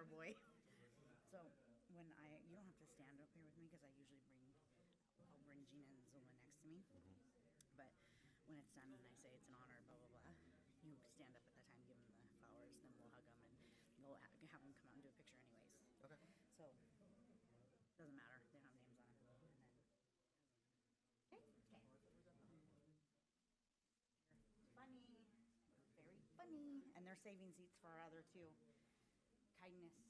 flower boy. So when you don't have to stand up here with me because I'll bring Gina and Zuma next to me. But when it's done and I say it's an honor, blah, blah, blah, you stand up at the time, give them the flowers, then we'll hug them, and they'll have them come out and do a picture anyways. Okay. So, doesn't matter. They don't have names on them. Okay. Funny. Very funny. And they're saving seats for our other two. Kindness.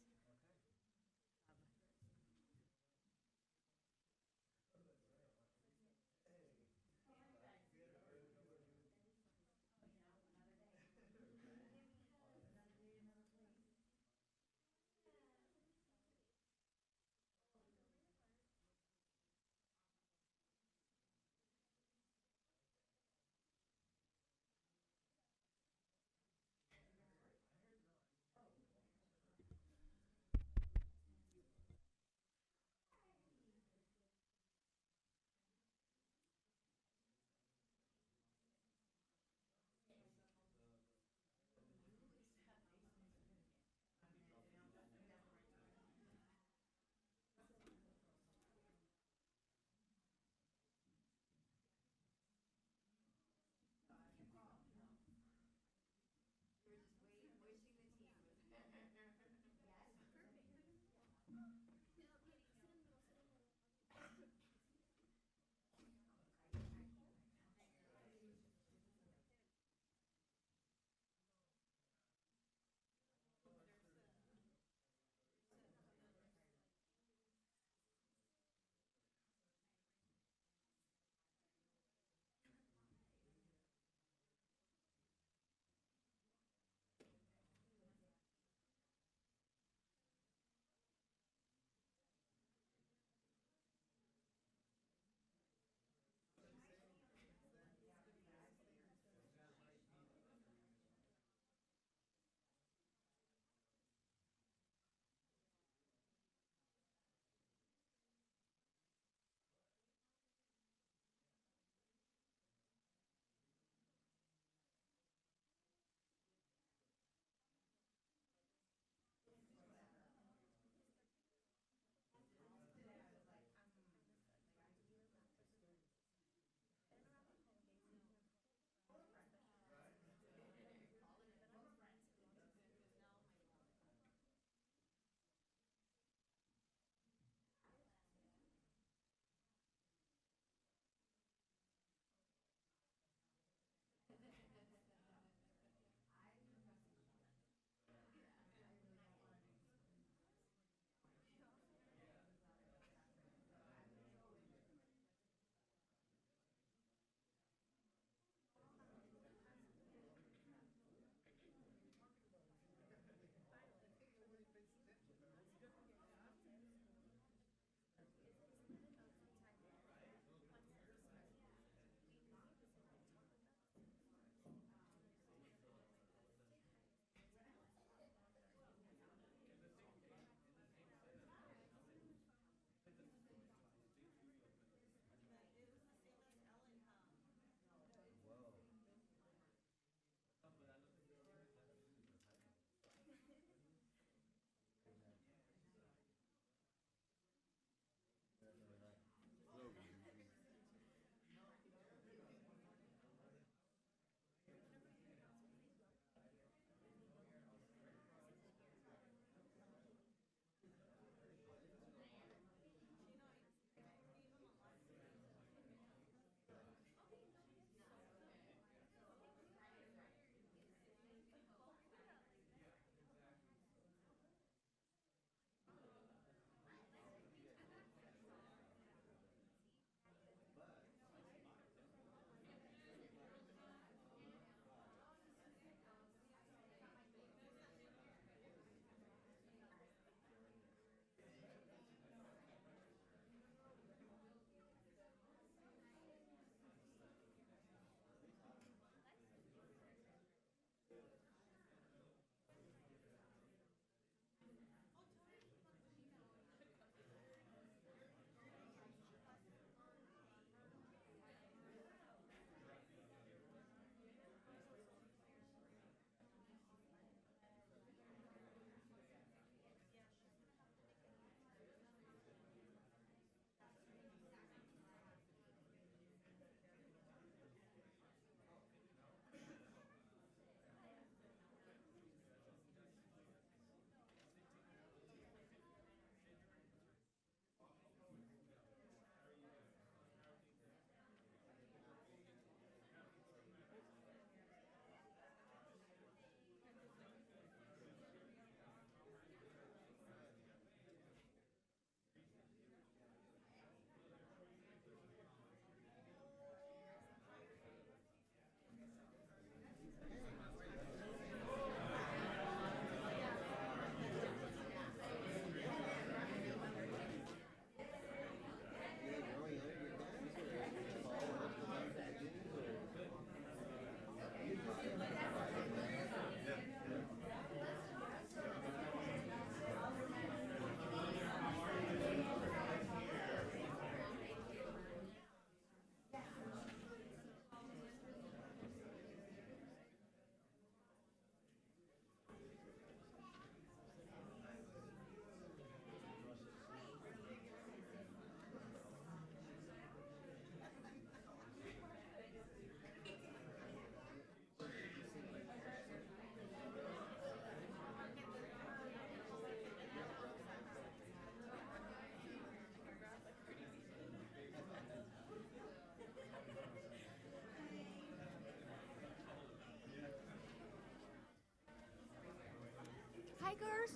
makers.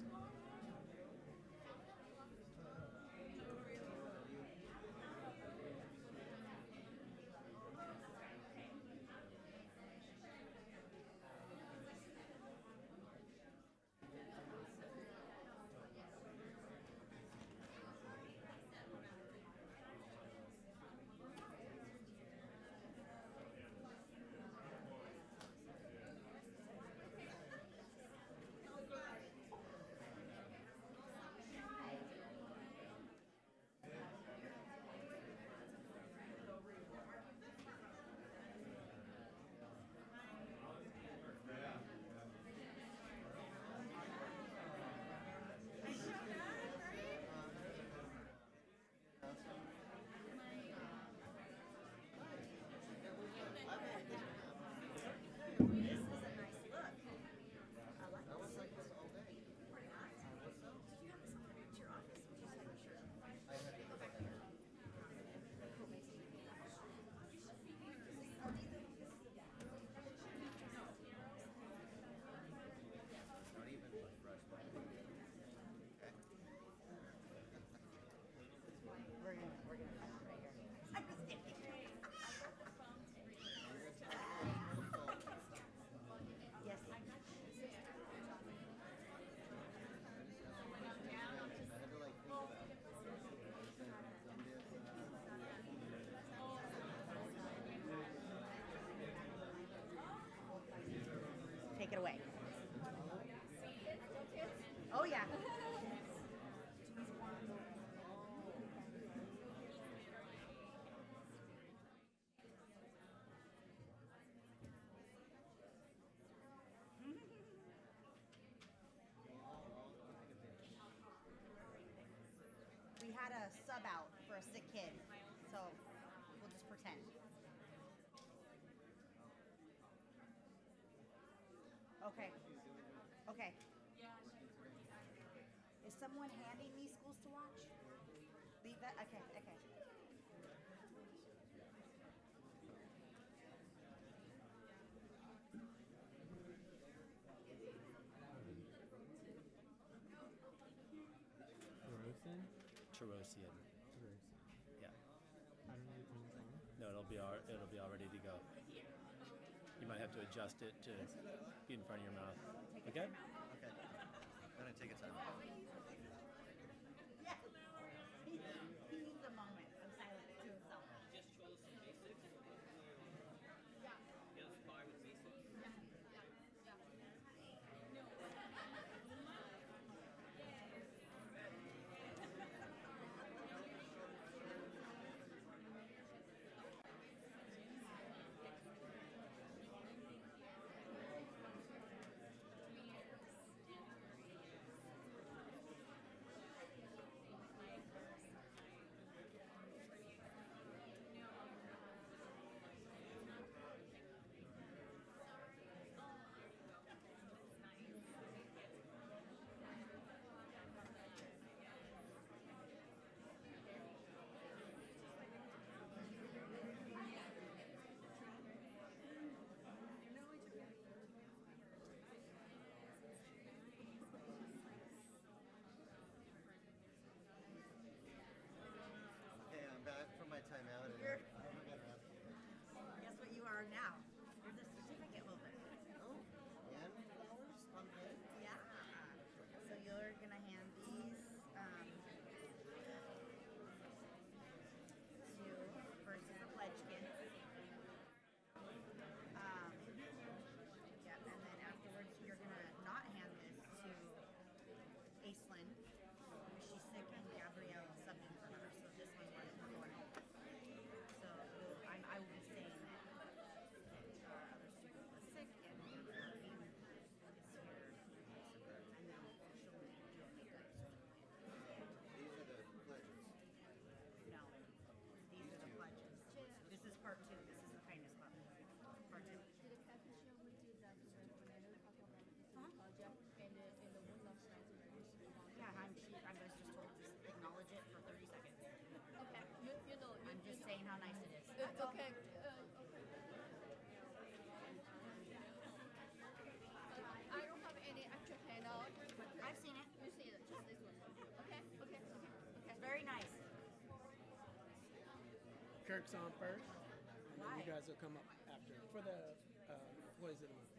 Take it away. Oh, yeah. We had a sub out for a sick kid, so we'll just pretend. Okay. Okay. Is someone handing me schools to watch? Leave that? Okay, okay. Cherosian. Yeah. How do you turn this on? No, it'll be all ready to go. You might have to adjust it to be in front of your mouth. Okay? Okay. I'm gonna take a time. Yeah. He needs a moment of silence to himself. Just show us some basics. Yeah. Get us by with basics. Okay, I'm back from my timeout. And You're- I haven't got around to it. Guess what you are now? You're the certificate holder. Oh, and flowers on bed? Yeah. So you're gonna hand these to first is the pledge kids. Yeah, and then afterwards you're gonna not hand this to Aislinn. She's sick and Gabrielle subbed in for her, so this one we're going home. So I will be saying that our other student was sick and we're working is here. And then she'll do a makeup. These are the pledges. No, these are the pledges. This is part two. This is the kindness club. Part two. The package show we do that Fernando talk about this project and the one last night. Yeah, I was just told to acknowledge it for 30 seconds. Okay, you know. I'm just saying how nice it is. It's okay. I don't have any extra handout. I've Kirk's on first, and then Why? you guys will come up after for the employees of the month.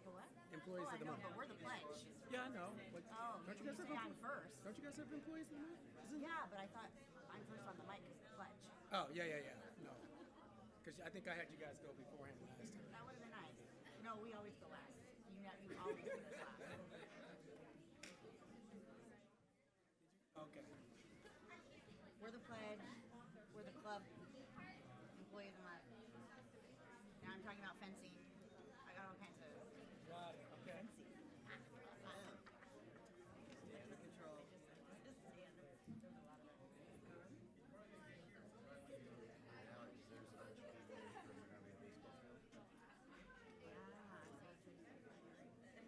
The what? Employees of the I know, month. but we're the pledge. Yeah, I know. But Oh, don't you guys say have I'm first. Don't you guys have employees of the month? Yeah, but I thought I'm first on the mic because it's pledge. Oh yeah. No, because I think I had you guys go before him last time. That would have been nice. No, we always go last. You always put us last. Okay. We're the pledge. We're the club. Employee of the month. Now I'm talking about fencing. I got all kinds of Got it. Okay. Under control. Now it deserves a bunch of people from Monrovia baseball field.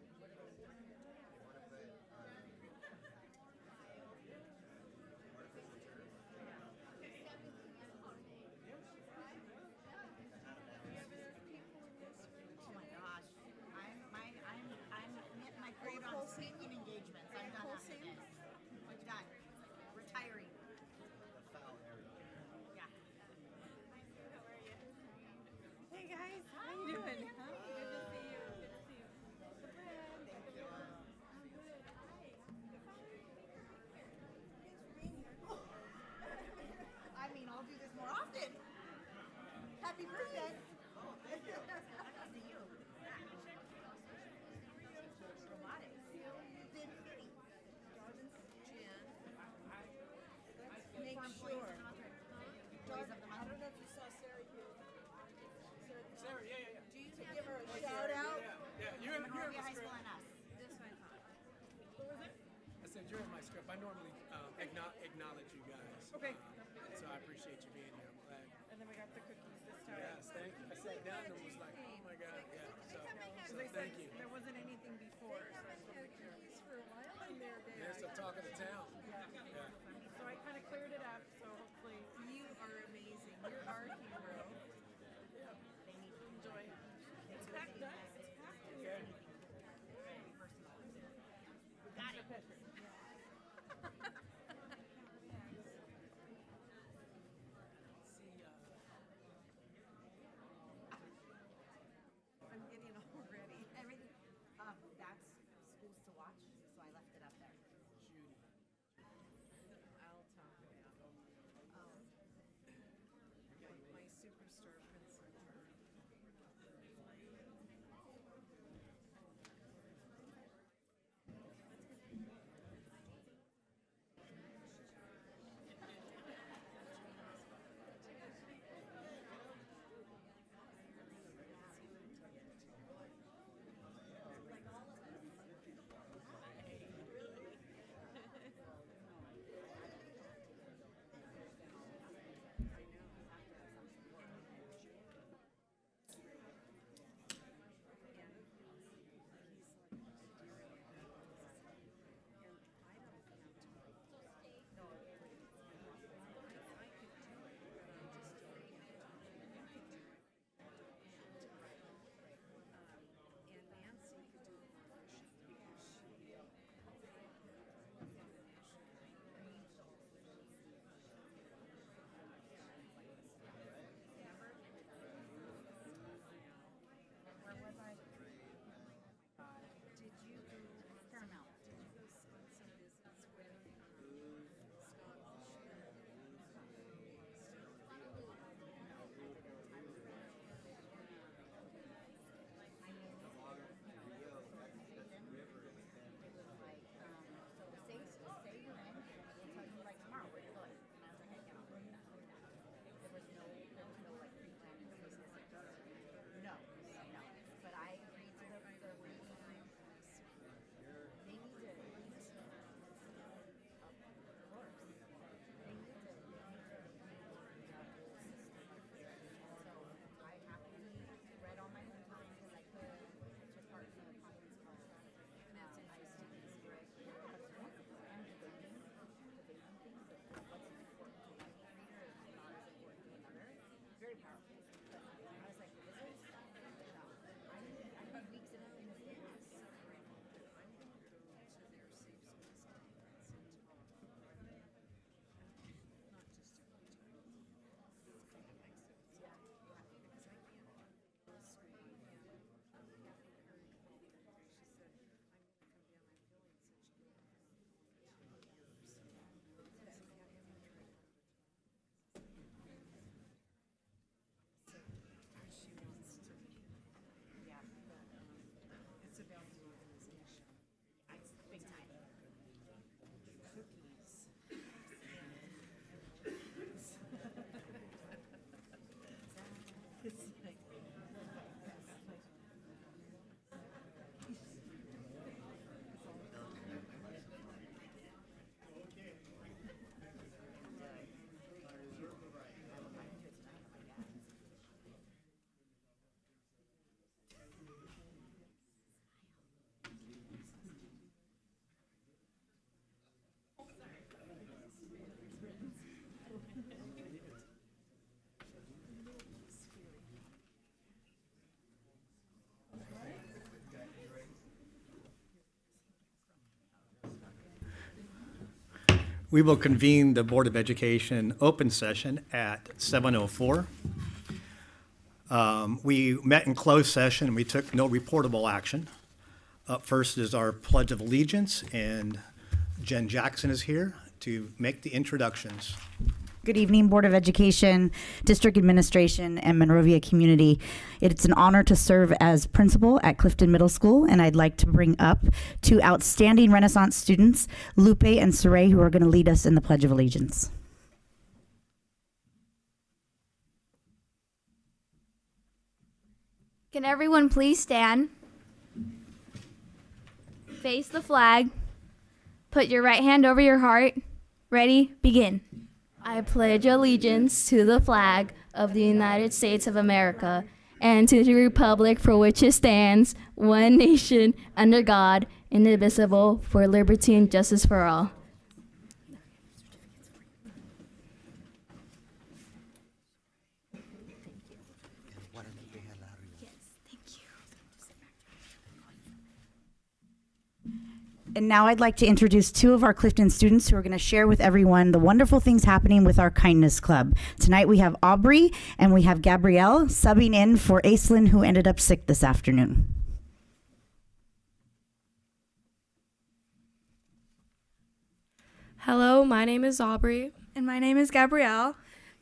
They want to put Oh my gosh. I'm my quote on speaking engagements. I'm done after this. I'm done. Retiring. the foul area. Yeah. Hey guys, how you doing? Good to see you. Good to see you. I mean, I'll do this more often. Happy birthday. Happy to you. Robotics. Did fitting. Make For employees sure. of the month. Employees of the I month. don't know if you saw Sarah here. Sarah, yeah. Do you give her a shout out? Yeah, you're in Monrovia my High School script. and us. This I thought. I said you're in my script. I normally acknowledge you guys. Okay. So I appreciate you being here. I'm glad. And then we got the cookies this time. Yes, thank you. I sat down and was like, oh my God. Yeah. So They said thank you. there wasn't anything before, so I was like, for a while in there. There's the talk of the town. Yeah. Yeah. So I kind of cleared it up, so hopefully you are amazing. You're our hero. Enjoy. It's packed up. It's packed in here. Got it. I'm getting all ready. Everything. That's schools to watch, so I left it up there. Judy. I'll talk about my superstar pencil jar. We will convene the Board of Education open session at 7:04. We met in closed session and we took no reportable action. Up first is our Pledge of Allegiance, and Jen Jackson is here to make the introductions. Good evening, Board of Education, District Administration, and Monrovia community. It's an honor to serve as principal at Clifton Middle School, and I'd like to bring up two outstanding Renaissance students, Lupe and Saray, who are going to lead us in the Pledge of Allegiance. Can everyone please stand? Face the flag. Put your right hand over your heart. Ready? Begin. I pledge allegiance to the flag of the United States of America and to the republic for which it stands, one nation, under God, indivisible, for liberty and justice for all. And now I'd like to introduce two of our Clifton students who are going to share with everyone the wonderful things happening with our Kindness Club. Tonight we have Aubrey and we have Gabrielle subbing in for Aislinn, who ended up sick this afternoon. Hello, my name is Aubrey. And my name is Gabrielle.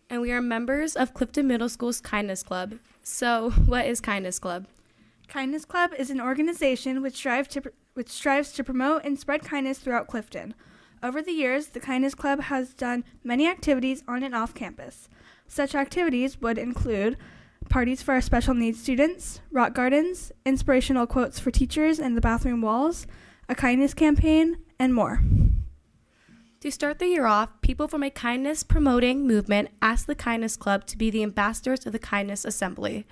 And we are members of Clifton Middle School's Kindness Club. So, what is Kindness Club? Kindness Club is an organization which strives to promote and spread kindness throughout Clifton. Over the years, the Kindness Club has done many activities on and off campus. Such activities would include parties for our special needs students, rock gardens, inspirational quotes for teachers and the bathroom walls, a kindness campaign, and more. To start the year off, people from a kindness promoting movement asked the Kindness Club to be the ambassadors of the Kindness Assembly.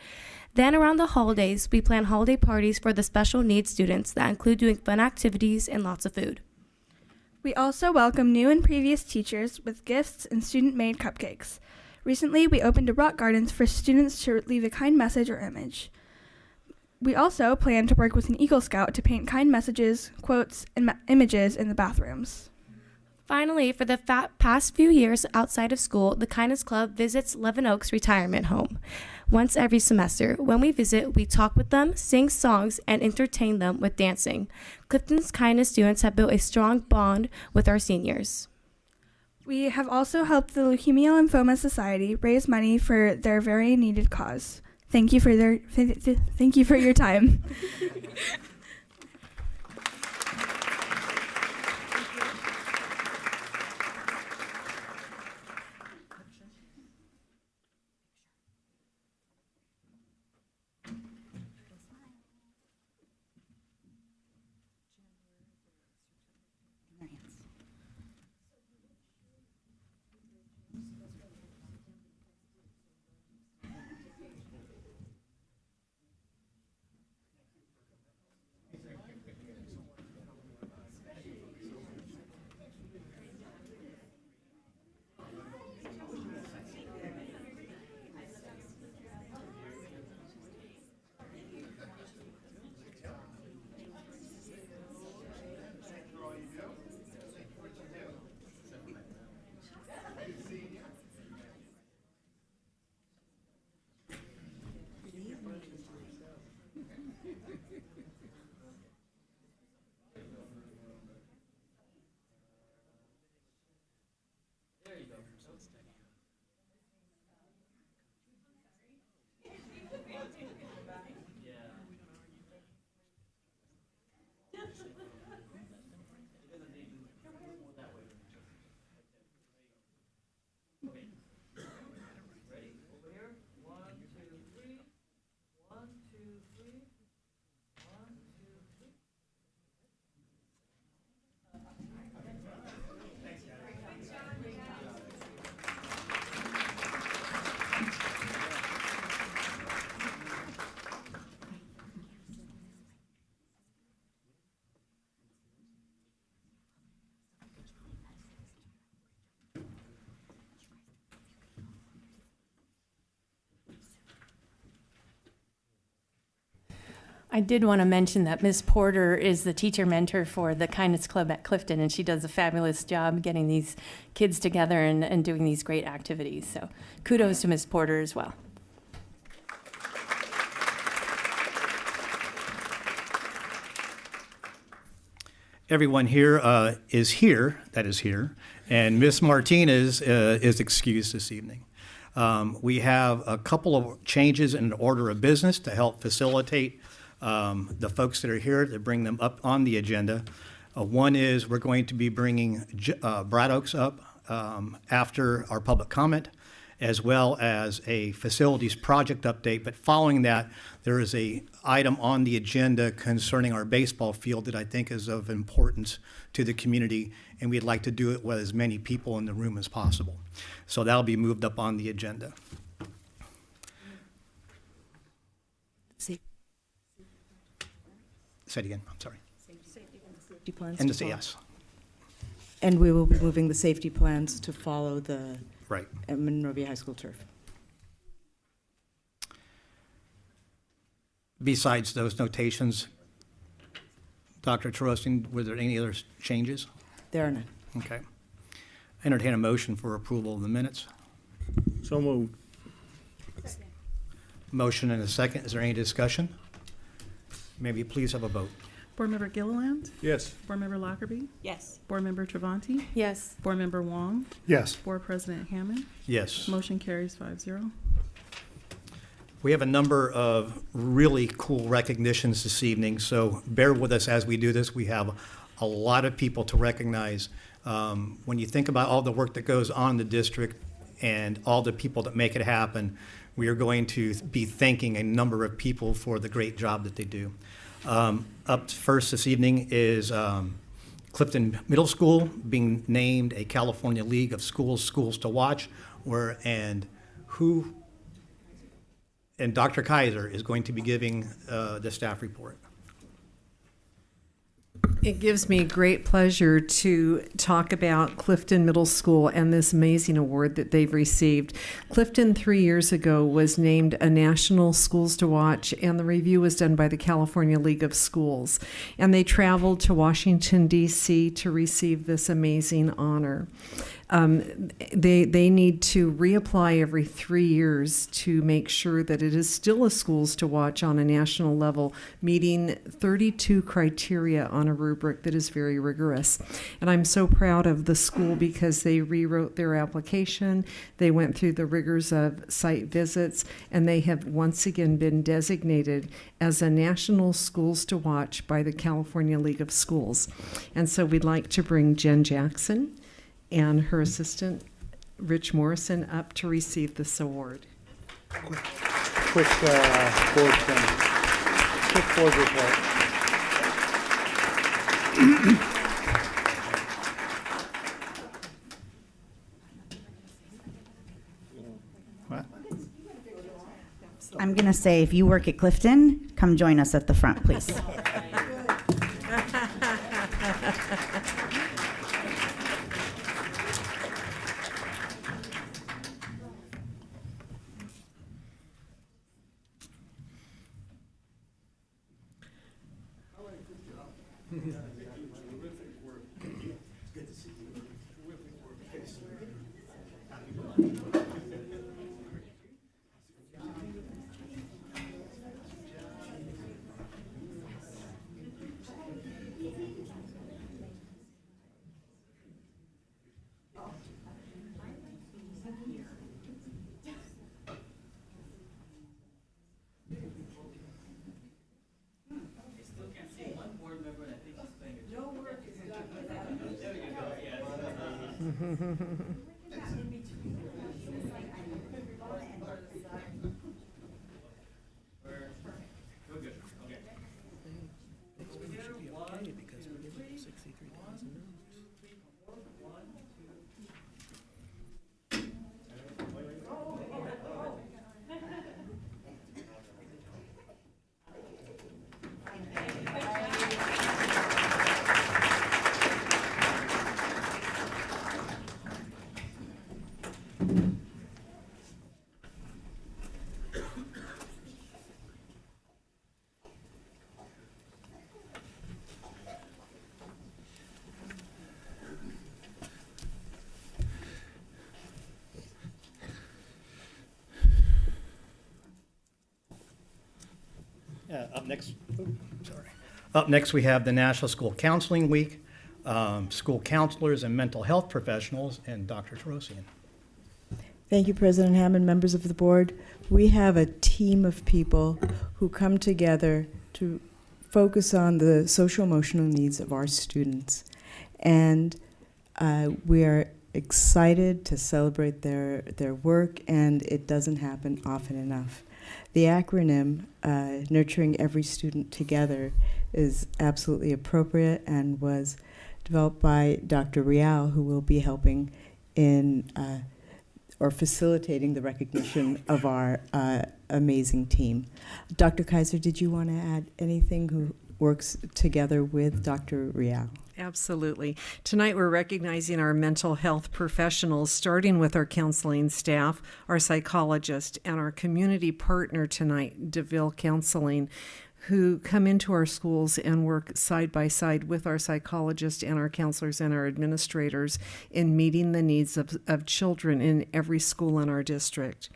Then around the holidays, we plan holiday parties for the special needs students that include doing fun activities and lots of food. We also welcome new and previous teachers with gifts and student-made cupcakes. Recently, we opened a rock gardens for students to leave a kind message or image. We also plan to work with an Eagle Scout to paint kind messages, quotes, and images in the bathrooms. Finally, for the past few years outside of school, the Kindness Club visits Levin Oaks Retirement Home once every semester. When we visit, we talk with them, sing songs, and entertain them with dancing. Clifton's Kindness students have built a strong bond with our seniors. We have also helped the Leukemia Lymphoma Society raise money for their very needed cause. Thank you for your time. I did want to mention that Ms. Porter is the teacher mentor for the Kindness Club at Clifton, and she does a fabulous job getting these kids together and doing these great activities. So kudos to Ms. Porter as well. Everyone here is here, and Miss Martinez is excused this evening. We have a couple of changes in the order of business to help facilitate the folks that are here, to bring them up on the agenda. One is we're going to be bringing Brad Oaks up after our public comment, as well as a facilities project update. But following that, there is a item on the agenda concerning our baseball field that I think is of importance to the community, and we'd like to do it with as many people in the room as possible. So that'll be moved up on the agenda. See. Say it again, I'm sorry. Safety plans. And to say yes. And we will be moving the safety plans to follow the right. Monrovia High School turf. Besides those notations, Dr. Trosting, were there any other changes? There are none. Okay. Entertain a motion for approval of the minutes. So moved. Second. Motion and a second. Is there any discussion? Maybe please have a vote. Board Member Gilliland? Yes. Board Member Lockerbie? Yes. Board Member Travanti? Yes. Board Member Wong? Yes. Board President Hammond? Yes. Motion carries 5-0. We have a number of really cool recognitions this evening, so bear with us as we do this. We have a lot of people to recognize. When you think about all the work that goes on in the district and all the people that make it happen, we are going to be thanking a number of people for the great job that they do. Up first this evening is Clifton Middle School being named a California League of Schools to Watch, and Dr. Kaiser is going to be giving the staff report. It gives me great pleasure to talk about Clifton Middle School and this amazing award that they've received. Clifton 3 years ago was named a National Schools to Watch, and the review was done by the California League of Schools. And they traveled to Washington, D.C. to receive this amazing honor. They need to reapply every 3 years to make sure that it is still a schools to watch on a national level, meeting 32 criteria on a rubric that is very rigorous. And I'm so proud of the school because they rewrote their application, they went through the rigors of site visits, and they have once again been designated as a national schools to watch by the California League of Schools. And so we'd like to bring Jen Jackson and her assistant, Rich Morrison, up to receive this award. Quick board thing. Quick board report. What? I'm going to say, if you work at Clifton, come join us at the front, please. Up next, we have the National School Counseling Week, school counselors and mental health professionals, and Dr. Tarosian. Thank you, President Hammond, members of the board. We have a team of people who come together to focus on the social emotional needs of our students. And we are excited to celebrate their work, and it doesn't happen often enough. The acronym, Nurturing Every Student Together, is absolutely appropriate and was developed by Dr. Rial, who will be helping in or facilitating the recognition of our amazing team. Dr. Kaiser, did you want to add anything? Who works together with Dr. Rial? Absolutely. Tonight we're recognizing our mental health professionals, starting with our counseling staff, our psychologist, and our community partner tonight, DeVille Counseling, who come into our schools and work side by side with our psychologists and our counselors and our administrators in meeting the needs of children in every school in our district.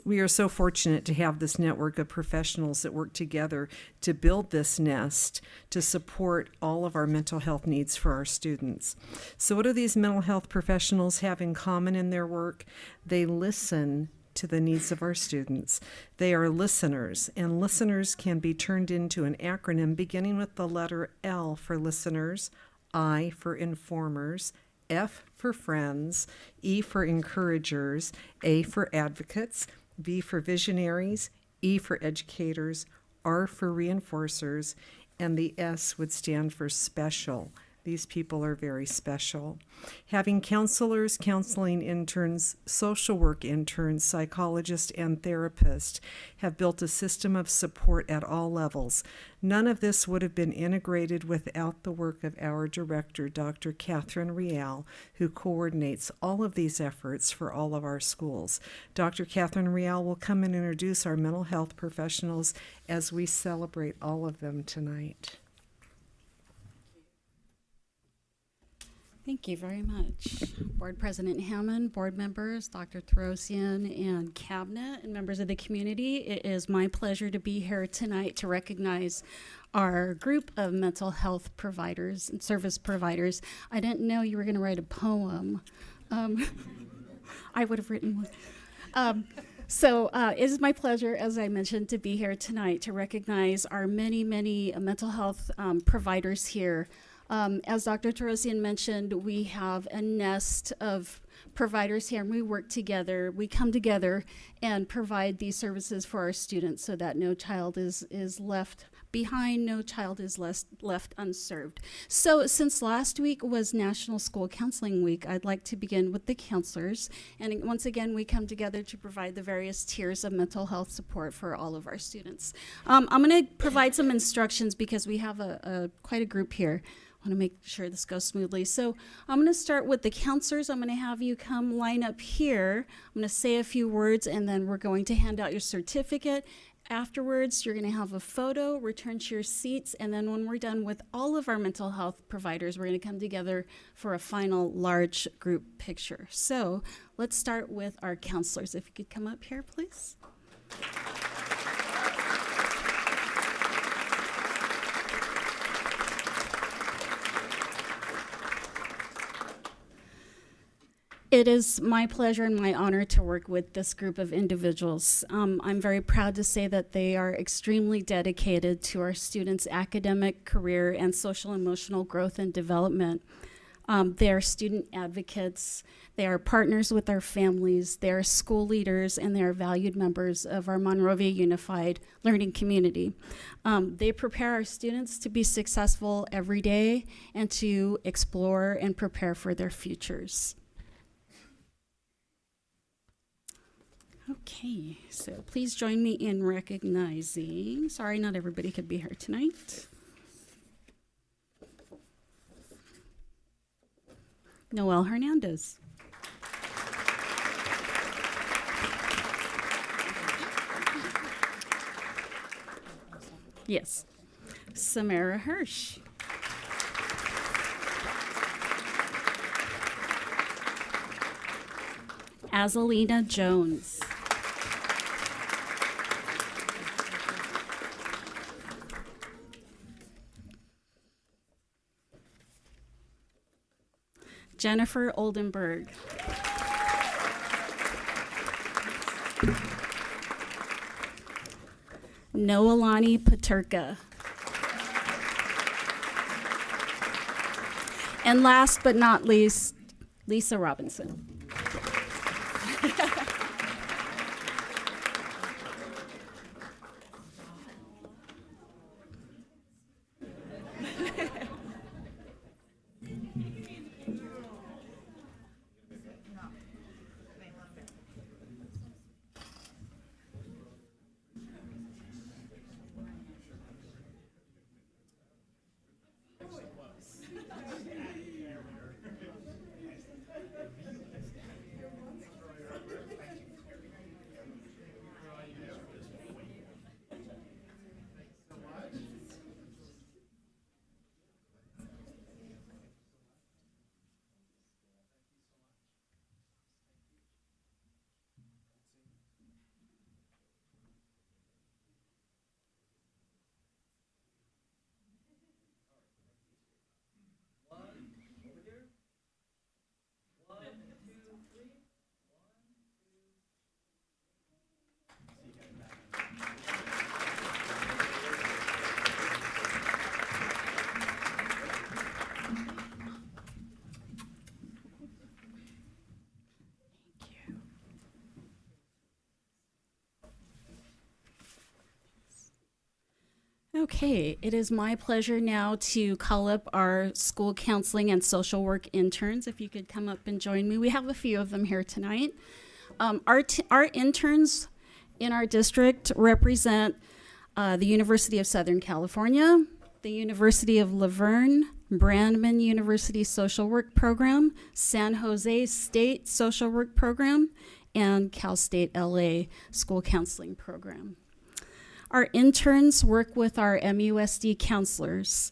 We are so fortunate to have this network of professionals that work together to build this nest to support all of our mental health needs for our students. So what do these mental health professionals have in common in their work? They listen to the needs of our students. They are listeners, and listeners can be turned into an acronym beginning with the letter L for listeners, I for informers, F for friends, E for encouragers, A for advocates, V for visionaries, E for educators, R for reinforcers, and the S would stand for special. These people are very special. Having counselors, counseling interns, social work interns, psychologists, and therapists have built a system of support at all levels. None of this would have been integrated without the work of our director, Dr. Catherine Rial, who coordinates all of these efforts for all of our schools. Dr. Catherine Rial will come and introduce our mental health professionals as we celebrate all of them tonight. Thank you very much. Board President Hammond, board members, Dr. Tarosian, and cabinet, and members of the community. It is my pleasure to be here tonight to recognize our group of mental health providers and service providers. I didn't know you were going to write a poem. I would have written one. So it is my pleasure, as I mentioned, to be here tonight to recognize our many, many mental health providers here. As Dr. Tarosian mentioned, we have a nest of providers here, and we work together. We come together and provide these services for our students so that no child is left behind, no child is left unserved. So since last week was National School Counseling Week, I'd like to begin with the counselors. And once again, we come together to provide the various tiers of mental health support for all of our students. I'm going to provide some instructions because we have quite a group here. I want to make sure this goes smoothly. So I'm going to start with the counselors. I'm going to have you come line up here. I'm going to say a few words, and then we're going to hand out your certificate. Afterwards, you're going to have a photo, return to your seats, and then when we're done with all of our mental health providers, we're going to come together for a final large group picture. So let's start with our counselors. If you could come up here, please. It is my pleasure and my honor to work with this group of individuals. I'm very proud to say that they are extremely dedicated to our students' academic, career, and social emotional growth and development. They are student advocates, they are partners with our families, they are school leaders, and they are valued members of our Monrovia Unified Learning Community. They prepare our students to be successful every day and to explore and prepare for their futures. Okay, so please join me in recognizing, sorry, not everybody could be here tonight. Noel Hernandez. Yes. Samara Hirsch. Azalina Jones. Jennifer Oldenburg. Noelani Paterka. And last but not least, Lisa Robinson. Okay, it is my pleasure now to call up our school counseling and social work interns. If you could come up and join me. We have a few of them here tonight. Our interns in our district represent the University of Southern California, the University of Laverne, Brandman University Social Work Program, San Jose State Social Work Program, and Cal State LA School Counseling Program. Our interns work with our MUSD counselors,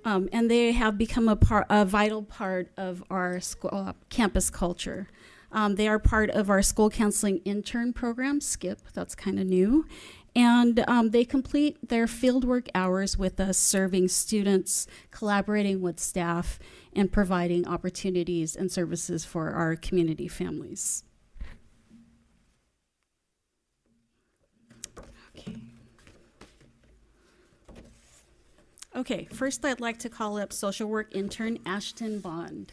and they have become a vital part of our school, campus culture. They are part of our school counseling intern program, SKIP, that's kind of new, and they complete their fieldwork hours with us, serving students, collaborating with staff, and providing opportunities and services for our community families. Okay, first I'd like to call up social work intern Ashton Bond.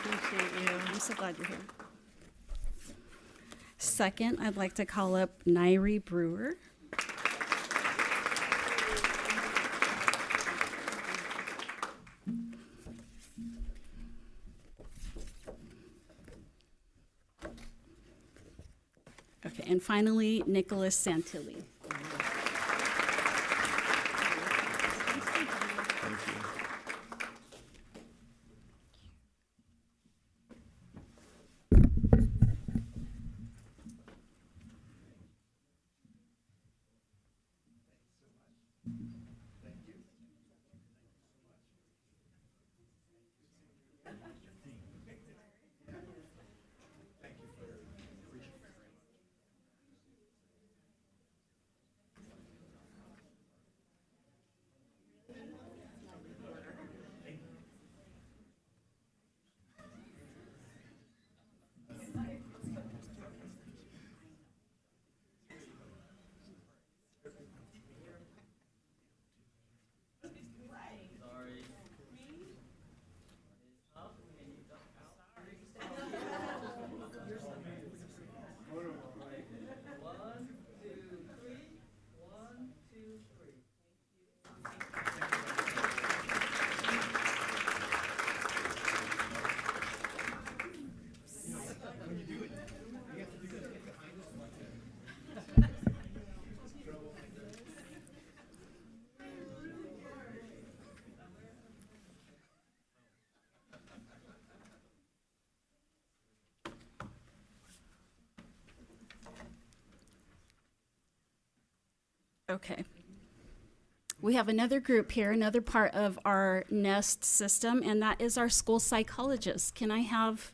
Appreciate you. I'm so glad you're here. Second, I'd like to call up Nairi Brewer. Okay, and finally, Nicholas Santilli. Okay. We have another group here, another part of our NEST system, and that is our school psychologist. Can I have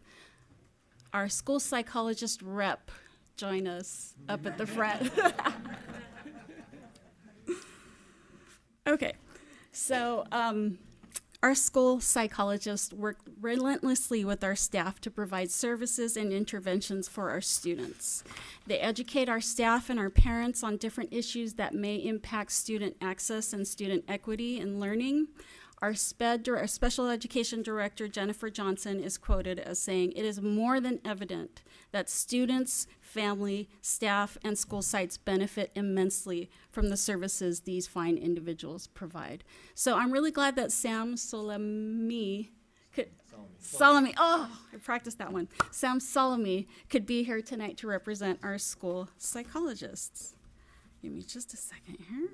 our school psychologist rep join us up at the front? Okay. So, our school psychologists work relentlessly with our staff to provide services and interventions for our students. They educate our staff and our parents on different issues that may impact student access and student equity in learning. Our special education director, Jennifer Johnson, is quoted as saying, "It is more than evident that students, family, staff, and school sites benefit immensely from the services these fine individuals provide." So I'm really glad that Sam Salami, oh, I practiced that one. Sam Salami could be here tonight to represent our school psychologists. Give me just a second here.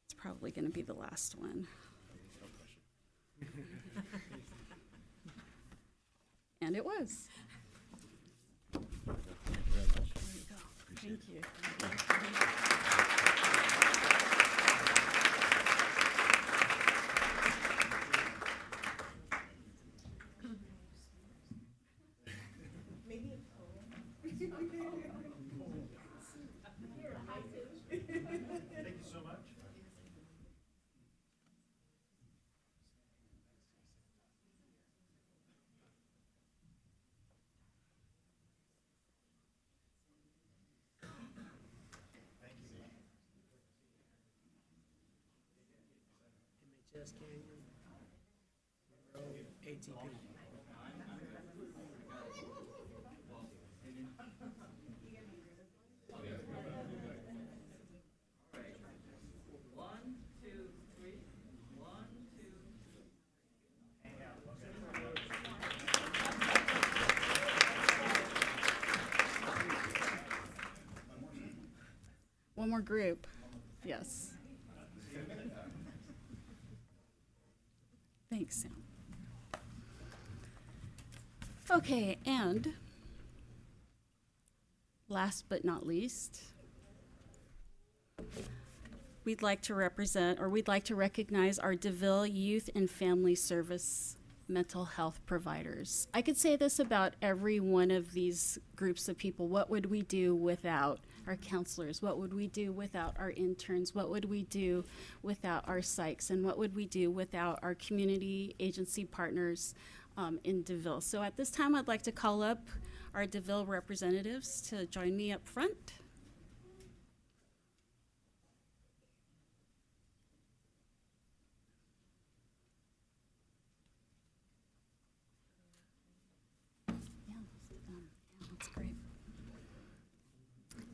It's probably going to be the last one. And it was. Thank you. Thank you so much. MHS Canyon, Monroe, ATP. One more group. Yes. Thanks, Sam. Okay, and last but not least, we'd like to recognize our DeVille Youth and Family Service mental health providers. I could say this about every one of these groups of people. What would we do without our counselors? What would we do without our interns? What would we do without our psychs? And what would we do without our community agency partners in DeVille? So at this time, I'd like to call up our DeVille representatives to join me up front.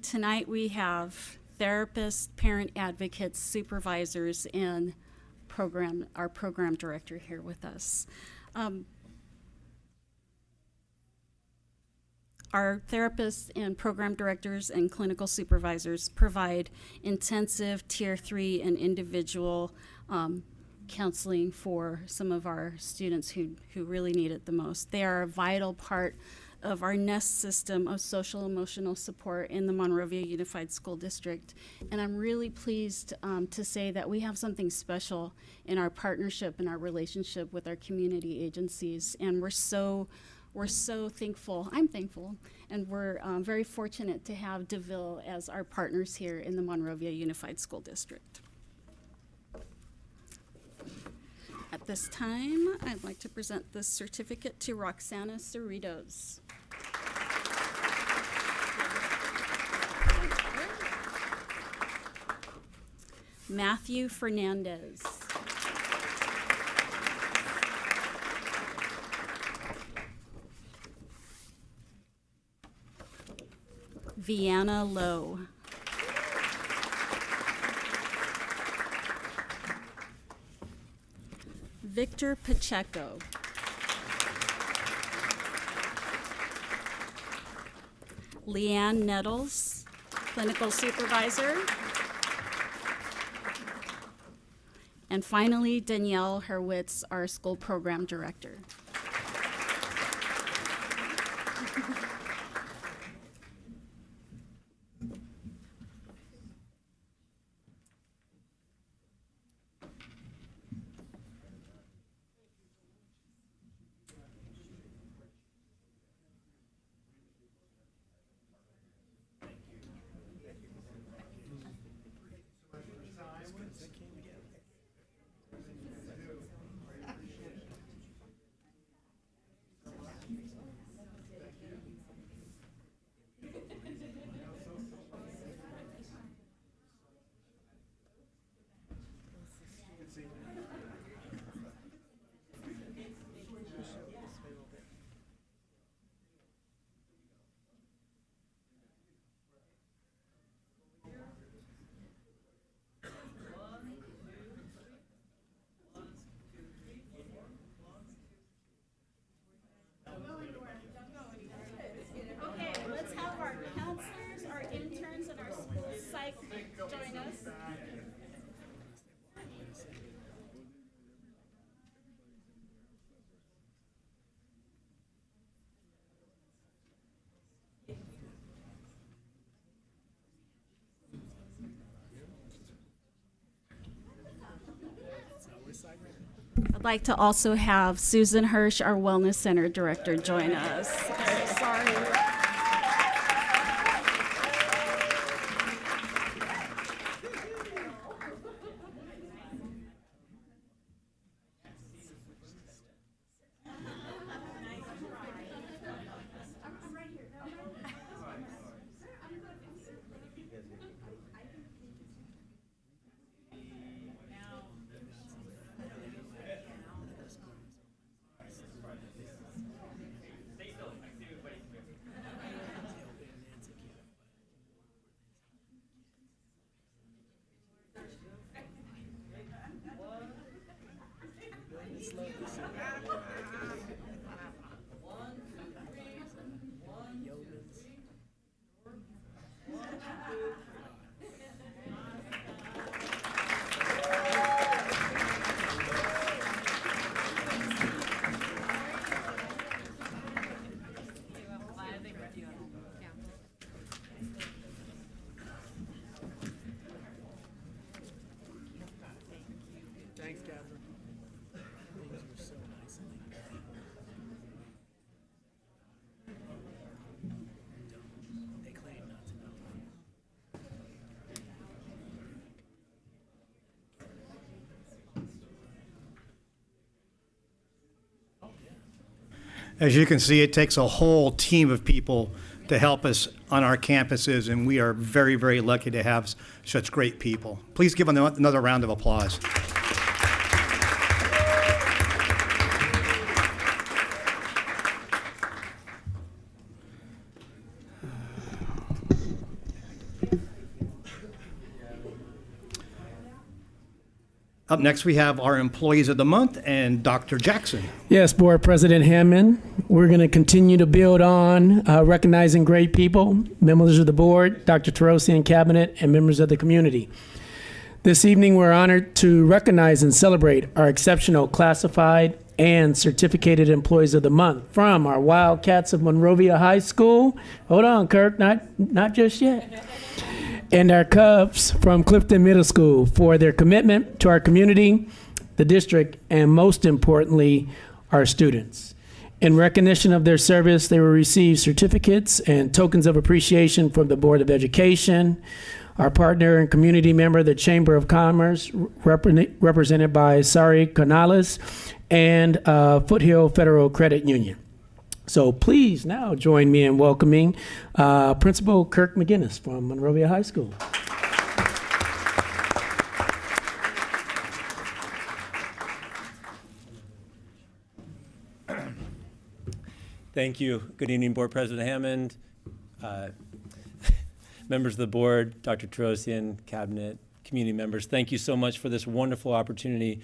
Tonight we have therapists, parent advocates, supervisors, and our program director here with us. Our therapists and program directors and clinical supervisors provide intensive Tier 3 and individual counseling for some of our students who really need it the most. They are a vital part of our NEST system of social emotional support in the Monrovia Unified School District. And I'm really pleased to say that we have something special in our partnership and our relationship with our community agencies. And we're so thankful. I'm thankful. And we're very fortunate to have DeVille as our partners here in the Monrovia Unified School District. At this time, I'd like to present this certificate to Roxana Cerritos. Matthew Fernandez. Vienna Lowe. Victor Pacheco. Leanne Nettles, clinical supervisor. And finally, Danielle Hurwitz, our school program director. I'd like to also have Susan Hirsch, our Wellness Center Director, join us. Sorry. Thanks, Catherine. Things were so nice. They claim not to know. As you can see, it takes a whole team of people to help us on our campuses, and we are very, very lucky to have such great people. Please give them another round of applause. Up next, we have our Employees of the Month and Dr. Jackson. Yes, Board President Hammond, we're going to continue to build on recognizing great people, members of the board, Dr. Terosian, cabinet, and members of the community. This evening, we're honored to recognize and celebrate our exceptional classified and certificated employees of the month from our Wildcats of Monrovia High School. Hold on, Kirk, not just yet. And our Cubs from Clifton Middle School for their commitment to our community, the district, and most importantly, our students. In recognition of their service, they will receive certificates and tokens of appreciation from the Board of Education, our partner and community member, the Chamber of Commerce, represented by Sari Canales, and Foothill Federal Credit Union. So please now join me in welcoming Principal Kirk McGinnis from Monrovia High School. Thank you. Good evening, Board President Hammond, members of the board, Dr. Terosian, cabinet, community members. Thank you so much for this wonderful opportunity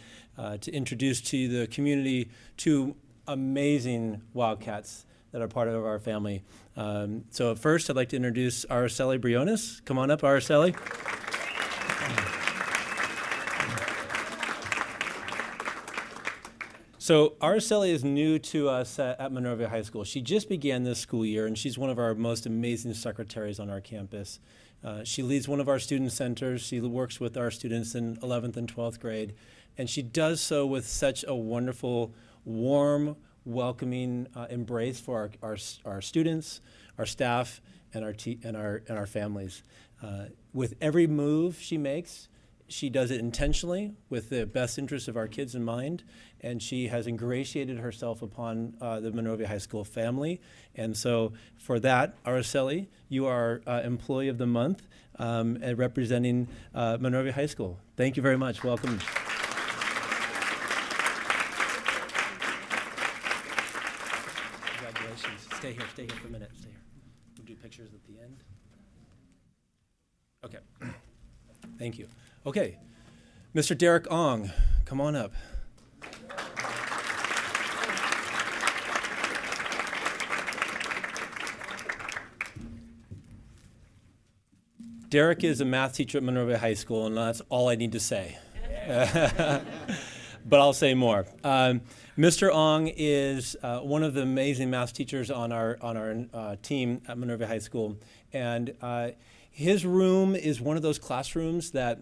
to introduce to the community two amazing Wildcats that are part of our family. So first, I'd like to introduce Araceli Briones. Come on up, Araceli. So Araceli is new to us at Monrovia High School. She just began this school year, and she's one of our most amazing secretaries on our campus. She leads one of our student centers. She works with our students in 11th and 12th grade, and she does so with such a wonderful, warm, welcoming embrace for our students, our staff, and our families. With every move she makes, she does it intentionally with the best interests of our kids in mind, and she has ingratiated herself upon the Monrovia High School family. And so for that, Araceli, you are Employee of the Month representing Monrovia High School. Thank you very much. Welcome. Stay here for a minute. Stay here. We'll do pictures at the end. Okay. Thank you. Okay. Mr. Derek Ong, come on up. Derek is a math teacher at Monrovia High School, and that's all I need to say. But I'll say more. Mr. Ong is one of the amazing math teachers on our team at Monrovia High School, and his room is one of those classrooms that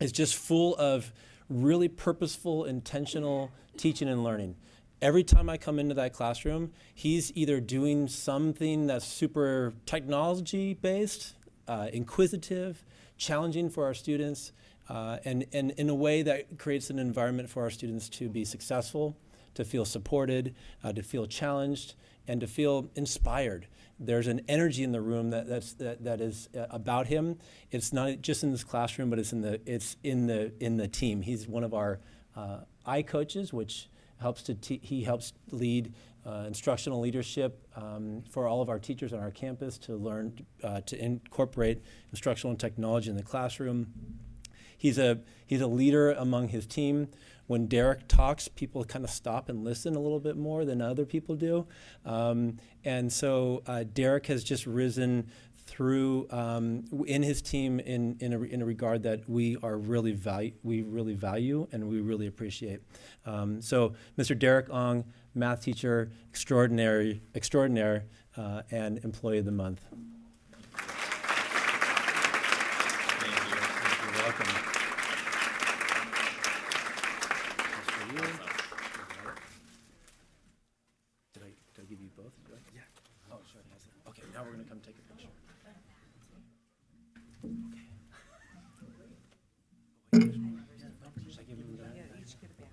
is just full of really purposeful, intentional teaching and learning. Every time I come into that classroom, he's either doing something that's super technology-based, inquisitive, challenging for our students, and in a way that creates an environment for our students to be successful, to feel supported, to feel challenged, and to feel inspired. There's an energy in the room that is about him. It's not just in this classroom, but it's in the team. He's one of our I coaches, which helps he helps lead instructional leadership for all of our teachers on our campus to learn to incorporate instructional and technology in the classroom. He's a leader among his team. When Derek talks, people kind of stop and listen a little bit more than other people do. And so Derek has just risen through in his team in a regard that we really value and we really appreciate. So Mr. Derek Ong, math teacher extraordinaire, and employee of the month. Thank you. You're welcome. Did I give you both? Yeah. Oh, sure. Okay, now we're going to come take a picture. Okay. Should I give you that? Yeah, each get a back.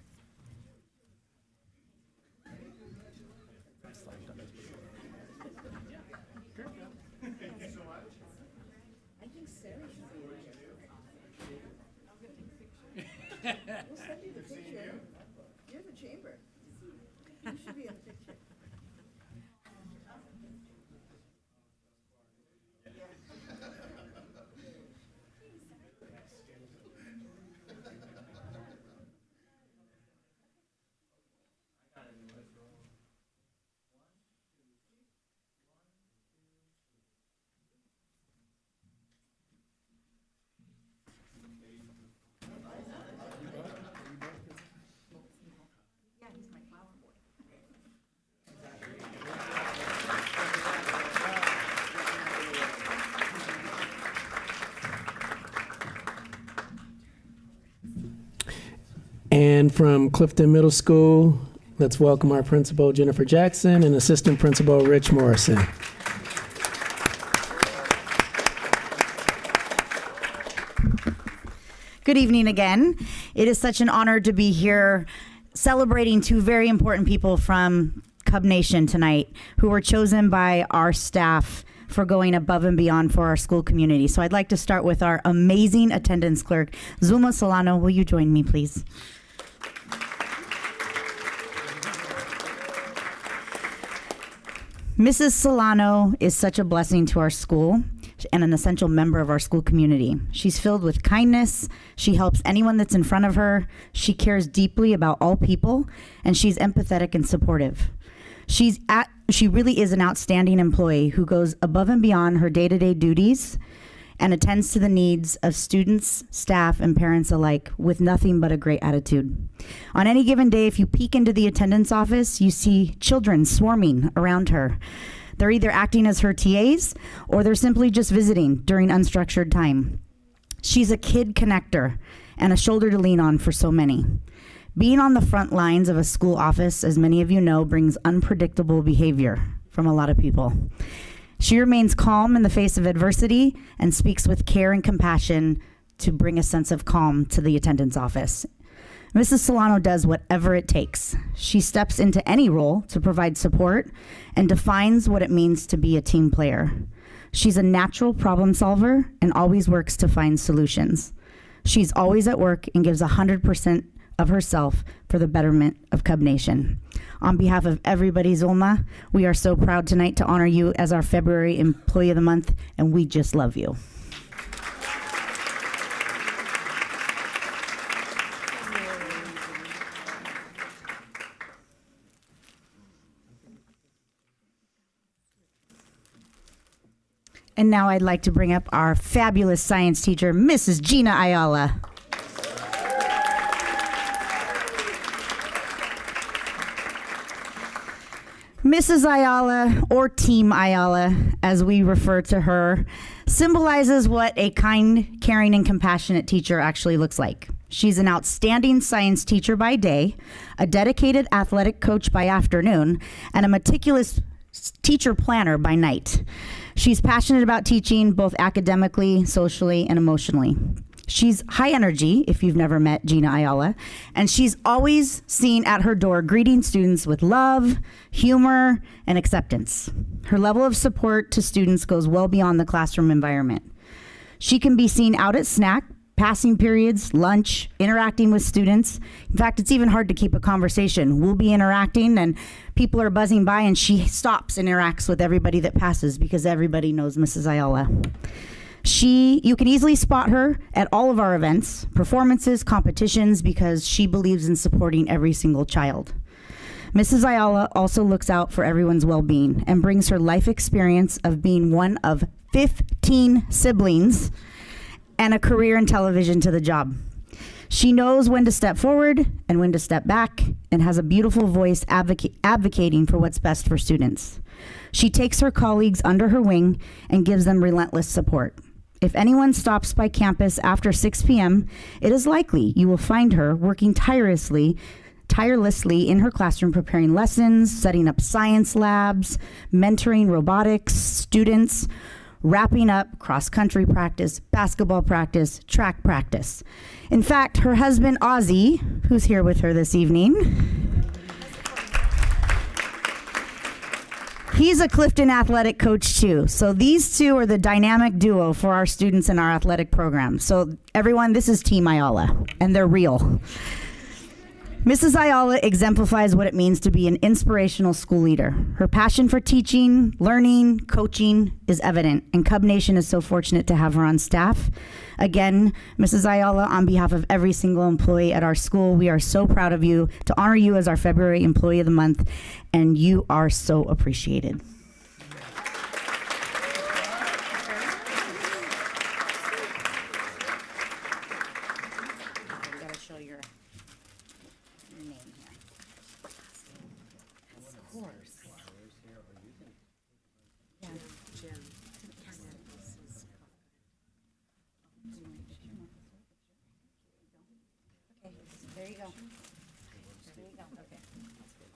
Thank you so much. I think Sarah should be in We'll send you the picture. You're the chamber. You should be in the picture. And from Clifton Middle School, let's welcome our principal, Jennifer Jackson, and assistant principal, Rich Morrison. Good evening again. It is such an honor to be here celebrating two very important people from Cub Nation tonight who were chosen by our staff for going above and beyond for our school community. So I'd like to start with our amazing attendance clerk, Zulma Solano. Will you join me, please? Mrs. Solano is such a blessing to our school and an essential member of our school community. She's filled with kindness. She helps anyone that's in front of her. She cares deeply about all people, and she's empathetic and supportive. She really is an outstanding employee who goes above and beyond her day-to-day duties and attends to the needs of students, staff, and parents alike with nothing but a great attitude. On any given day, if you peek into the attendance office, you see children swarming around her. They're either acting as her TAs or they're simply just visiting during unstructured time. She's a kid connector and a shoulder to lean on for so many. Being on the front lines of a school office, as many of you know, brings unpredictable behavior from a lot of people. She remains calm in the face of adversity and speaks with care and compassion to bring a sense of calm to the attendance office. Mrs. Solano does whatever it takes. She steps into any role to provide support and defines what it means to be a team player. She's a natural problem solver and always works to find solutions. She's always at work and gives 100% of herself for the betterment of Cub Nation. On behalf of everybody, Zulma, we are so proud tonight to honor you as our February Employee of the Month, and we just love you. And now I'd like to bring up our fabulous science teacher, Mrs. Gina Ayala. Mrs. Ayala, or Team Ayala, as we refer to her, symbolizes what a kind, caring, and compassionate teacher actually looks like. She's an outstanding science teacher by day, a dedicated athletic coach by afternoon, and a meticulous teacher planner by night. She's passionate about teaching, both academically, socially, and emotionally. She's high energy, if you've never met Gina Ayala, and she's always seen at her door greeting students with love, humor, and acceptance. Her level of support to students goes well beyond the classroom environment. She can be seen out at snack, passing periods, lunch, interacting with students. In fact, it's even hard to keep a conversation. We'll be interacting and people are buzzing by and she stops and interacts with everybody that passes because everybody knows Mrs. Ayala. You can easily spot her at all of our events, performances, competitions, because she believes in supporting every single child. Mrs. Ayala also looks out for everyone's well-being and brings her life experience of being one of 15 siblings and a career in television to the job. She knows when to step forward and when to step back and has a beautiful voice advocating for what's best for students. She takes her colleagues under her wing and gives them relentless support. If anyone stops by campus after 6 p.m., it is likely you will find her working tirelessly in her classroom, preparing lessons, setting up science labs, mentoring robotics students, wrapping up cross-country practice, basketball practice, track practice. In fact, her husband, Ozzy, who's here with her this evening, he's a Clifton athletic coach too. So these two are the dynamic duo for our students in our athletic program. So everyone, this is Team Ayala, and they're real. Mrs. Ayala exemplifies what it means to be an inspirational school leader. Her passion for teaching, learning, coaching is evident, and Cub Nation is so fortunate to have her on staff. Again, Mrs. Ayala, on behalf of every single employee at our school, we are so proud of you to honor you as our February Employee of the Month, and you are so appreciated. There you go. There you go. Okay. That's good.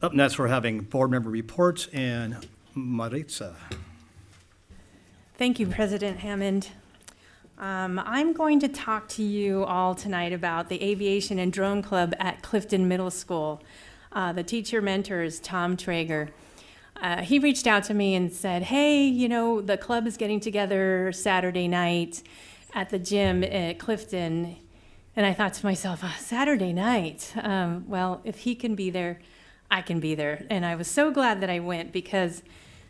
Up next, we're having board member reports and Maritza. Thank you, President Hammond. I'm going to talk to you all tonight about the Aviation and Drone Club at Clifton Middle School. The teacher mentor is Tom Traeger. He reached out to me and said, hey, you know, the club is getting together Saturday night at the gym at Clifton. And I thought to myself, Saturday night? Well, if he can be there, I can be there. And I was so glad that I went because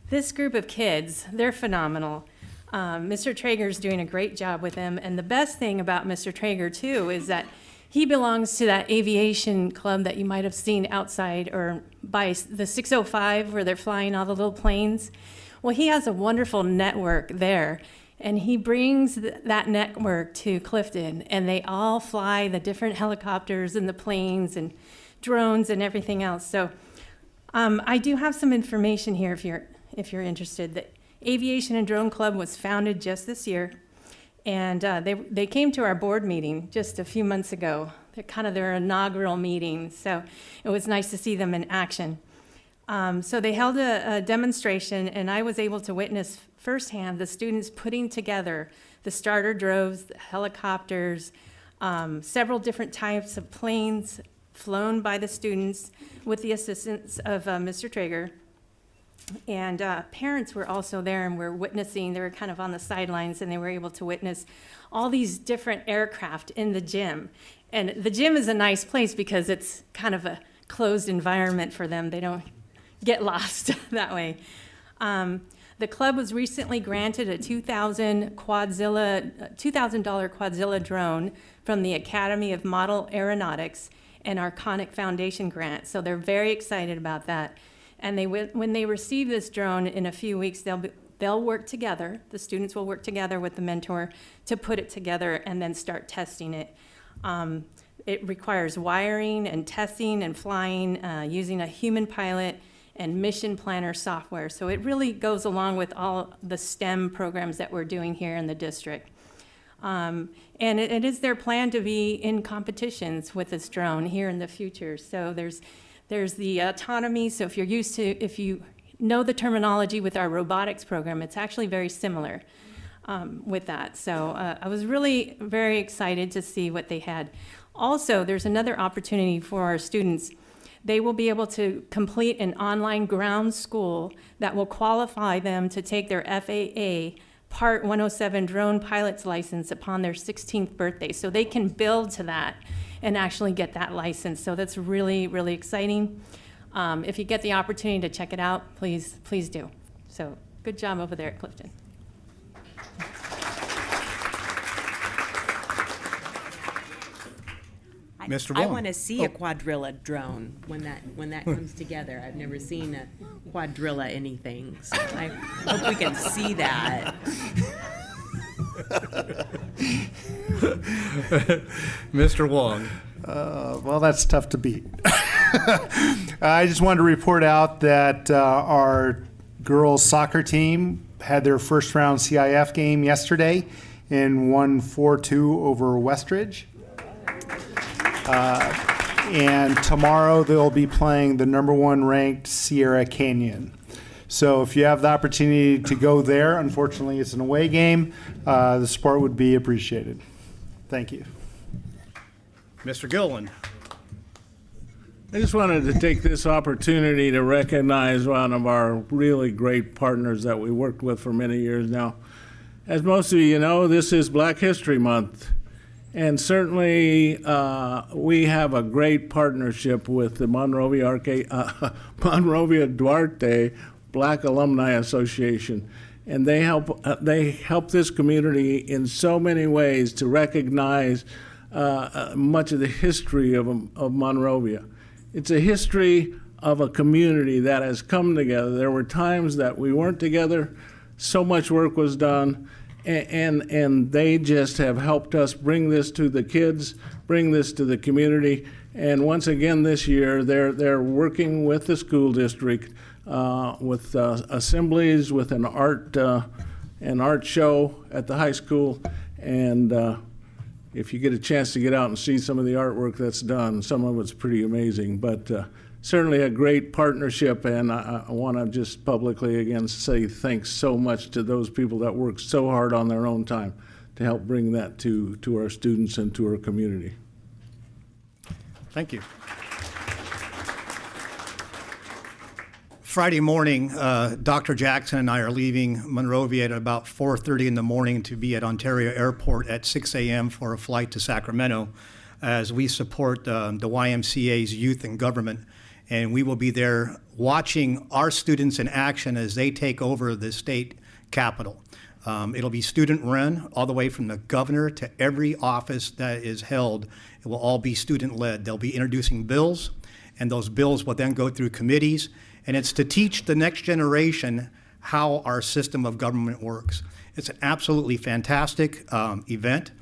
this group of kids, they're phenomenal. Mr. Traeger's doing a great job with them. And the best thing about Mr. Traeger, too, is that he belongs to that aviation club that you might have seen outside or by the 605 where they're flying all the little planes. Well, he has a wonderful network there, and he brings that network to Clifton, and they all fly the different helicopters and the planes and drones and everything else. So I do have some information here if you're interested. The Aviation and Drone Club was founded just this year, and they came to our board meeting just a few months ago. They're kind of their inaugural meeting, so it was nice to see them in action. So they held a demonstration, and I was able to witness firsthand the students putting together the starter drones, the helicopters, several different types of planes flown by the students with the assistance of Mr. Traeger. And parents were also there and were witnessing. They were kind of on the sidelines, and they were able to witness all these different aircraft in the gym. And the gym is a nice place because it's kind of a closed environment for them. They don't get lost that way. The club was recently granted a $2,000 Quadzilla drone from the Academy of Model Aeronautics and Arconic Foundation grant. So they're very excited about that. And when they receive this drone in a few weeks, they'll work together. The students will work together with the mentor to put it together and then start testing it. It requires wiring and testing and flying using a human pilot and mission planner software. So it really goes along with all the STEM programs that we're doing here in the district. And it is their plan to be in competitions with this drone here in the future. So there's the autonomy. So if you know the terminology with our robotics program, it's actually very similar with that. So I was really very excited to see what they had. Also, there's another opportunity for our students. They will be able to complete an online ground school that will qualify them to take their FAA Part 107 drone pilot's license upon their 16th birthday. So they can build to that and actually get that license. So that's really, really exciting. If you get the opportunity to check it out, please do. So good job over there at Clifton. Mr. I Wong. want to see a quadrilla drone when that comes together. I've never seen a quadrilla anything, so I hope we can see that. Mr. Wong. Well, that's tough to beat. I just wanted to report out that our girls soccer team had their first round CIF game yesterday and won 4-2 over Westridge. And tomorrow they'll be playing the #1 ranked Sierra Canyon. So if you have the opportunity to go there, unfortunately it's an away game, the support would be appreciated. Thank you. Mr. Gilliland. I just wanted to take this opportunity to recognize one of our really great partners that we worked with for many years now. As most of you know, this is Black History Month. And certainly, we have a great partnership with the Monrovia Duarte Black Alumni Association. And they help this community in so many ways to recognize much of the history of Monrovia. It's a history of a community that has come together. There were times that we weren't together, so much work was done, and they just have helped us bring this to the kids, bring this to the community. And once again this year, they're working with the school district with assemblies, with an art show at the high school. And if you get a chance to get out and see some of the artwork that's done, some of it's pretty amazing. But certainly a great partnership, and I want to just publicly again say thanks so much to those people that work so hard on their own time to help bring that to our students and to our community. Thank you. Friday morning, Dr. Jackson and I are leaving Monrovia at about 4:30 in the morning to be at Ontario Airport at 6 a.m. for a flight to Sacramento as we support the YMCA's Youth in Government. And we will be there watching our students in action as they take over the state capitol. It'll be student-run, all the way from the governor to every office that is held. It will all be student-led. They'll be introducing bills, and those bills will then go through committees, and it's to teach the next generation how our system of government works. It's an absolutely fantastic event.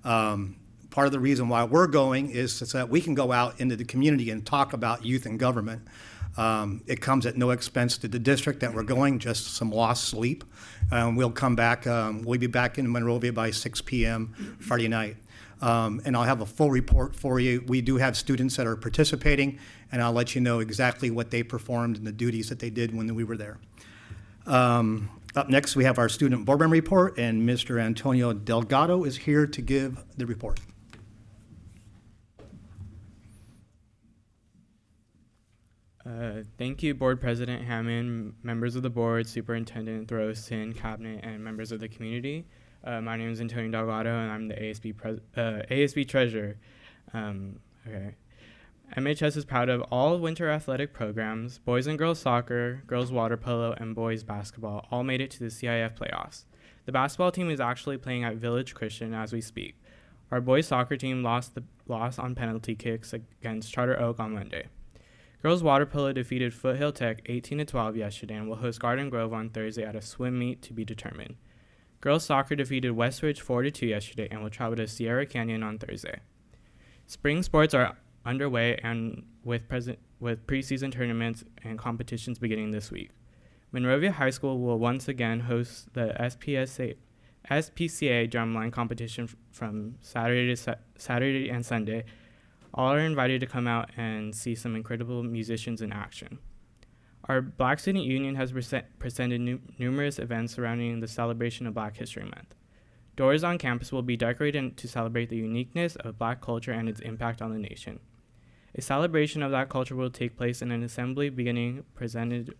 Part of the reason why we're going is so that we can go out into the community and talk about youth and government. It comes at no expense to the district that we're going, just some lost sleep. We'll come back, we'll be back in Monrovia by 6 p.m. Friday night. And I'll have a full report for you. We do have students that are participating, and I'll let you know exactly what they performed and the duties that they did when we were there. Up next, we have our student Borbon report, and Mr. Antonio Delgado is here to give the report. Thank you, Board President Hammond, members of the board, Superintendent Throsin, Cabinet, and members of the community. My name is Antonio Delgado, and I'm the ASB Treasurer. Okay. MHS is proud of all winter athletic programs. Boys and girls soccer, girls water polo, and boys basketball all made it to the CIF playoffs. The basketball team is actually playing at Village Christian as we speak. Our boys soccer team lost on penalty kicks against Charter Oak on Monday. Girls water polo defeated Foothill Tech 18-12 yesterday and will host Garden Grove on Thursday at a swim meet to be determined. Girls soccer defeated Westridge 4-2 yesterday and will travel to Sierra Canyon on Thursday. Spring sports are underway and with preseason tournaments and competitions beginning this week. Monrovia High School will once again host the SPCA drumline competition from Saturday and Sunday. All are invited to come out and see some incredible musicians in action. Our Black Student Union has presented numerous events surrounding the celebration of Black History Month. Doors on campus will be decorated to celebrate the uniqueness of Black culture and its impact on the nation. A celebration of that culture will take place in an assembly being presented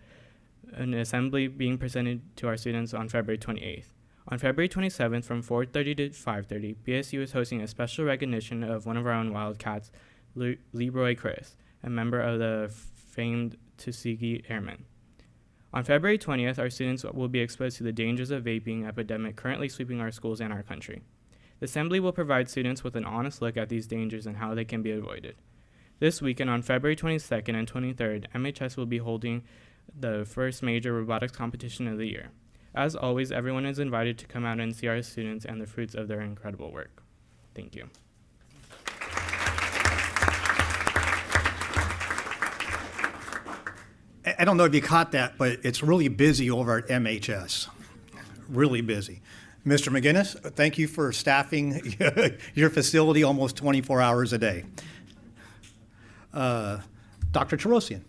to our students on February 28th. On February 27th, from 4:30 to 5:30, BSU is hosting a special recognition of one of our own Wildcats, Leroy Chris, a member of the famed Tuskegee Airmen. On February 20th, our students will be exposed to the dangers of vaping epidemic currently sweeping our schools and our country. The assembly will provide students with an honest look at these dangers and how they can be avoided. This weekend, on February 22nd and 23rd, MHS will be holding the first major robotics competition of the year. As always, everyone is invited to come out and see our students and the fruits of their incredible work. Thank you. I don't know if you caught that, but it's really busy over at MHS. Really busy. Mr. McGinnis, thank you for staffing your facility almost 24 hours a day. Dr. Terosian.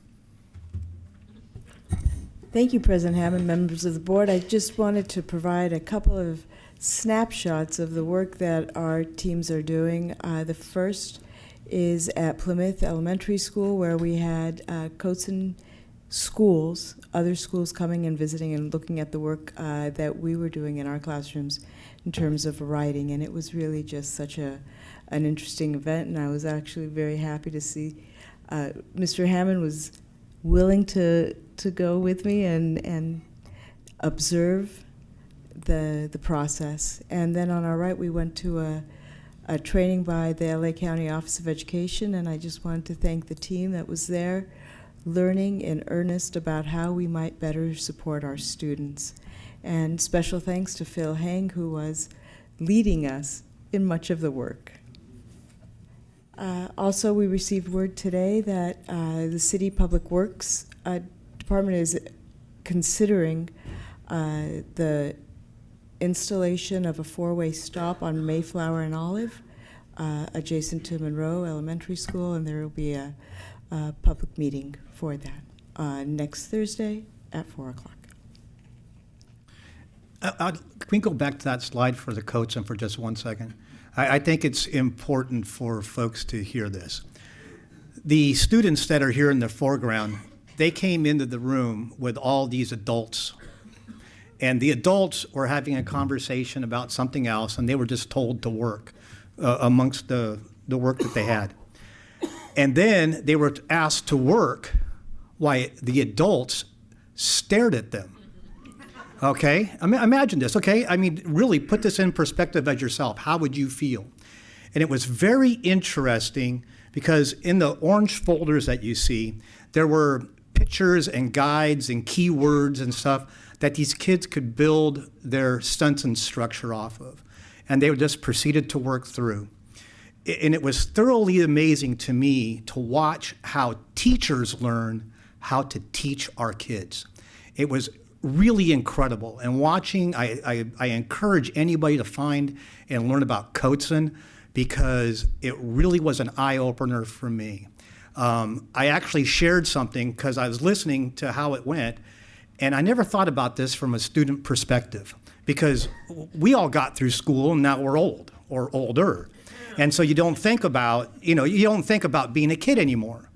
Thank you, President Hammond, members of the board. I just wanted to provide a couple of snapshots of the work that our teams are doing. The first is at Plymouth Elementary School, where we had Coatson schools, other schools coming and visiting and looking at the work that we were doing in our classrooms in terms of writing. And it was really just such an interesting event, and I was actually very happy to see Mr. Hammond was willing to go with me and observe the process. And then on our right, we went to a training by the LA County Office of Education, and I just wanted to thank the team that was there, learning in earnest about how we might better support our students. And special thanks to Phil Hang, who was leading us in much of the work. Also, we received word today that the City Public Works Department is considering the installation of a four-way stop on Mayflower and Olive, adjacent to Monroe Elementary School, and there will be a public meeting for that next Thursday at 4 o'clock. Can we go back to that slide for the Coatson for just 1 second? I think it's important for folks to hear this. The students that are here in the foreground, they came into the room with all these adults. And the adults were having a conversation about something else, and they were just told to work amongst the work that they had. And then they were asked to work while the adults stared at them. Okay, imagine this, okay? I mean, really put this in perspective as yourself. How would you feel? And it was very interesting because in the orange folders that you see, there were pictures and guides and keywords and stuff that these kids could build their sentence structure off of. And they just proceeded to work through. And it was thoroughly amazing to me to watch how teachers learn how to teach our kids. It was really incredible. And watching, I encourage anybody to find and learn about Coatson because it really was an eye-opener for me. I actually shared something because I was listening to how it went, and I never thought about this from a student perspective because we all got through school and now we're old or older. And so you don't think about, you don't think about being a kid anymore.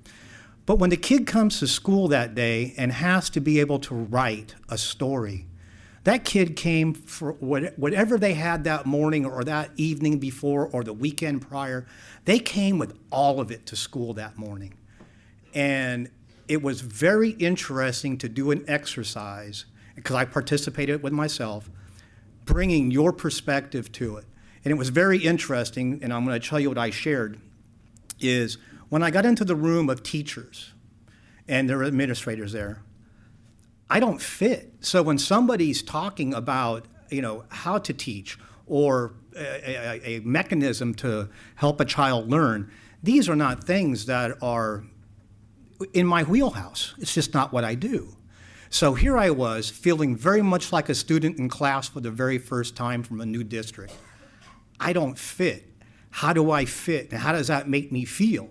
But when the kid comes to school that day and has to be able to write a story, that kid came for whatever they had that morning or that evening before or the weekend prior, they came with all of it to school that morning. And it was very interesting to do an exercise, because I participated with myself, bringing your perspective to it. And it was very interesting, and I'm going to tell you what I shared, is when I got into the room of teachers and there were administrators there, I don't fit. So when somebody's talking about, how to teach or a mechanism to help a child learn, these are not things that are in my wheelhouse. It's just not what I do. So here I was feeling very much like a student in class for the very first time from a new district. I don't fit. How do I fit? And how does that make me feel?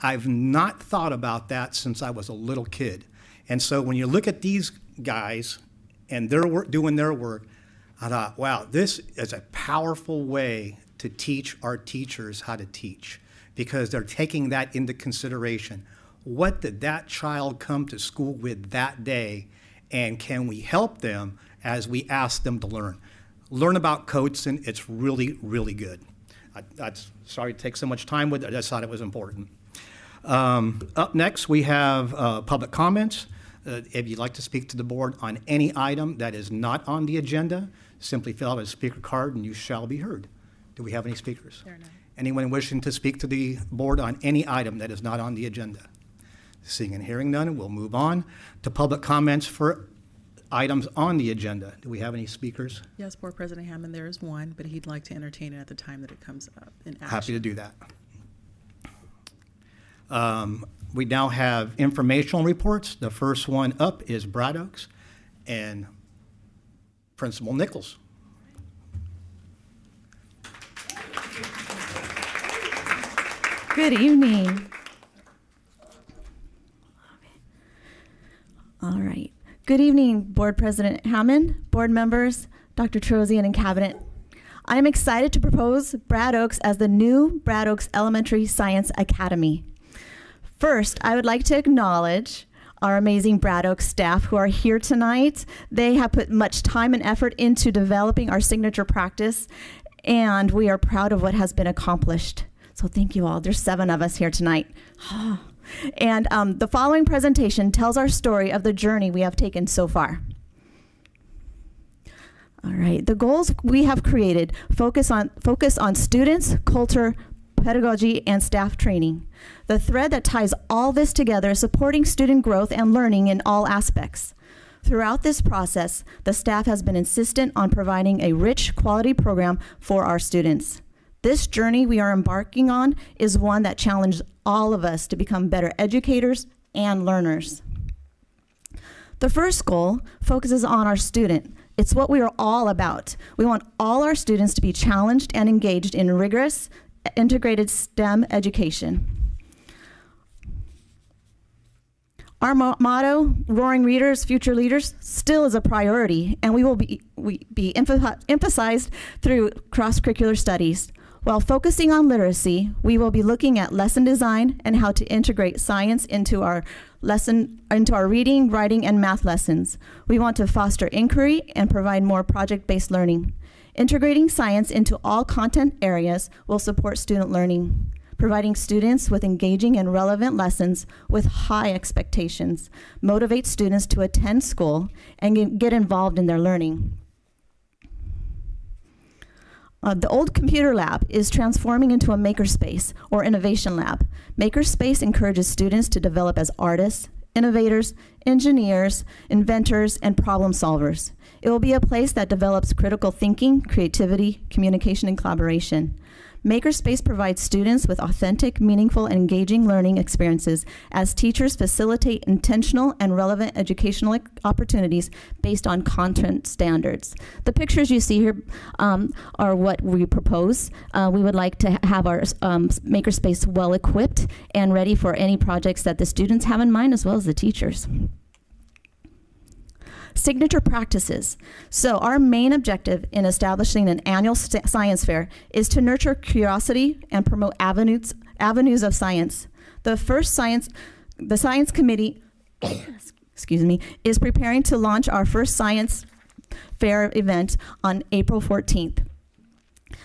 I've not thought about that since I was a little kid. And so when you look at these guys and they're doing their work, I thought, wow, this is a powerful way to teach our teachers how to teach because they're taking that into consideration. What did that child come to school with that day? And can we help them as we ask them to learn? Learn about Coatson. It's really, really good. I'm sorry to take so much time with it. I just thought it was important. Up next, we have public comments. If you'd like to speak to the board on any item that is not on the agenda, simply fill out a speaker card and you shall be heard. Do we have any speakers? There are none. Anyone wishing to speak to the board on any item that is not on the agenda? Seeing and hearing none, we'll move on to public comments for items on the agenda. Do we have any speakers? Yes, Board President Hammond, there is one, but he'd like to entertain it at the time that it comes up in action. Happy to do that. We now have informational reports. The first one up is Brad Oaks and Principal Nichols. Good evening. All right. Good evening, Board President Hammond, board members, Dr. Trosian, and Cabinet. I am excited to propose Brad Oaks as the new Brad Oaks Elementary Science Academy. First, I would like to acknowledge our amazing Brad Oaks staff who are here tonight. They have put much time and effort into developing our signature practice, and we are proud of what has been accomplished. So thank you all. There's 7 of us here tonight. And the following presentation tells our story of the journey we have taken so far. All right, the goals we have created focus on students, culture, pedagogy, and staff training. The thread that ties all this together is supporting student growth and learning in all aspects. Throughout this process, the staff has been insistent on providing a rich, quality program for our students. This journey we are embarking on is one that challenges all of us to become better educators and learners. The first goal focuses on our student. It's what we are all about. We want all our students to be challenged and engaged in rigorous, integrated STEM education. Our motto, Roaring Readers, Future Leaders, still is a priority, and we will be emphasized through cross-curricular studies. While focusing on literacy, we will be looking at lesson design and how to integrate science into our reading, writing, and math lessons. We want to foster inquiry and provide more project-based learning. Integrating science into all content areas will support student learning. providing students with engaging and relevant lessons with high expectations, motivate students to attend school and get involved in their learning. The old computer lab is transforming into a makerspace or innovation lab. Makerspace encourages students to develop as artists, innovators, engineers, inventors, and problem solvers. It will be a place that develops critical thinking, creativity, communication, and collaboration. Makerspace provides students with authentic, meaningful, and engaging learning experiences as teachers facilitate intentional and relevant educational opportunities based on content standards. The pictures you see here are what we propose. We would like to have our Makerspace well equipped and ready for any projects that the students have in mind as well as the teachers. Signature practices. So our main objective in establishing an annual science fair is to nurture curiosity and promote avenues of science. The science committee, excuse me, is preparing to launch our first science fair event on April 14th.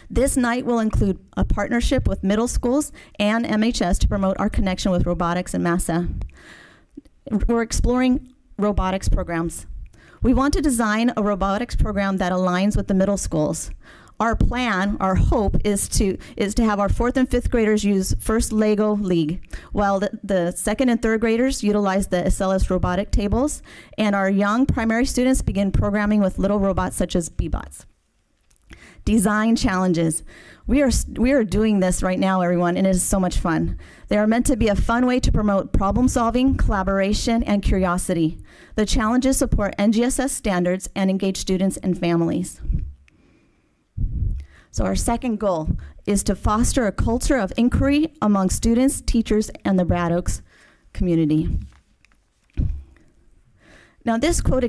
This night will include a partnership with middle schools and MHS to promote our connection with robotics and MASA. We're exploring robotics programs. We want to design a robotics program that aligns with the middle schools. Our plan, our hope, is to have our 4th and 5th graders use FIRST Lego League, while the 2nd and 3rd graders utilize the SLS robotic tables, and our young primary students begin programming with little robots such as B-bots. Design challenges. We are doing this right now, everyone, and it is so much fun. They are meant to be a fun way to promote problem solving, collaboration, and curiosity. The challenges support NGSS standards and engage students and families. So our second goal is to foster a culture of inquiry among students, teachers, and the Brad Oaks community. Now this quote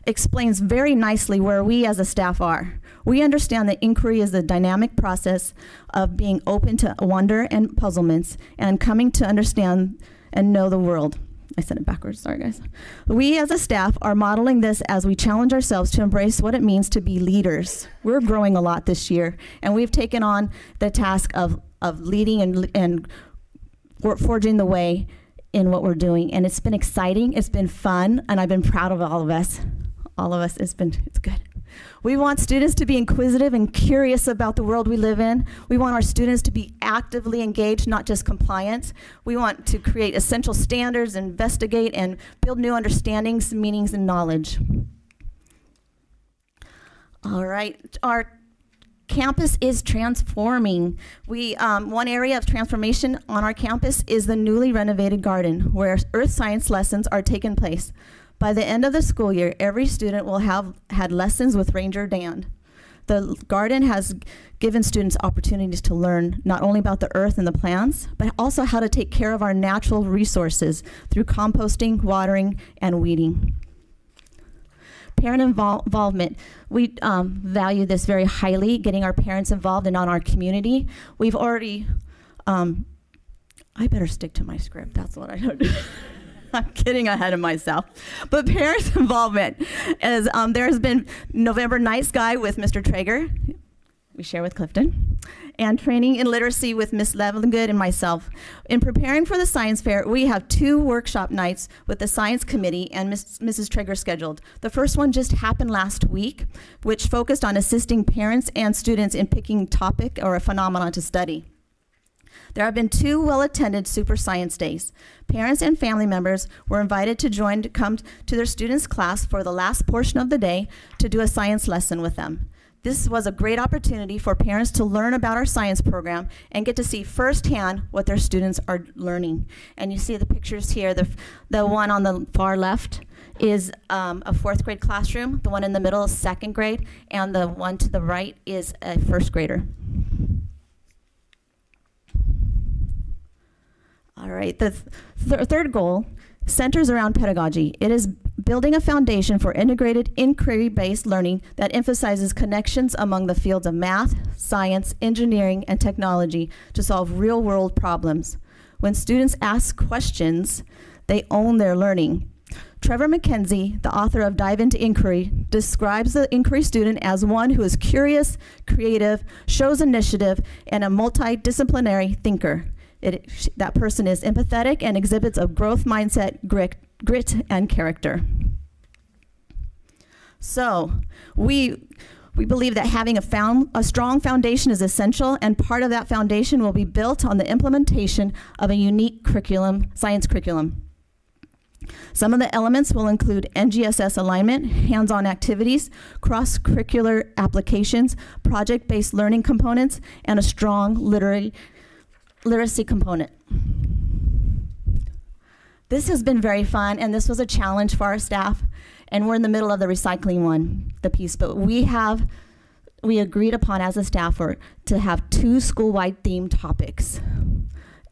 explains very nicely where we as a staff are. We understand that inquiry is the dynamic process of being open to wonder and puzzlements and coming to understand and know the world. I said it backwards, sorry guys. We as a staff are modeling this as we challenge ourselves to embrace what it means to be leaders. We're growing a lot this year, and we've taken on the task of leading and forging the way in what we're doing. And it's been exciting, it's been fun, and I've been proud of all of us. It's good. We want students to be inquisitive and curious about the world we live in. We want our students to be actively engaged, not just compliant. We want to create essential standards, investigate, and build new understandings, meanings, and knowledge. All right, our campus is transforming. One area of transformation on our campus is the newly renovated garden, where earth science lessons are taking place. By the end of the school year, every student will have had lessons with Ranger Dan. The garden has given students opportunities to learn not only about the earth and the plants, but also how to take care of our natural resources through composting, watering, and weeding. Parent involvement. We value this very highly, getting our parents involved and on our community. We've already, I better stick to my script, that's what I do. I'm getting ahead of myself. But parents' involvement is, there has been November Night Sky with Mr. Traeger, we share with Clifton, and training in literacy with Ms. Levengood and myself. In preparing for the science fair, we have 2 workshop nights with the science committee and Mrs. Traeger scheduled. The first one just happened last week, which focused on assisting parents and students in picking topic or a phenomenon to study. There have been 2 well-attended Super Science Days. Parents and family members were invited to come to their students' class for the last portion of the day to do a science lesson with them. This was a great opportunity for parents to learn about our science program and get to see firsthand what their students are learning. And you see the pictures here. The one on the far left is a 4th grade classroom. The one in the middle is 2nd grade, and the one to the right is a 1st grader. All right, the third goal centers around pedagogy. It is building a foundation for integrated, inquiry-based learning that emphasizes connections among the fields of math, science, engineering, and technology to solve real-world problems. When students ask questions, they own their learning. Trevor McKenzie, the author of Dive into Inquiry, describes the inquiry student as one who is curious, creative, shows initiative, and a multidisciplinary thinker. that person is empathetic and exhibits a growth mindset, grit and character. So we believe that having a strong foundation is essential, and part of that foundation will be built on the implementation of a unique science curriculum. Some of the elements will include NGSS alignment, hands-on activities, cross-curricular applications, project-based learning components, and a strong literacy component. This has been very fun, and this was a challenge for our staff, and we're in the middle of the recycling piece, but we agreed upon as a staffer to have 2 school-wide themed topics.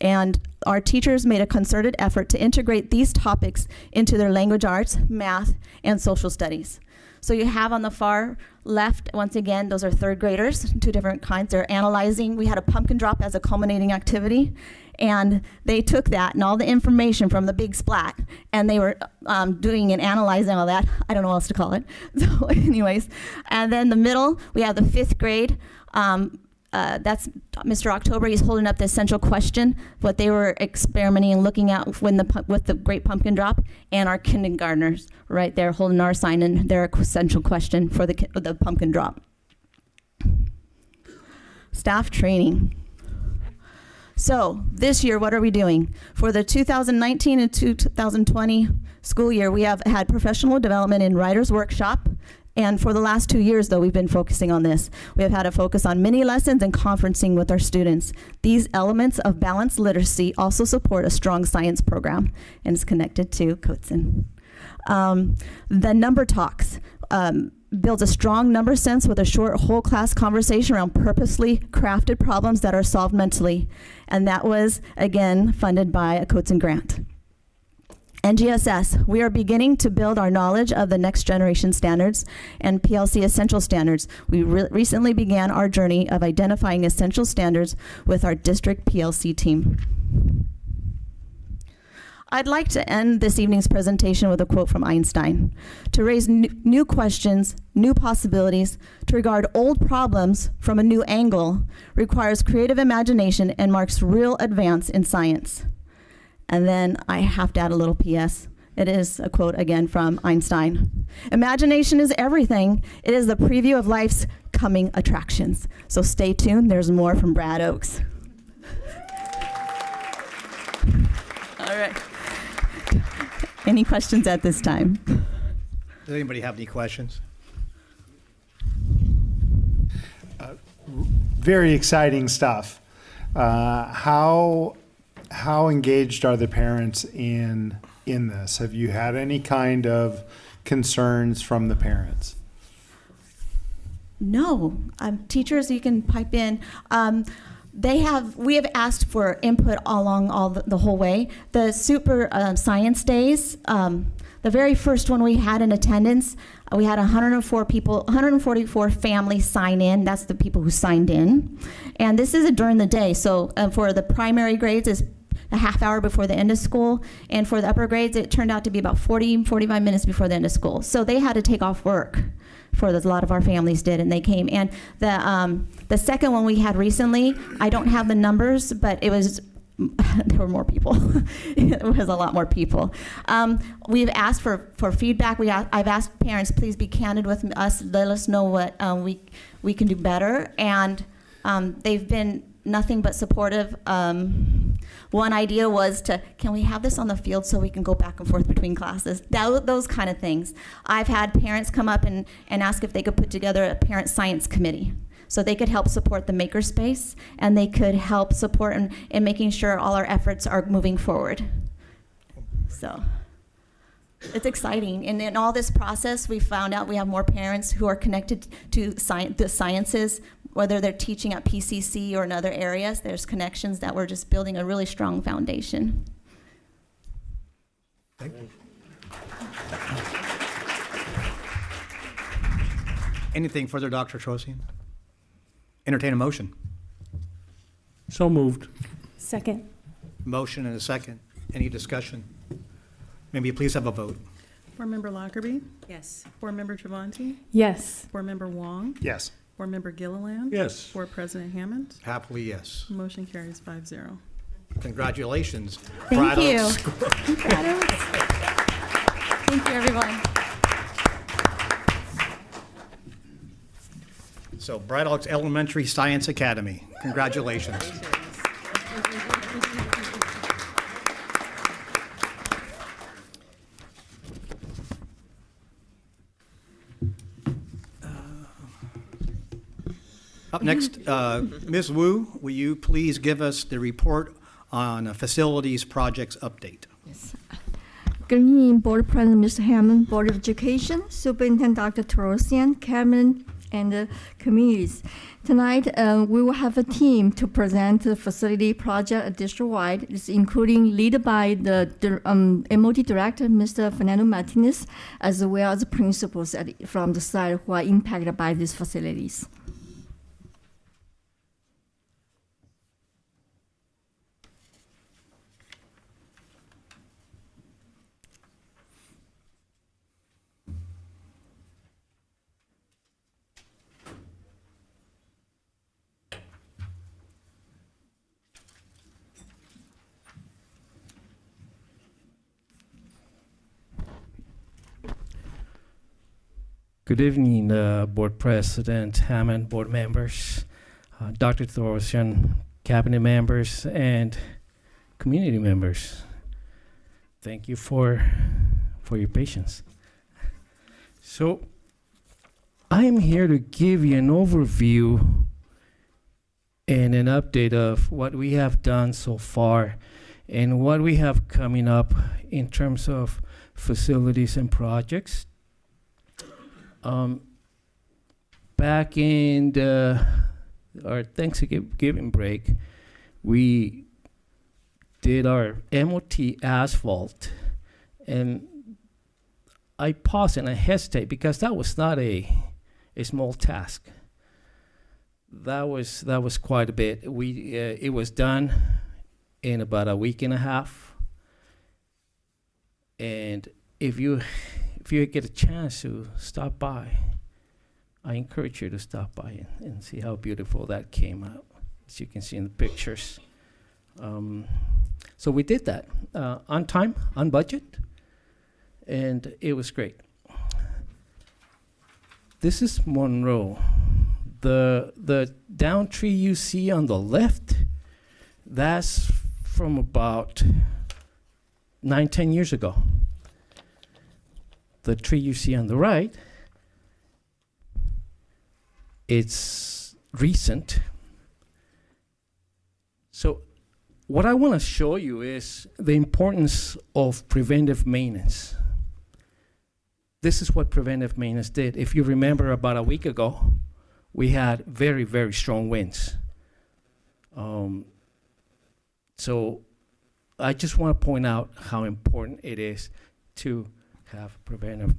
And our teachers made a concerted effort to integrate these topics into their language arts, math, and social studies. So you have on the far left, once again, those are 3rd graders, 2 different kinds. They're analyzing. We had a pumpkin drop as a culminating activity, and they took that and all the information from the big splat, and they were doing and analyzing all that. I don't know what else to call it. So anyways, and then the middle, we have the 5th grade. That's Mr. October. He's holding up the essential question, what they were experimenting and looking at with the Great Pumpkin Drop, and our kindergartners right there holding our sign and their essential question for the pumpkin drop. Staff training. So this year, what are we doing? For the 2019 and 2020 school year, we have had professional development in writer's workshop. And for the last 2 years, though, we've been focusing on this. We have had a focus on mini lessons and conferencing with our students. These elements of balanced literacy also support a strong science program, and it's connected to Coatson. The number talks builds a strong number sense with a short whole class conversation around purposely crafted problems that are solved mentally. And that was, again, funded by a Coatson grant. NGSS, we are beginning to build our knowledge of the next generation standards and PLC essential standards. We recently began our journey of identifying essential standards with our district PLC team. I'd like to end this evening's presentation with a quote from Einstein. To raise new questions, new possibilities, to regard old problems from a new angle requires creative imagination and marks real advance in science. And then I have to add a little PS. It is a quote again from Einstein. Imagination is everything. It is the preview of life's coming attractions. So stay tuned. There's more from Brad Oaks. All right. Any questions at this time? Does anybody have any questions? Very exciting stuff. How engaged are the parents in this? Have you had any kind of concerns from the parents? No. Teachers, you can pipe in. We have asked for input along the whole way. The super science days, the very first one we had in attendance, we had 144 families sign in. That's the people who signed in. And this is during the day. So for the primary grades, it's a half hour before the end of school. And for the upper grades, it turned out to be about 45 minutes before the end of school. So they had to take off work. A lot of our families did, and they came. And the second one we had recently, I don't have the numbers, but it was there were more people. It was a lot more people. We've asked for feedback. I've asked parents, please be candid with us. Let us know what we can do better. And they've been nothing but supportive. One idea was can we have this on the field so we can go back and forth between classes? Those kind of things. I've had parents come up and ask if they could put together a parent science committee so they could help support the Makerspace, and they could help support in making sure all our efforts are moving forward. So it's exciting. And in all this process, we found out we have more parents who are connected to the sciences, whether they're teaching at PCC or in other areas. There's connections that we're just building a really strong foundation. Thank you. Anything further, Dr. Trosian? Entertain a motion. So moved. Second. Motion and a second. Any discussion? Maybe you please have a vote. Board Member Lockerbie? Yes. Board Member Travanti? Yes. Board Member Wong? Yes. Board Member Gilliland? Yes. Board President Hammond? Happily, yes. Motion carries 5-0. Congratulations. Thank Bridal you. School. Thank you, everyone. So Bright Oaks Elementary Science Academy, congratulations. Up next, Ms. Wu, will you please give us the report on a facilities projects update? Good evening, Board President Mr. Hammond, Board of Education, Superintendent Dr. Torosian, Cabinet, and the communities. Tonight, we will have a team to present the facility project district-wide. It's including led by the MOD Director, Mr. Fernando Martinez, as well as principals from the side who are impacted by these facilities. Good evening, Board President Hammond, board members, Dr. Thorosian, cabinet members, and community members. Thank you for your patience. So, I am here to give you an overview and an update of what we have done so far and what we have coming up in terms of facilities and projects. Back in our Thanksgiving break, we did our MOT asphalt, and I pause and I hesitate because that was not a small task. That was quite a bit. It was done in about a week and a half, and if you get a chance to stop by, I encourage you to stop by and see how beautiful that came out, as you can see in the pictures. So we did that on time, on budget, and it was great. This is Monroe. The down tree you see on the left, that's from about 9-10 years ago. The tree you see on the right, it's recent. So what I want to show you is the importance of preventive maintenance. This is what preventive maintenance did. If you remember, about a week ago, we had very, very strong winds. So I just want to point out how important it is to have preventive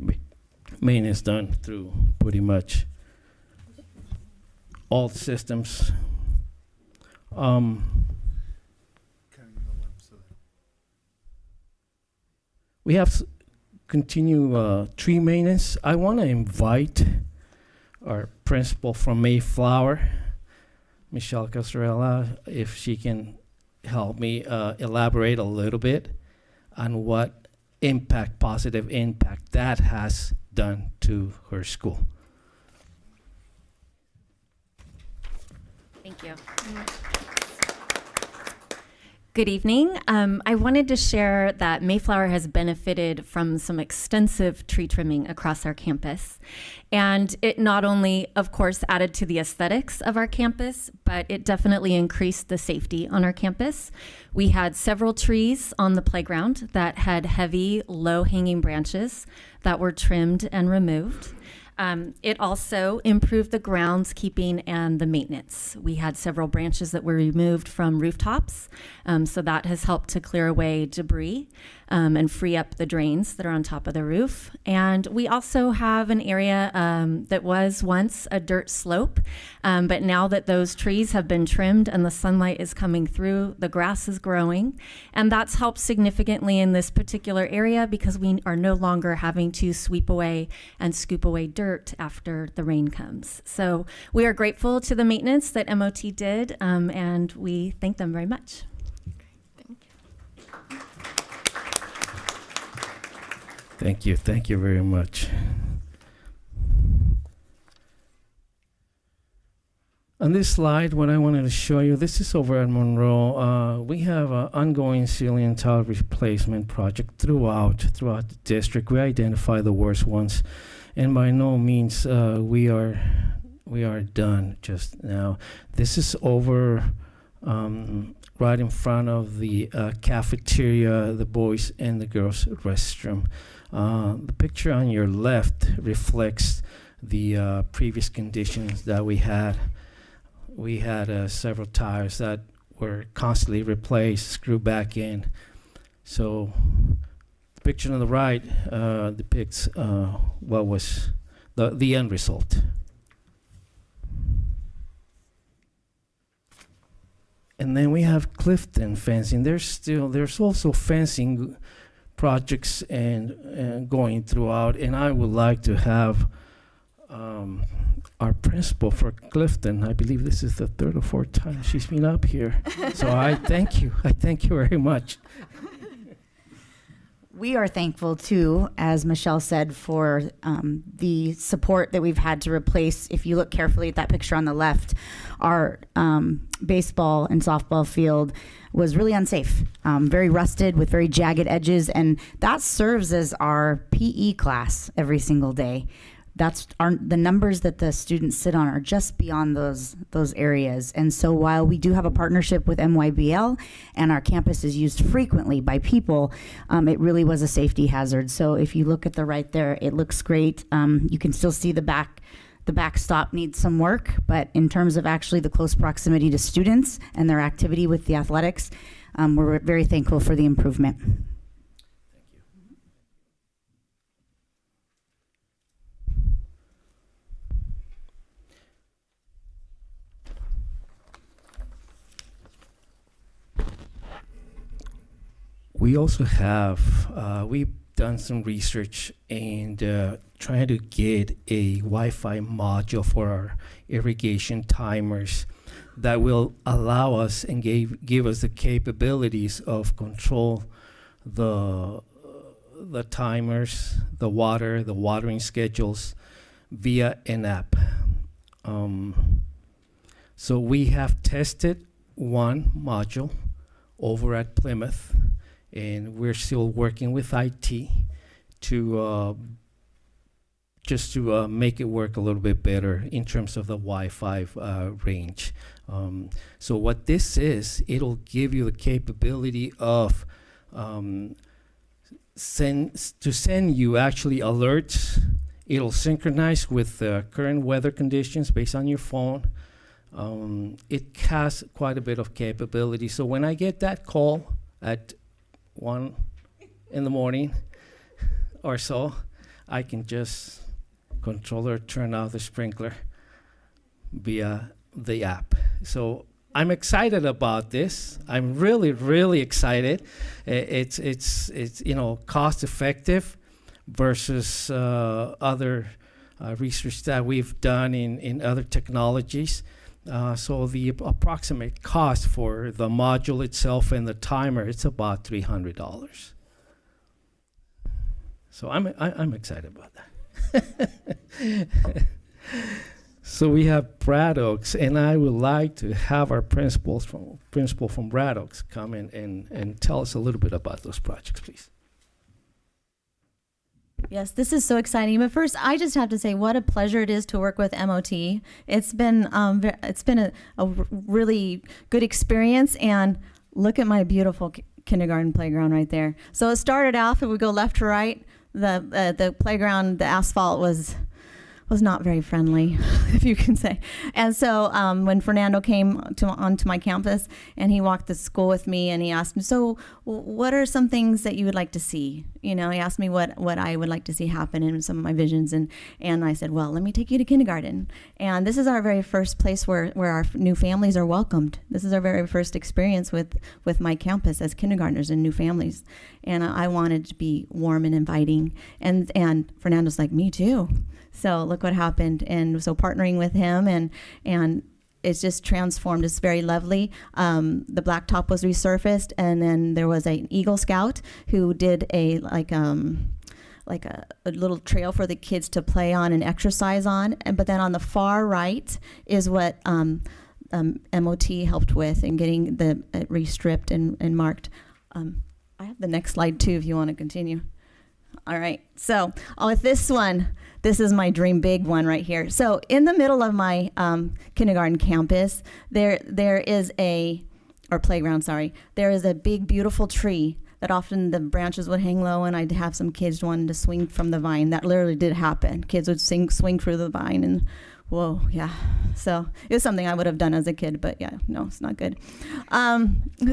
maintenance done through pretty much all systems. We have continue tree maintenance. I want to invite our principal from Mayflower, Michelle Castrella, if she can help me elaborate a little bit on what positive impact that has done to her school. Thank you. Good evening. I wanted to share that Mayflower has benefited from some extensive tree trimming across our campus. And it not only, of course, added to the aesthetics of our campus, but it definitely increased the safety on our campus. We had several trees on the playground that had heavy, low-hanging branches that were trimmed and removed. It also improved the groundskeeping and the maintenance. We had several branches that were removed from rooftops, so that has helped to clear away debris and free up the drains that are on top of the roof. And we also have an area that was once a dirt slope, but now that those trees have been trimmed and the sunlight is coming through, the grass is growing, and that's helped significantly in this particular area because we are no longer having to sweep away and scoop away dirt after the rain comes. So we are grateful to the maintenance that MOT did, and we thank them very much. Thank you. Thank you very much. On this slide, what I wanted to show you, this is over at Monroe. We have an ongoing ceiling and tile replacement project throughout the district. We identify the worst ones, and by no means we are done just now. This is over right in front of the cafeteria, the boys and the girls restroom. The picture on your left reflects the previous conditions that we had. We had several tires that were constantly replaced, screwed back in. So the picture on the right depicts what was the end result. And then we have Clifton Fencing. There's also fencing projects and going throughout, and I would like to have our principal for Clifton. I believe this is the third or fourth time she's been up here. So I thank you. I thank you very much. We are thankful too, as Michelle said, for the support that we've had to replace. If you look carefully at that picture on the left, our baseball and softball field was really unsafe, very rusted with very jagged edges, and that serves as our PE class every single day. The numbers that the students sit on are just beyond those areas. And so while we do have a partnership with MYBL and our campus is used frequently by people, it really was a safety hazard. So if you look at the right there, it looks great. You can still see the backstop needs some work, but in terms of actually the close proximity to students and their activity with the athletics, we're very thankful for the improvement. We also have, we've done some research and trying to get a Wi-Fi module for our irrigation timers that will allow us and give us the capabilities of control the timers, the watering schedules via an app. So we have tested one module over at Plymouth, and we're still working with IT to just to make it work a little bit better in terms of the Wi-Fi range. So what this is, it'll give you the capability of send you actually alerts. It'll synchronize with the current weather conditions based on your phone. It has quite a bit of capability. So when I get that call at 1 in the morning or so, I can just control or turn off the sprinkler via the app. So I'm excited about this. I'm really, really excited. It's cost effective versus other research that we've done in other technologies. So the approximate cost for the module itself and the timer, it's about $300. So I'm excited about that. So we have Brad Oaks, and I would like to have our principal from Brad Oaks come in and tell us a little bit about those projects, please. Yes, this is so exciting. But first, I just have to say what a pleasure it is to work with MOT. It's been a really good experience, and look at my beautiful kindergarten playground right there. So it started off, if we go left to right, the playground, the asphalt was not very friendly, if you can say. And so when Fernando came onto my campus and he walked the school with me and he asked me, so what are some things that you would like to see? You know, he asked me what I would like to see happen in some of my visions. And I said, well, let me take you to kindergarten. And this is our very first place where our new families are welcomed. This is our very first experience with my campus as kindergartners and new families. And I wanted to be warm and inviting. And Fernando's like, me too. So look what happened. And so partnering with him and it's just transformed. It's very lovely. The blacktop was resurfaced, and then there was an Eagle Scout who did a like a little trail for the kids to play on and exercise on. But then on the far right is what MOT helped with in getting the restripped and marked. I have the next slide too if you want to continue. All right, so with this one, this is my dream big one right here. So in the middle of my kindergarten campus, there is or playground, sorry, there is a big, beautiful tree that often the branches would hang low and I'd have some kids wanting to swing from the vine. That literally did happen. Kids would swing through the vine and whoa, yeah. So it was something I would have done as a kid, but yeah, no, it's not good.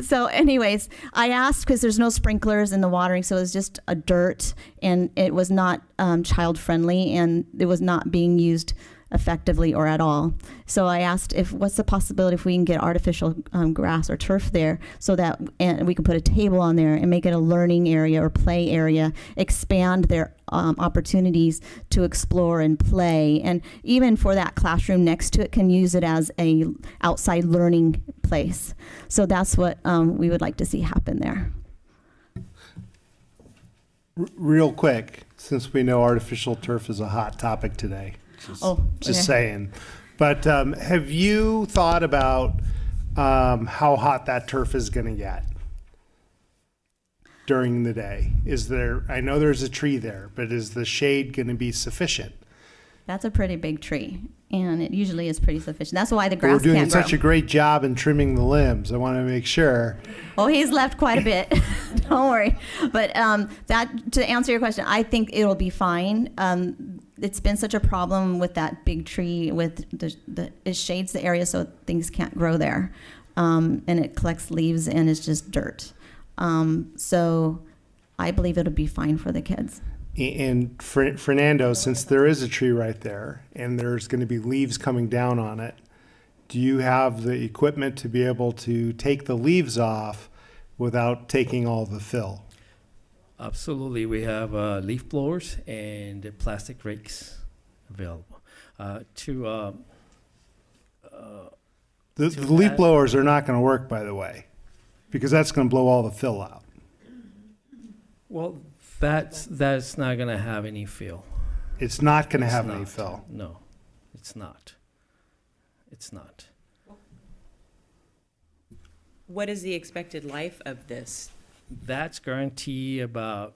So anyways, I asked because there's no sprinklers in the watering, so it was just a dirt, and it was not child friendly, and it was not being used effectively or at all. So I asked what's the possibility if we can get artificial grass or turf there so that we can put a table on there and make it a learning area or play area, expand their opportunities to explore and play, and even for that classroom next to it can use it as a outside learning place. So that's what we would like to see happen there. Real quick, since we know artificial turf is a hot topic today. Just saying. But have you thought about how hot that turf is going to get during the day? I know there's a tree there, but is the shade going to be sufficient? That's a pretty big tree, and it usually is pretty sufficient. That's why the grass can't grow. We're doing such a great job in trimming the limbs. I want to make sure. Oh, he's left quite a bit. Don't worry. But to answer your question, I think it'll be fine. It's been such a problem with that big tree with it shades the area so things can't grow there, and it collects leaves and it's just dirt. So I believe it'll be fine for the kids. And Fernando, since there is a tree right there and there's going to be leaves coming down on it, do you have the equipment to be able to take the leaves off without taking all the fill? Absolutely. We have leaf blowers and plastic rakes available. The leaf blowers are not going to work, by the way, because that's going to blow all the fill out. Well, that's not going to have any fill. It's not going to have any fill. No, it's not. It's not. What is the expected life of this? That's guaranteed about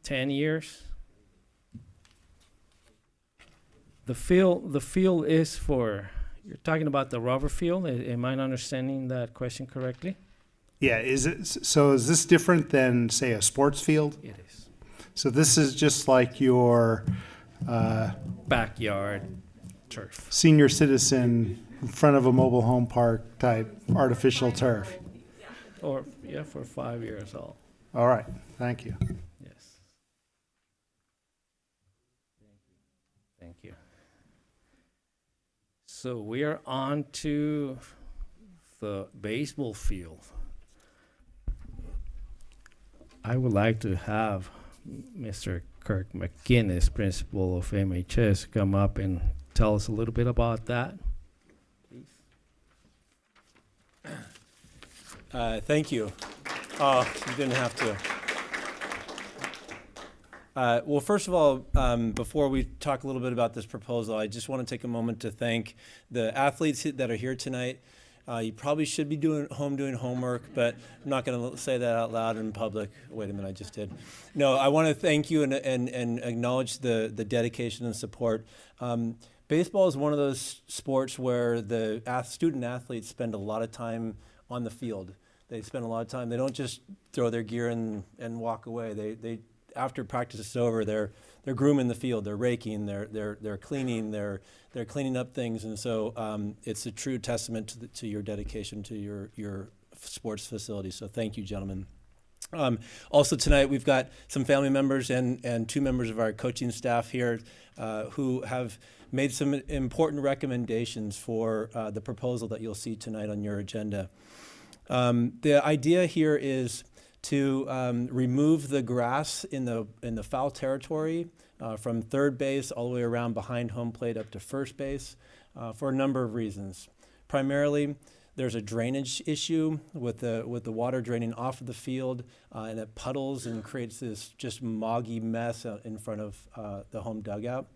10 years. The fill is for, you're talking about the rubber fill. Am I understanding that question correctly? Yeah, is this different than, say, a sports field? It is. So this is just like your backyard turf. Senior citizen in front of a mobile home park type artificial turf. Or, yeah, for 5 years old. All right, thank you. Yes. Thank you. So we are on to the baseball field. I would like to have Mr. Kirk McGinnis, principal of MHS, come up and tell us a little bit about that. Thank you. Oh, you didn't have to. Well, first of all, before we talk a little bit about this proposal, I just want to take a moment to thank the athletes that are here tonight. You probably should be doing homework, but I'm not going to say that out loud in public. Wait a minute, I just did. No, I want to thank you and acknowledge the dedication and support. Baseball is one of those sports where the student athletes spend a lot of time on the field. They spend a lot of time. They don't just throw their gear and walk away. They after practice is over, they're grooming the field. They're raking. They're cleaning. They're cleaning up things. And so it's a true testament to your dedication to your sports facility. So thank you, gentlemen. Also tonight we've got some family members and 2 members of our coaching staff here who have made some important recommendations for the proposal that you'll see tonight on your agenda. The idea here is to remove the grass in the foul territory from third base all the way around behind home plate up to first base for a number of reasons. Primarily, there's a drainage issue with the water draining off of the field, and it puddles and creates this just moggy mess in front of the home dugout.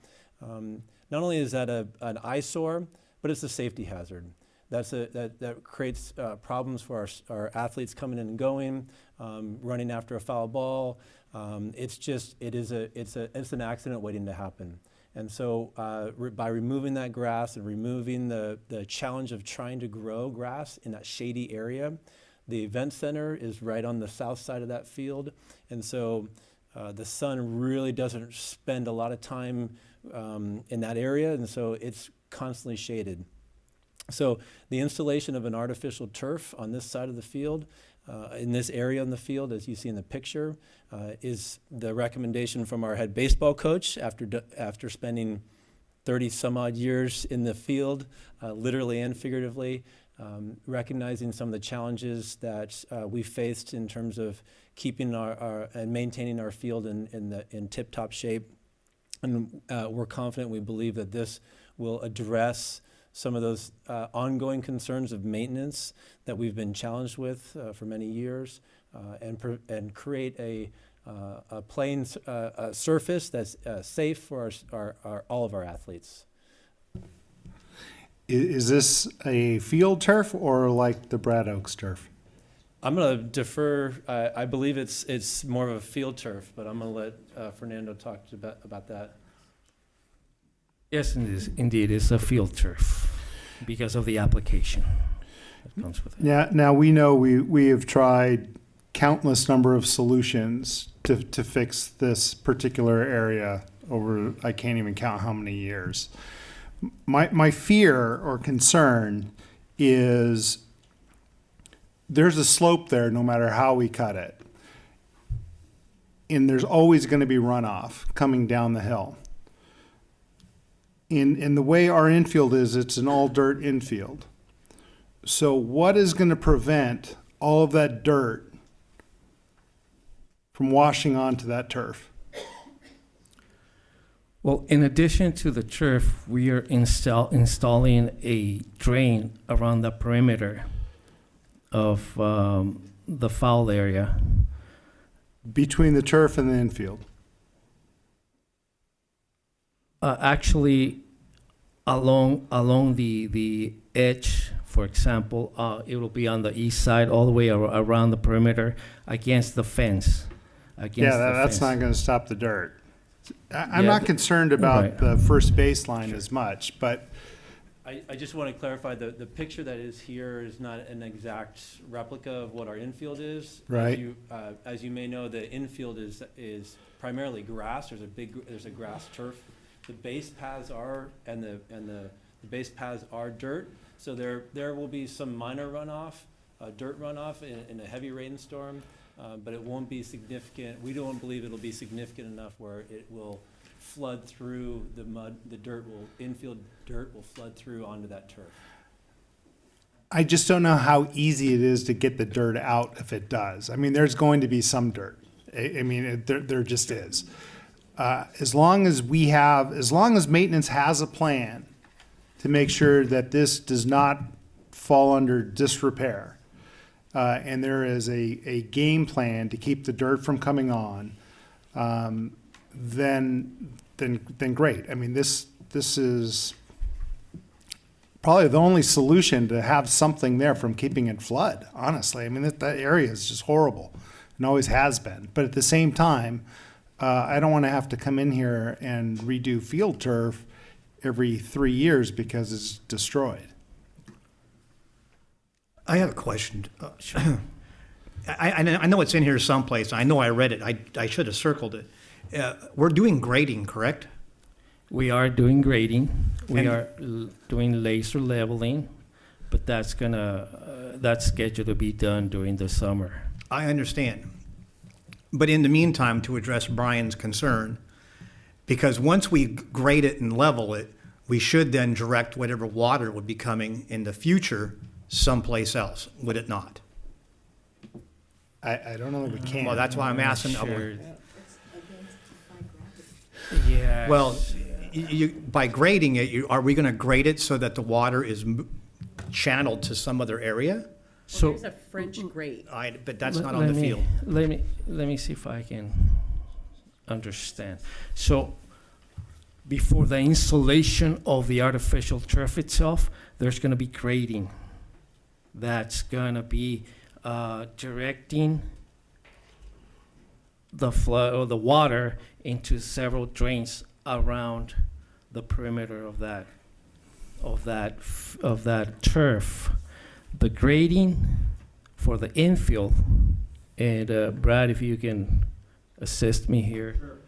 Not only is that an eyesore, but it's a safety hazard. That creates problems for our athletes coming in and going, running after a foul ball. It's an accident waiting to happen. And so by removing that grass and removing the challenge of trying to grow grass in that shady area, the event center is right on the south side of that field. And so the sun really doesn't spend a lot of time in that area, and so it's constantly shaded. So the installation of an artificial turf on this side of the field, in this area on the field, as you see in the picture, is the recommendation from our head baseball coach after spending 30 some odd years in the field, literally and figuratively, recognizing some of the challenges that we faced in terms of keeping and maintaining our field in tip-top shape. And we're confident, we believe that this will address some of those ongoing concerns of maintenance that we've been challenged with for many years, and create a playing surface that's safe for all of our athletes. Is this a field turf or like the Brad Oaks turf? I'm going to defer. I believe it's more of a field turf, but I'm going to let Fernando talk about that. Yes, indeed, it's a field turf because of the application that comes with it. Yeah. Now we know we have tried countless number of solutions to fix this particular area over, I can't even count how many years. My fear or concern is there's a slope there no matter how we cut it. And there's always going to be runoff coming down the hill. In the way our infield is, it's an all dirt infield. So what is going to prevent all of that dirt from washing onto that turf? Well, in addition to the turf, we are installing a drain around the perimeter of the foul area. Between the turf and the infield? Actually, along the edge, for example, it will be on the east side, all the way around the perimeter, against the fence. That's not going to stop the dirt. I'm not concerned about the first baseline as much, but I just want to clarify the picture that is here is not an exact replica of what our infield is. Right. As you may know, the infield is primarily grass. There's a grass turf. The base paths are the base paths are dirt. So there will be some minor runoff, dirt runoff in a heavy rainstorm, but it won't be significant. We don't believe it'll be significant enough where it will flood through the mud. Infield dirt will flood through onto that turf. I just don't know how easy it is to get the dirt out if it does. I mean, there's going to be some dirt. I mean, there just is. As long as maintenance has a plan to make sure that this does not fall under disrepair, and there is a game plan to keep the dirt from coming on, then great. I mean, this is probably the only solution to have something there from keeping it flood, honestly. I mean, that area is just horrible and always has been. But at the same time, I don't want to have to come in here and redo field turf every 3 years because it's destroyed. I have a question. I know it's in here someplace. I know I read it. I should have circled it. We're doing grading, correct? We are doing grading. We are doing laser leveling, but that's scheduled to be done during the summer. I understand. But in the meantime, to address Brian's concern, because once we grade it and level it, we should then direct whatever water would be coming in the future someplace else, would it not? I don't know if we can. Well, that's why I'm asking. Sure. Yeah. Well, by grading it, are we going to grade it so that the water is channeled to some other area. So there's a French grate. But that's not on the field. Let me see if I can understand. So before the installation of the artificial turf itself, there's going to be grading. That's going to be directing the flow of the water into several drains around the perimeter of that turf. The grading for the infield, and Brad, if you can assist me here, sure.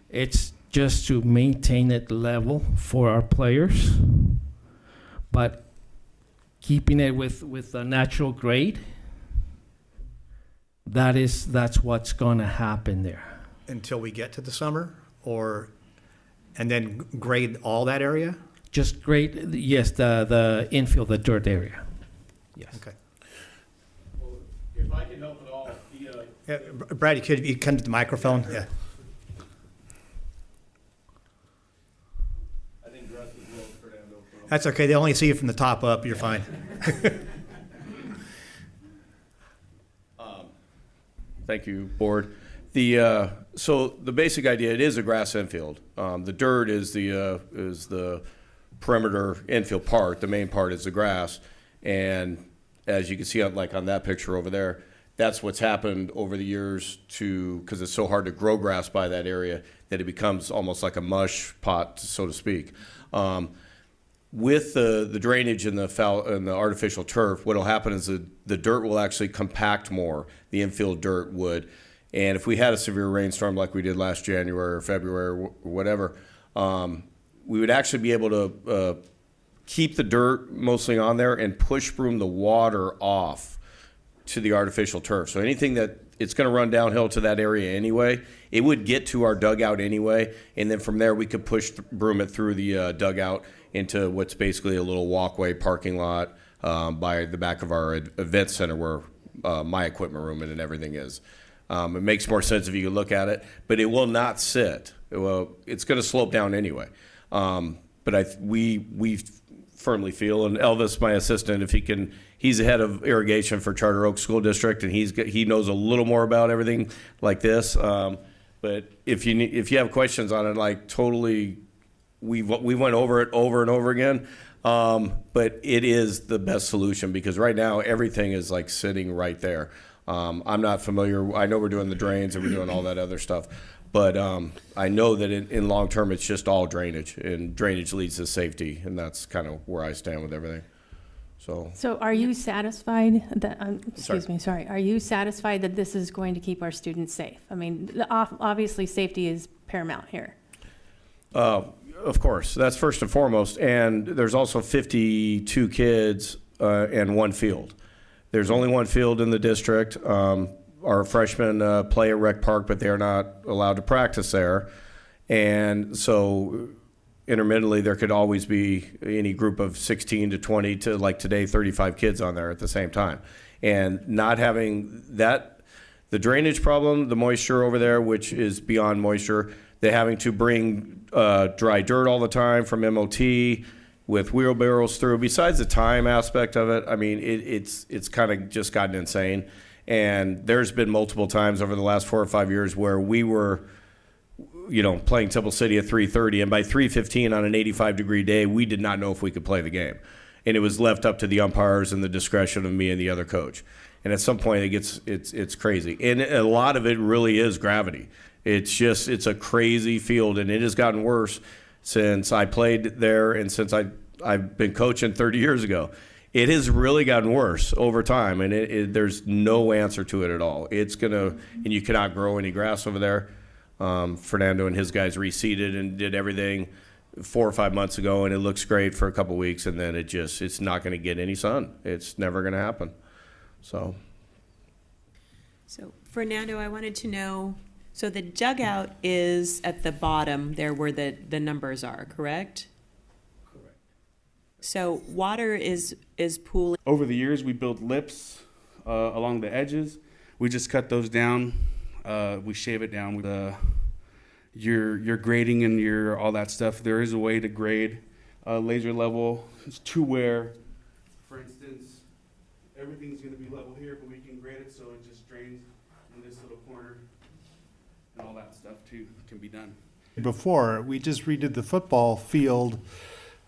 It's just to maintain it level for our players, but keeping it with a natural grade. That's what's going to happen there. Until we get to the summer, and then grade all that area? Just grade, yes, the infield, the dirt area. Yes. Okay. Well, if I can help at all, Brad, you come to the microphone? Yeah. I think Russ is well, Fernando. That's okay. They only see you from the top up. You're fine. Thank you, board. So the basic idea, it is a grass infield. The dirt is the perimeter infield part. The main part is the grass. And as you can see on that picture over there, that's what's happened over the years because it's so hard to grow grass by that area that it becomes almost like a mush pot, so to speak. With the drainage and the artificial turf, what will happen is the dirt will actually compact more, the infield dirt would. And if we had a severe rainstorm like we did last January or February or whatever, we would actually be able to keep the dirt mostly on there and push broom the water off to the artificial turf. So anything that it's going to run downhill to that area anyway, it would get to our dugout anyway, and then from there we could push broom it through the dugout into what's basically a little walkway parking lot by the back of our event center where my equipment room and everything is. It makes more sense if you can look at it, but it will not sit. Well, it's going to slope down anyway. But we firmly feel, and Elvis, my assistant, if he can, he's the head of irrigation for Charter Oak School District, and he knows a little more about everything like this. But if you have questions on it, totally, we went over it over and over again. But it is the best solution because right now everything is sitting right there. I'm not familiar. I know we're doing the drains and we're doing all that other stuff. But I know that in long term, it's just all drainage, and drainage leads to safety, and that's kind of where I stand with everything. So are you satisfied that? Are you satisfied that this is going to keep our students safe? I mean, obviously, safety is paramount here. Of course, that's first and foremost. And there's also 52 kids and one field. There's only one field in the district. Our freshmen play at Rec Park, but they're not allowed to practice there. And so intermittently, there could always be any group of 16 to 20 to, like today, 35 kids on there at the same time. And not having that, the drainage problem, the moisture over there, which is beyond moisture, they're having to bring dry dirt all the time from MOT with wheelbarrows through. Besides the time aspect of it, I mean, it's kind of just gotten insane. And there's been multiple times over the last 4 or 5 years where we were, playing Temple City at 3:30, and by 3:15 on an 85-degree day, we did not know if we could play the game. And it was left up to the umpires and the discretion of me and the other coach. And at some point, it's crazy. And a lot of it really is gravity. It's a crazy field, and it has gotten worse since I played there and since I've been coaching 30 years ago. It has really gotten worse over time, and there's no answer to it at all. And you cannot grow any grass over there. Fernando and his guys reseeded and did everything 4 or 5 months ago, and it looks great for a couple weeks, and then it's not going to get any sun. It's never going to happen. So, Fernando, I wanted to know, so the dugout is at the bottom there where the numbers are, correct? So water is pooling. Over the years, we built lips along the edges. We just cut those down. We shave it down with your grading and all that stuff. There is a way to grade laser level to where For instance, everything's going to be level here, but we can grade it so it just drains in this little corner, and all that stuff too can be done. Before, we just redid the football field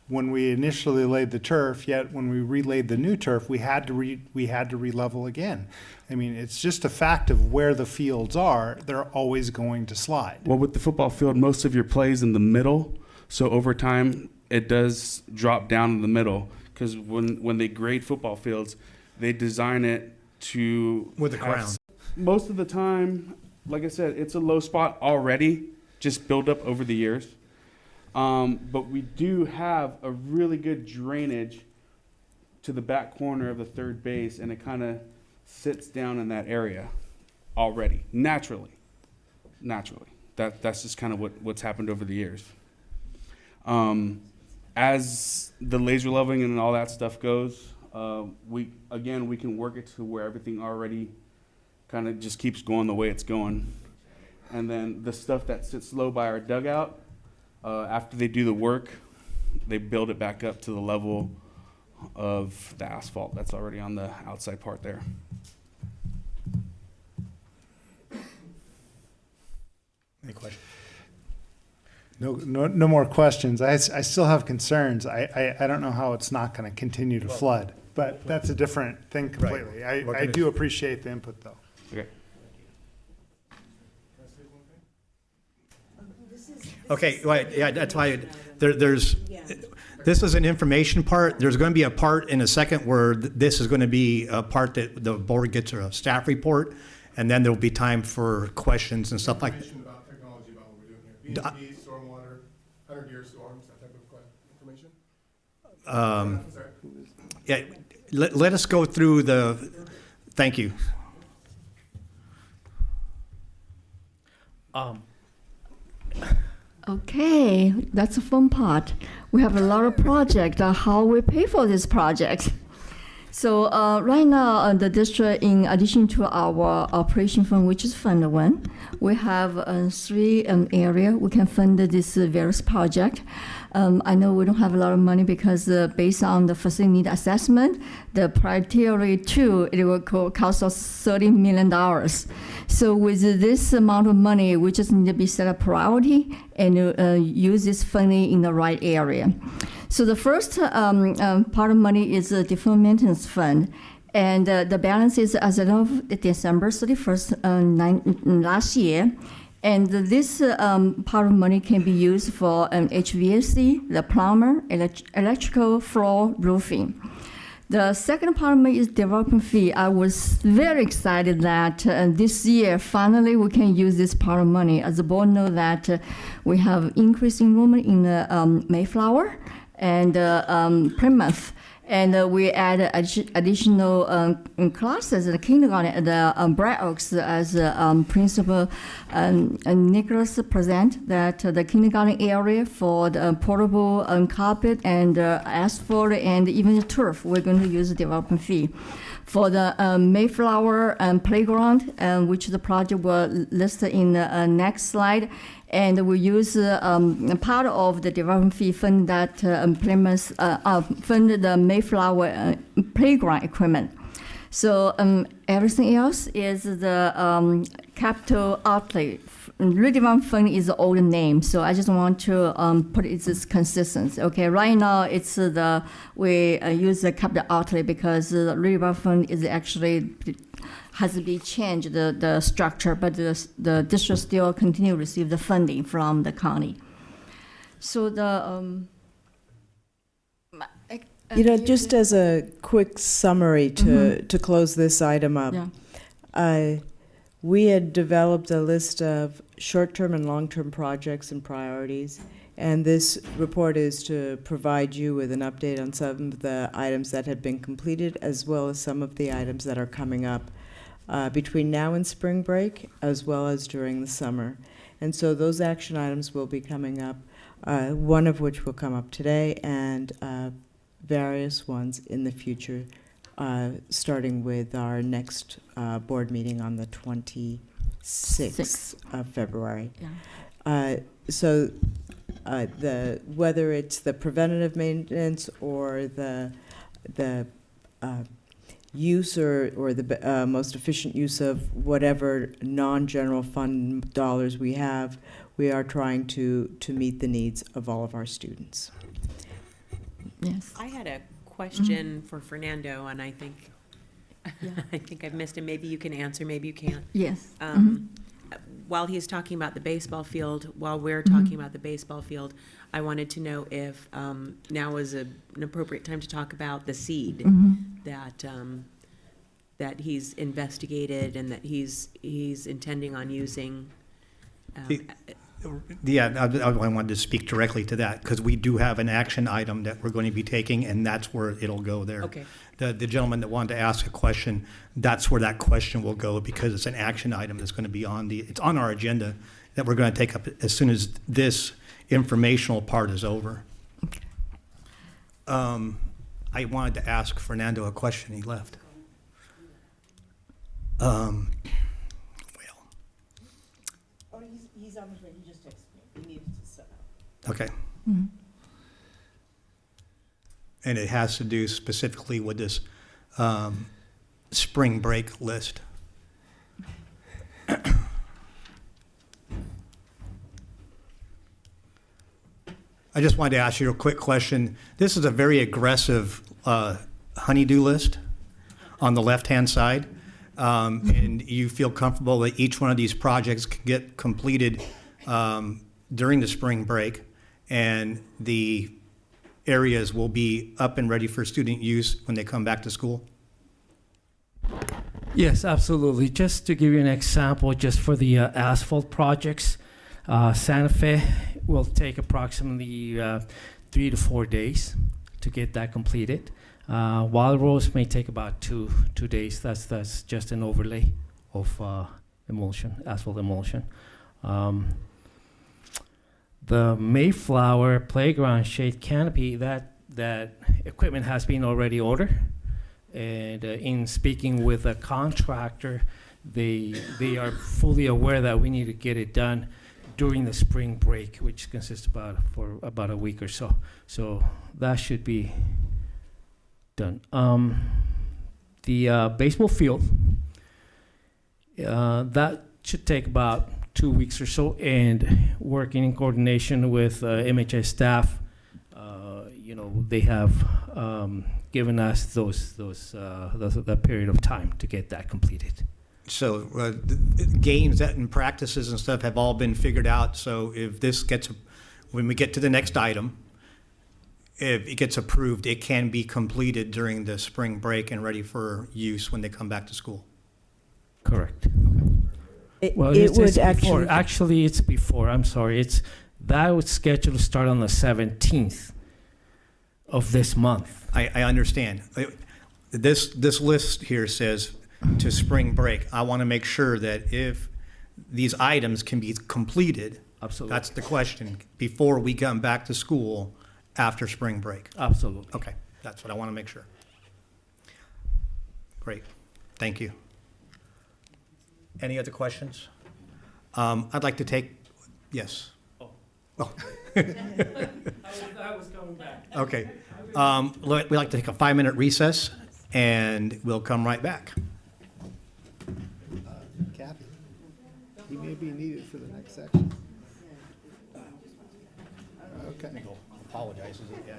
when we initially laid the turf, yet when we relaid the new turf, we had to re-level again. I mean, it's just a fact of where the fields are, they're always going to slide. Well, with the football field, most of your plays in the middle, so over time it does drop down in the middle, because when they grade football fields, they design it to with the crown. Most of the time, like I said, it's a low spot already, just build up over the years. But we do have a really good drainage to the back corner of the third base, and it kind of sits down in that area already, naturally. That's just kind of what's happened over the years. As the laser leveling and all that stuff goes, we can work it to where everything already kind of just keeps going the way it's going. And then the stuff that sits low by our dugout, after they do the work, they build it back up to the level of the asphalt that's already on the outside part there. Any questions? No more questions. I still have concerns. I don't know how it's not going to continue to flood, but that's a different thing completely. Right. I do appreciate the input, though. Okay. Okay, right, yeah, that's why there's, this is an information part. There's going to be a part in a second where this is going to be a part that the board gets a staff report, and then there'll be time for questions and stuff like that. Information about technology about what we're doing here. BMP, stormwater, 100-year storms, that type of information. Yeah, let us go through the, thank you. Okay, that's a fun part. We have a lot of projects. How we pay for this project? So right now, the district, in addition to our operation fund, which is Fund 1, we have 3 areas we can fund this various project. I know we don't have a lot of money because based on the facility need assessment, the priority 2, it will cost us $30 million. So with this amount of money, we just need to be set a priority and use this funding in the right area. So the first part of money is the deferred maintenance fund. And the balance is as of December 31st last year. And this part of money can be used for HVAC, the plumber, electrical, floor, roofing. The second part of money is development fee. I was very excited that this year, finally, we can use this part of money. As the board knows that we have increased enrollment in Mayflower and Plymouth. And we add additional classes in the kindergarten at the Bright Oaks as Principal Nicholas present that the kindergarten area for the portable carpet and asphalt and even the turf, we're going to use the development fee. For the Mayflower playground, which the project will list in the next slide, and we use part of the development fee fund that fund the Mayflower playground equipment. So everything else is the capital outlay. Redevelopment fund is the old name, so I just want to put it as consistent. Okay, right now it's we use the capital outlay because the redevelopment fund is actually has to be changed the structure, but the district still continue to receive the funding from the county. So the just as a quick summary to close this item up, we had developed a list of short-term and long-term projects and priorities, and this report is to provide you with an update on some of the items that have been completed, as well as some of the items that are coming up between now and spring break, as well as during the summer. And so those action items will be coming up, one of which will come up today, and various ones in the future, starting with our next board meeting on the 26th of February. Yeah. So whether it's the preventative maintenance or the use or the most efficient use of whatever non-general fund dollars we have, we are trying to meet the needs of all of our students. Yes. I had a question for Fernando, and I think I think I've missed him. Maybe you can answer, maybe you can't. Yes. While he's talking about the baseball field, while we're talking about the baseball field, I wanted to know if now is an appropriate time to talk about the seed that that he's investigated and that he's intending on using. I wanted to speak directly to that because we do have an action item that we're going to be taking, and that's where it'll go there. Okay. The gentleman that wanted to ask a question, that's where that question will go because it's an action item that's going to be it's on our agenda that we're going to take up as soon as this informational part is over. Okay. I wanted to ask Fernando a question. He left. He's on his way. He just texted me. He needed to set up. Okay. And it has to do specifically with this spring break list. I just wanted to ask you a quick question. This is a very aggressive honeydew list on the left-hand side. And you feel comfortable that each one of these projects can get completed during the spring break, and the areas will be up and ready for student use when they come back to school? Yes, absolutely. Just to give you an example, just for the asphalt projects, Santa Fe will take approximately 3 to 4 days to get that completed. Wild Rose may take about two days. That's just an overlay of emulsion, asphalt emulsion. The Mayflower playground shade canopy, that equipment has been already ordered. And in speaking with a contractor, they are fully aware that we need to get it done during the spring break, which consists for about a week or so. So that should be done. The baseball field, that should take about 2 weeks or so, and working in coordination with MHS staff, they have given us that period of time to get that completed. So games and practices and stuff have all been figured out. So if when we get to the next item, if it gets approved, it can be completed during the spring break and ready for use when they come back to school. Correct. Well, it would actually it's before. I'm sorry. That was scheduled to start on the 17th of this month. I understand. This list here says to spring break. I want to make sure that if these items can be completed, absolutely, that's the question, before we come back to school after spring break. Absolutely. Okay, that's what I want to make sure. Great, thank you. Any other questions? I'd like to take, yes. Oh. I was coming back. Okay. We'd like to take a 5-minute recess, and we'll come right back. Kathy, he may be needed for the next section. Okay. Apologize, is it? Yeah.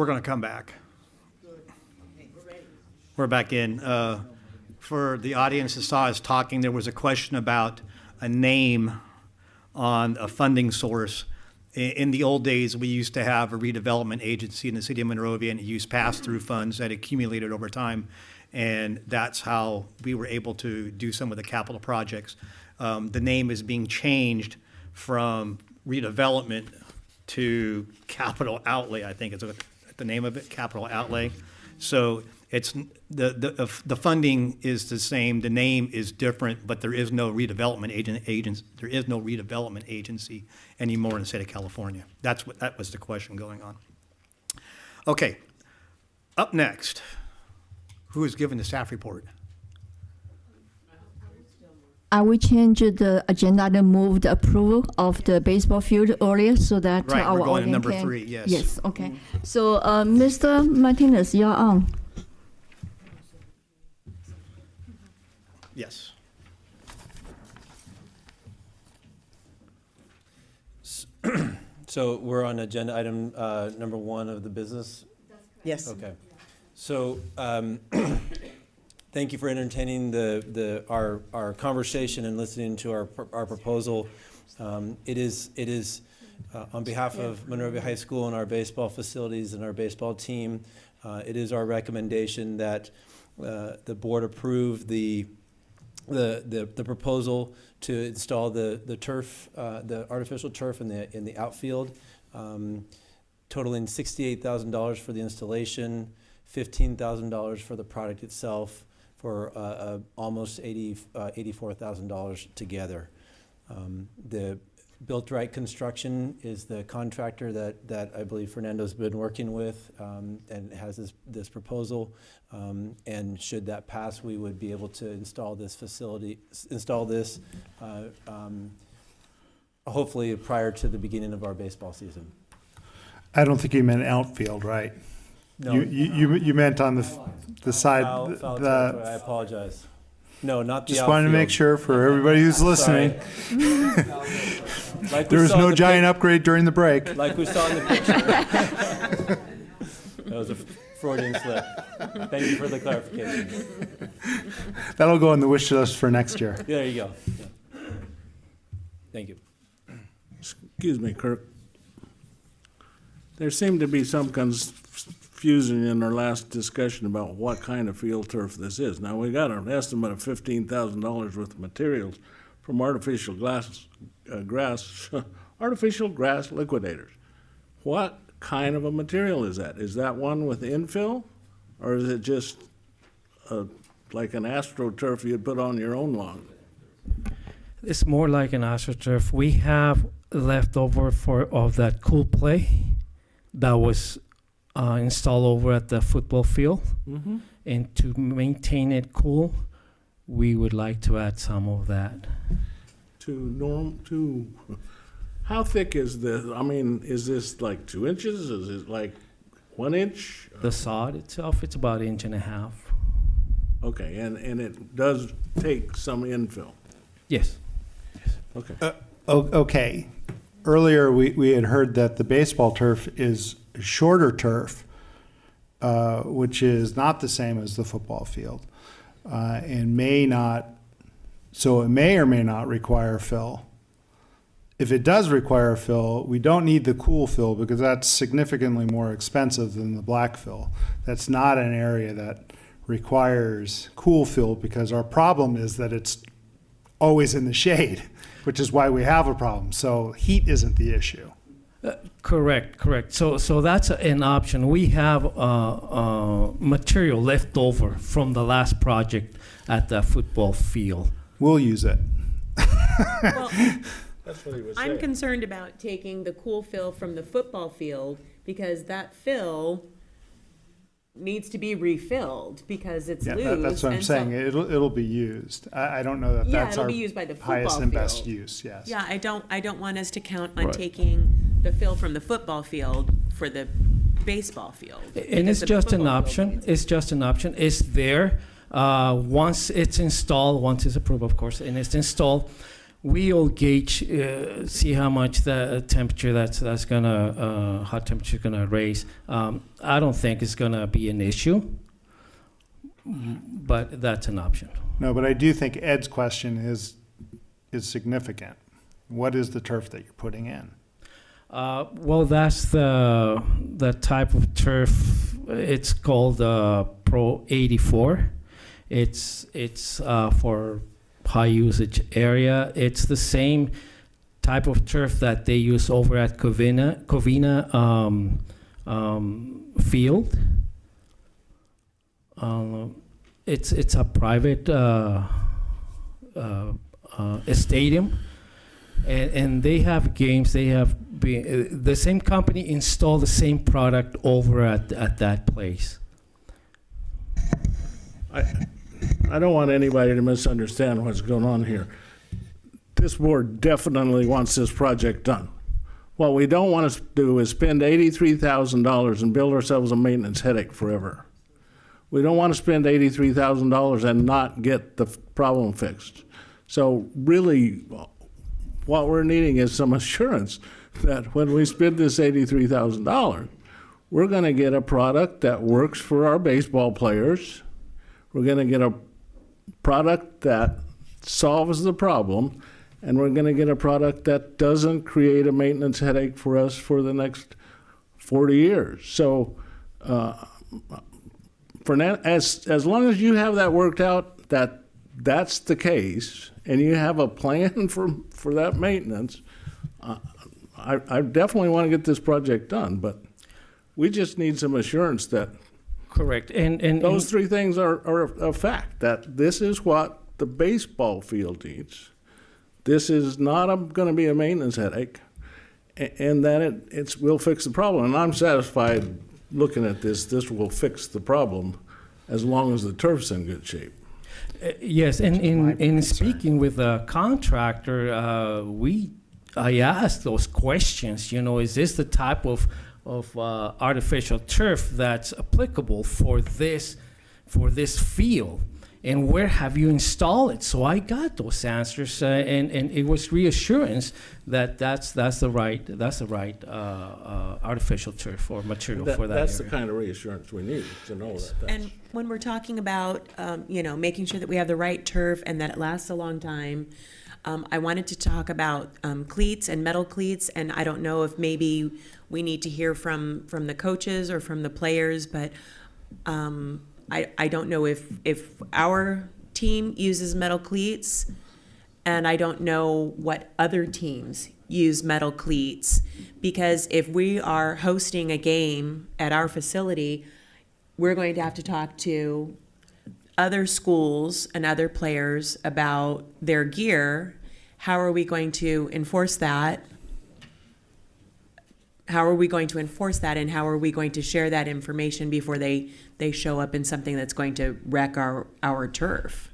We're going to come back. We're back in. For the audience that saw us talking, there was a question about a name on a funding source. In the old days, we used to have a redevelopment agency in the city of Monrovia, and it used pass-through funds that accumulated over time, and that's how we were able to do some of the capital projects. The name is being changed from redevelopment to capital outlay, I think is the name of it, capital outlay. So it's the funding is the same, the name is different, but there is no redevelopment there is no redevelopment agency anymore in the state of California. That was the question going on. Okay, up next, who is giving the staff report? I will change the agenda and move the approval of the baseball field earlier so that Right, our we're going to audience number can. 3, yes. Yes, okay. So, Mr. Martinez, you're on. Yes. So we're on agenda item number 1 of the business? Yes. Okay. So thank you for entertaining our conversation and listening to our proposal. It is on behalf of Monrovia High School and our baseball facilities and our baseball team, it is our recommendation that the board approve the proposal to install the turf, the artificial turf in the outfield, totaling $68,000 for the installation, $15,000 for the product itself, for almost $84,000 together. The Built Right Construction is the contractor that I believe Fernando's been working with and has this proposal. And should that pass, we would be able to install this hopefully prior to the beginning of our baseball season. I don't think you meant outfield, right? No. You meant on the side. Foul territory, I apologize. No, not the Just wanted to make sure for everybody who's listening. Like there was no giant upgrade during the break. Like we saw in the picture. That was a Freudian slip. Thank you for the clarification. That'll go on the wish list for next year. There you go. Yeah. Thank you. Excuse me, Kirk. There seemed to be some confusion in our last discussion about what kind of field turf this is. Now, we got an estimate of $15,000 worth of materials from artificial grass liquidators. What kind of a material is that? Is that one with infill, or is it just like an AstroTurf you'd put on your own lawn? It's more like an AstroTurf. We have leftover of that cool play that was installed over at the football field. Mm-hmm. And to maintain it cool, we would like to add some of that. How thick is this? I mean, is this like 2 inches? Is it like 1 inch? The sod itself, it's about 1.5 inches. Okay, and it does take some infill. Yes. Okay. Okay. Earlier, we had heard that the baseball turf is shorter turf, which is not the same as the football field, and may not. So it may or may not require fill. If it does require fill, we don't need the cool fill because that's significantly more expensive than the black fill. That's not an area that requires cool fill because our problem is that it's always in the shade, which is why we have a problem. So heat isn't the issue. Correct. So that's an option. We have material left over from the last project at the football field. We'll use it. Well, That's what he was I'm saying. concerned about taking the cool fill from the football field because that fill needs to be refilled because it's loose. That's what I'm saying. It'll be used. I don't know that that's it'll our be used by the football highest and best field. use. Yes. Yeah, I don't want us to count on Right. taking the fill from the football field for the baseball field. And it's just an option. It's just an option. It's there. Once it's installed, once it's approved, of course, and it's installed, we'll gauge, see how much the temperature that's gonna, hot temperature gonna raise. I don't think it's gonna be an issue, but that's an option. No, but I do think Ed's question is significant. What is the turf that you're putting in? Well, that's the type of turf. It's called Pro 84. It's for high usage area. It's the same type of turf that they use over at Covina field. It's a private stadium, and they have games. They have the same company installed the same product over at that place. I don't want anybody to misunderstand what's going on here. This board definitely wants this project done. What we don't want to do is spend $83,000 and build ourselves a maintenance headache forever. We don't want to spend $83,000 and not get the problem fixed. So really, what we're needing is some assurance that when we spend this $83,000, we're going to get a product that works for our baseball players. We're going to get a product that solves the problem, and we're going to get a product that doesn't create a maintenance headache for us for the next 40 years. So for now, as long as you have that worked out, that's the case, and you have a plan for that maintenance, I definitely want to get this project done, but we just need some assurance that correct. And those three things are a fact, that this is what the baseball field needs. This is not going to be a maintenance headache, and that it will fix the problem. And I'm satisfied looking at this. This will fix the problem as long as the turf's in good shape. Yes, and in speaking with the contractor, I asked those questions. You know, is this the type of artificial turf that's applicable for this field, and where have you installed it? So I got those answers, and it was reassurance that that's the right artificial turf or material for that. That's area. the kind of reassurance we need to know that. And when we're talking about, making sure that we have the right turf and that it lasts a long time, I wanted to talk about cleats and metal cleats, and I don't know if maybe we need to hear from the coaches or from the players, but I don't know if our team uses metal cleats, and I don't know what other teams use metal cleats, because if we are hosting a game at our facility, we're going to have to talk to other schools and other players about their gear. How are we going to enforce that? How are we going to enforce that, and how are we going to share that information before they show up in something that's going to wreck our turf?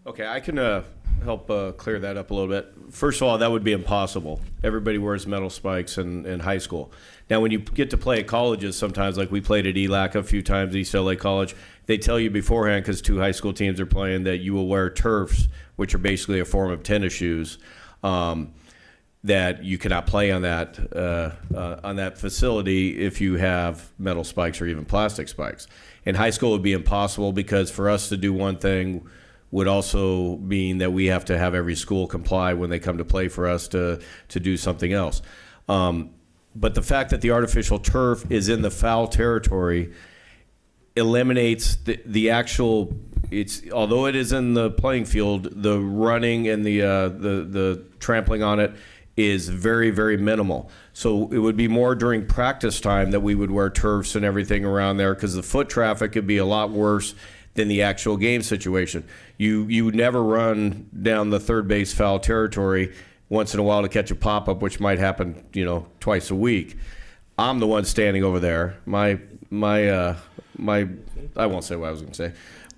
Okay, I can help clear that up a little bit. First of all, that would be impossible. Everybody wears metal spikes in high school. Now, when you get to play at colleges, sometimes, like we played at ELAC a few times, East LA College, they tell you beforehand, because two high school teams are playing, that you will wear turfs, which are basically a form of tennis shoes, that you cannot play on that facility if you have metal spikes or even plastic spikes. In high school, it would be impossible, because for us to do one thing would also mean that we have to have every school comply when they come to play for us to do something else. But the fact that the artificial turf is in the foul territory eliminates the actual, although it is in the playing field, the running and the trampling on it is very, very minimal. So it would be more during practice time that we would wear turfs and everything around there, because the foot traffic could be a lot worse than the actual game situation. You would never run down the third base foul territory once in a while to catch a pop-up, which might happen, twice a week. I'm the one standing over there. My I won't say what I was going to say.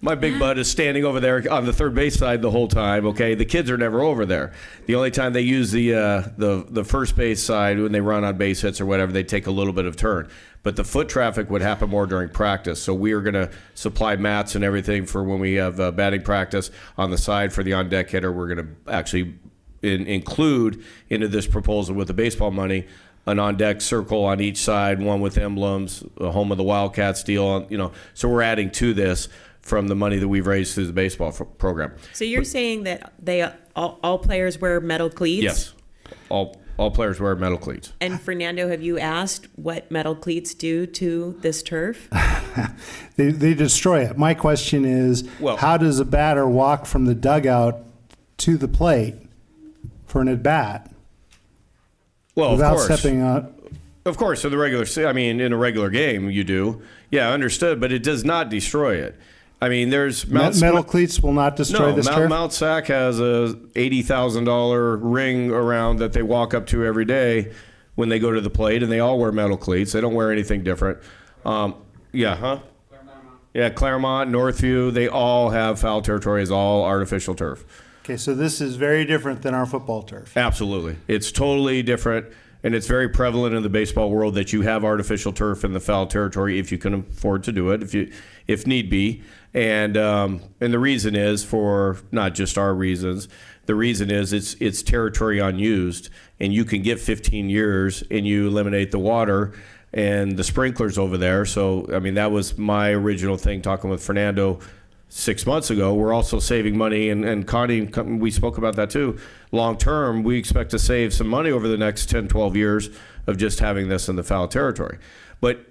My big bud is standing over there on the third base side the whole time. Okay, the kids are never over there. The only time they use the first base side, when they run on base hits or whatever, they take a little bit of turn. But the foot traffic would happen more during practice. So we are going to supply mats and everything for when we have batting practice on the side for the on-deck hitter. We're going to actually include into this proposal with the baseball money an on-deck circle on each side, one with emblems, a home of the Wildcats deal, so we're adding to this from the money that we've raised through the baseball program. So you're saying that all players wear metal cleats? Yes, all players wear metal cleats. And Fernando, have you asked what metal cleats do to this turf? They destroy it. My question is, how does a batter walk from the dugout to the plate for an at-bat? Well, without of course. stepping out? Of course, in a regular game, you do. Yeah, understood, but it does not destroy it. I mean, there's metal cleats will not destroy this turf? Mount Sac has a $80,000 ring around that they walk up to every day when they go to the plate, and they all wear metal cleats. They don't wear anything different. Claremont, Northview, they all have foul territory as all artificial turf. Okay, so this is very different than our football turf. Absolutely. It's totally different, and it's very prevalent in the baseball world that you have artificial turf in the foul territory if you can afford to do it, if need be. And the reason is, for not just our reasons, the reason is it's territory unused, and you can get 15 years and you eliminate the water and the sprinklers over there. So, I mean, that was my original thing talking with Fernando 6 months ago. We're also saving money, and Connie, we spoke about that too. Long term, we expect to save some money over the next 10, 12 years of just having this in the foul territory. But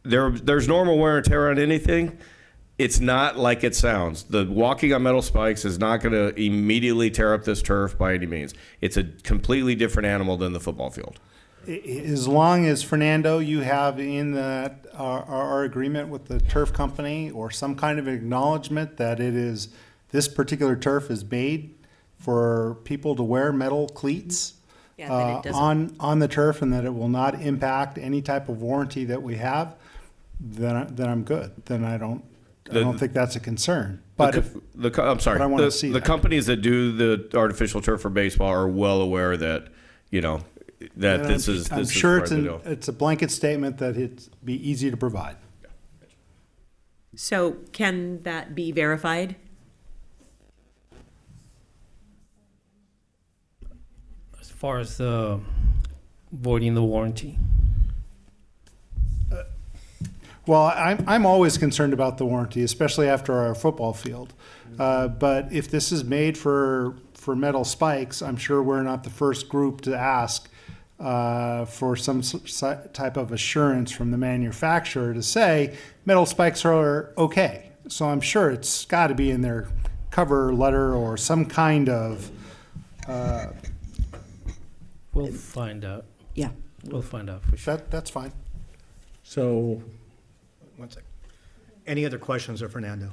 there's normal wear and tear on anything. It's not like it sounds. The walking on metal spikes is not going to immediately tear up this turf by any means. It's a completely different animal than the football field. As long as, Fernando, you have in that our agreement with the turf company or some kind of acknowledgement that this particular turf is made for people to wear metal cleats on the turf, and that it will not impact any type of warranty that we have, then I'm good. Then I don't think that's a concern. But I'm sorry. But I want to see the companies that do the artificial turf for baseball are well aware that that this is. I'm sure it's a blanket statement that it'd be easy to provide. So can that be verified? As far as voiding the warranty. Well, I'm always concerned about the warranty, especially after our football field. But if this is made for metal spikes, I'm sure we're not the first group to ask for some type of assurance from the manufacturer to say metal spikes are okay. So I'm sure it's got to be in their cover letter or some kind of. We'll find out. Yeah. We'll find out for sure. That's fine. So, one second. Any other questions of Fernando?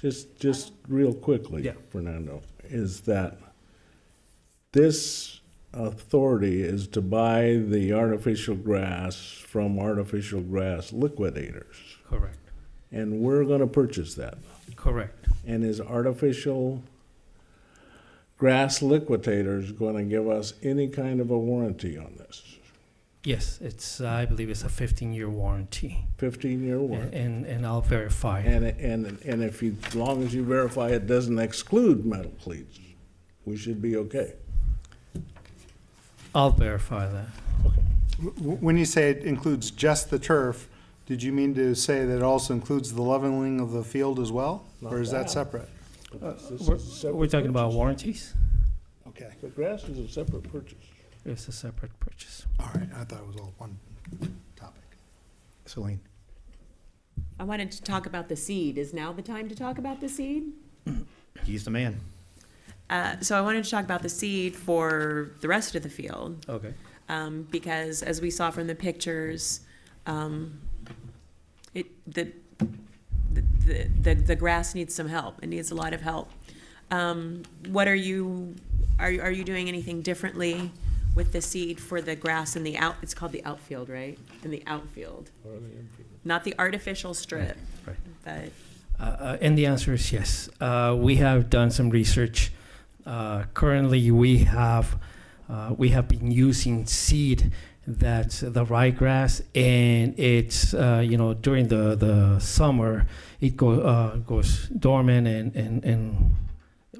Just real quickly, Fernando, is that this authority is to buy the artificial grass from artificial grass liquidators. Correct. And we're going to purchase that. Correct. And is artificial grass liquidators going to give us any kind of a warranty on this? Yes, I believe it's a 15-year warranty. 15-year warranty. And I'll verify. And if as long as you verify it doesn't exclude metal cleats, we should be okay. I'll verify that. When you say it includes just the turf, did you mean to say that it also includes the leveling of the field as well? Or is that separate? We're talking about warranties? Okay. The grass is a separate purchase. It's a separate purchase. All right, I thought it was all one topic. Celine. I wanted to talk about the seed. Is now the time to talk about the seed? He's the man. So I wanted to talk about the seed for the rest of the field. Okay. Because as we saw from the pictures, the grass needs some help. It needs a lot of help. What are you doing anything differently with the seed for the grass in the it's called the outfield, right? In the outfield. Not the artificial strip. Right. But and the answer is yes. We have done some research. Currently, we have been using seed that's the ryegrass, and it's during the summer it goes dormant and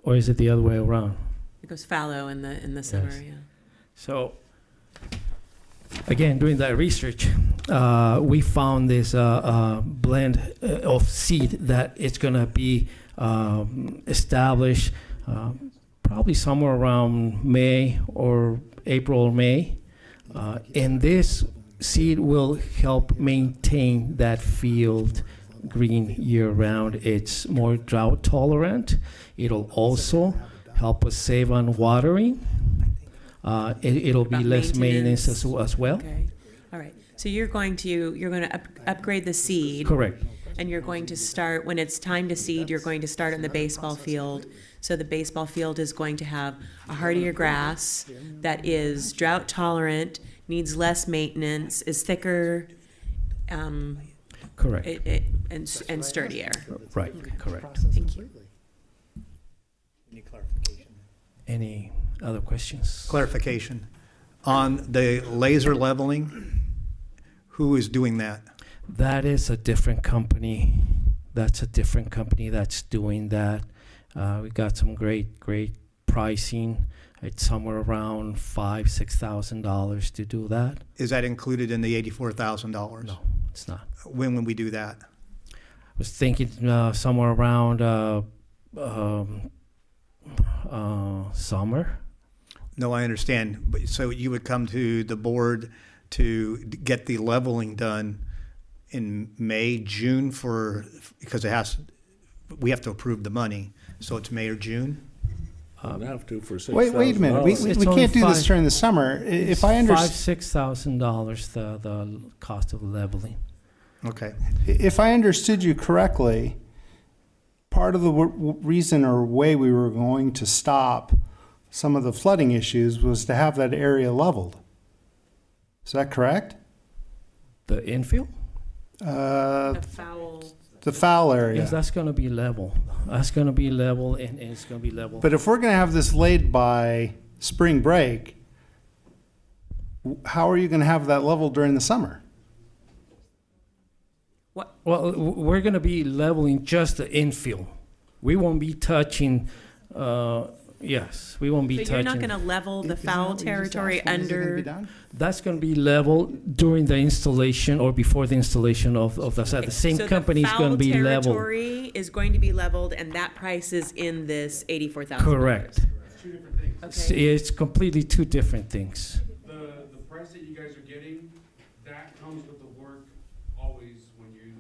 or is it the other way around? It goes fallow in the summer, Yes. yeah. So, again, doing that research, we found this blend of seed that it's going to be established probably somewhere around May or April or May. And this seed will help maintain that field green year-round. It's more drought tolerant. It'll also help us save on watering. It'll be About less maintenance maintenance. as well. Okay, all right. So you're going to upgrade the seed. Correct. And you're going to start, when it's time to seed, you're going to start on the baseball field. So the baseball field is going to have a hardier grass that is drought tolerant, needs less maintenance, is thicker. Correct. And sturdier. Right, correct. Thank you. Any clarification? Any other questions? Clarification. On the laser leveling, who is doing that? That is a different company. That's a different company that's doing that. We got some great pricing. It's somewhere around $5,000-$6,000 to do that. Is that included in the $84,000? No, it's not. When will we do that? I was thinking somewhere around summer. No, I understand. But so you would come to the board to get the leveling done in May, June because we have to approve the money. So it's May or June? You'd have to for Wait a minute. We can't do this during the summer. If I understand, $5,000-$6,000 the cost of leveling. Okay. If I understood you correctly, part of the reason or way we were going to stop some of the flooding issues was to have that area leveled. Is that correct? The infield? The foul area. Yes, that's going to be level. That's going to be level, and it's going to be level. But if we're going to have this laid by spring break, how are you going to have that level during the summer? What? Well, we're going to be leveling just the infield. We won't be touching. Yes, we won't be touching. So you're not going to level the foul territory under. That's going to be level during the installation or before the installation of the site. The same company is going to be leveled. The foul territory is going to be leveled, and that price is in this $84,000. Correct. It's two different things. Okay. It's completely two different things. The price that you guys are getting, that comes with the work always when you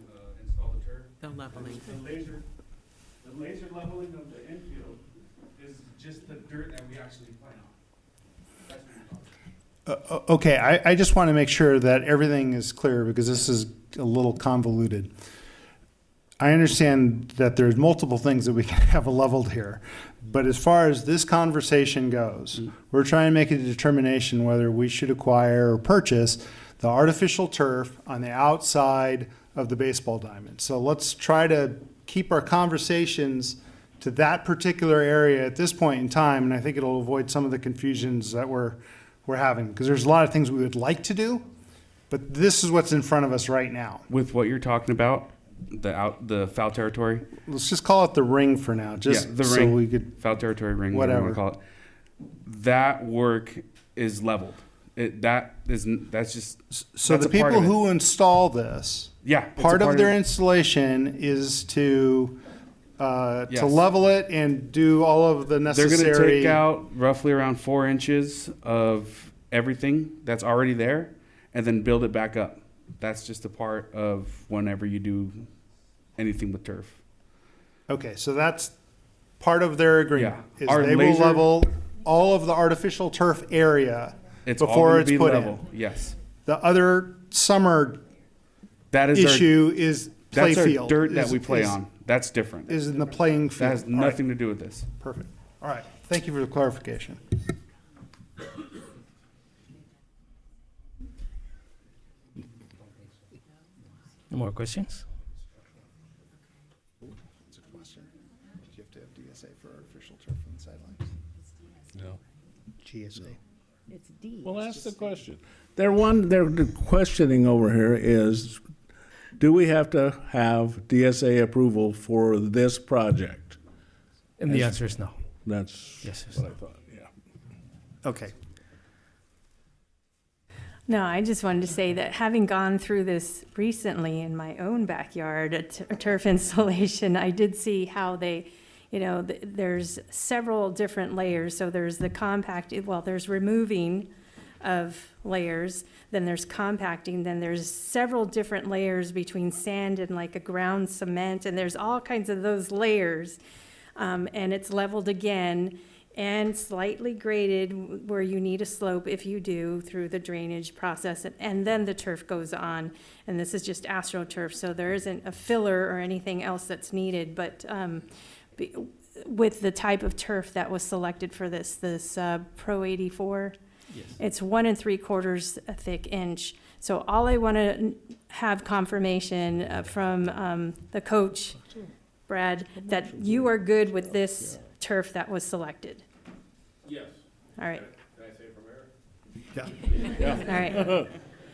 install the turf. The leveling. The laser leveling of the infield is just the dirt that we actually play on. That's what you're talking about. Okay, I just want to make sure that everything is clear because this is a little convoluted. I understand that there's multiple things that we can have leveled here, but as far as this conversation goes, we're trying to make a determination whether we should acquire or purchase the artificial turf on the outside of the baseball diamond. So let's try to keep our conversations to that particular area at this point in time, and I think it'll avoid some of the confusions that we're having, because there's a lot of things we would like to do, but this is what's in front of us right now. With what you're talking about, the foul territory. Let's just call it the ring for now, just the so ring, we could foul territory ring, whatever you want to call it. That work is leveled. That's just so that's the a part people of it. who install this, it's part a of their it. installation is to Yes. level it and do all of the necessary. They're going to take out roughly around 4 inches of everything that's already there, and then build it back up. That's just a part of whenever you do anything with turf. Okay, so that's part of their agreement. Yeah. Is Our they laser- will level all of the artificial turf area It's all before gonna it's be put level. in. Yes. The other summer That is issue is play that's field. our dirt that is- we play is- on. That's different. Is in the playing field. That has All right. nothing to do with this. Perfect. All right. Thank you for the clarification. No more questions? That's a question. Do you have to have DSA for artificial turf on the sidelines? No. GSA. It's D. Well, that's the question. They're questioning over here is, do we have to have DSA approval for this project? And the answer is no. That's Yes, yes. what I thought. Yeah. Okay. No, I just wanted to say that having gone through this recently in my own backyard, a turf installation, I did see how they, there's several different layers. So there's the there's removing of layers, then there's compacting, then there's several different layers between sand and like a ground cement, and there's all kinds of those layers. And it's leveled again and slightly graded where you need a slope if you do through the drainage process, and then the turf goes on. And this is just AstroTurf, so there isn't a filler or anything else that's needed, but with the type of turf that was selected for this Pro 84, yes. It's 1 3/4 a thick inch. So all I want to have confirmation from the coach, Brad, that you are good with this turf that was selected. Yes. All right. Can I say it from here? Yeah. All right.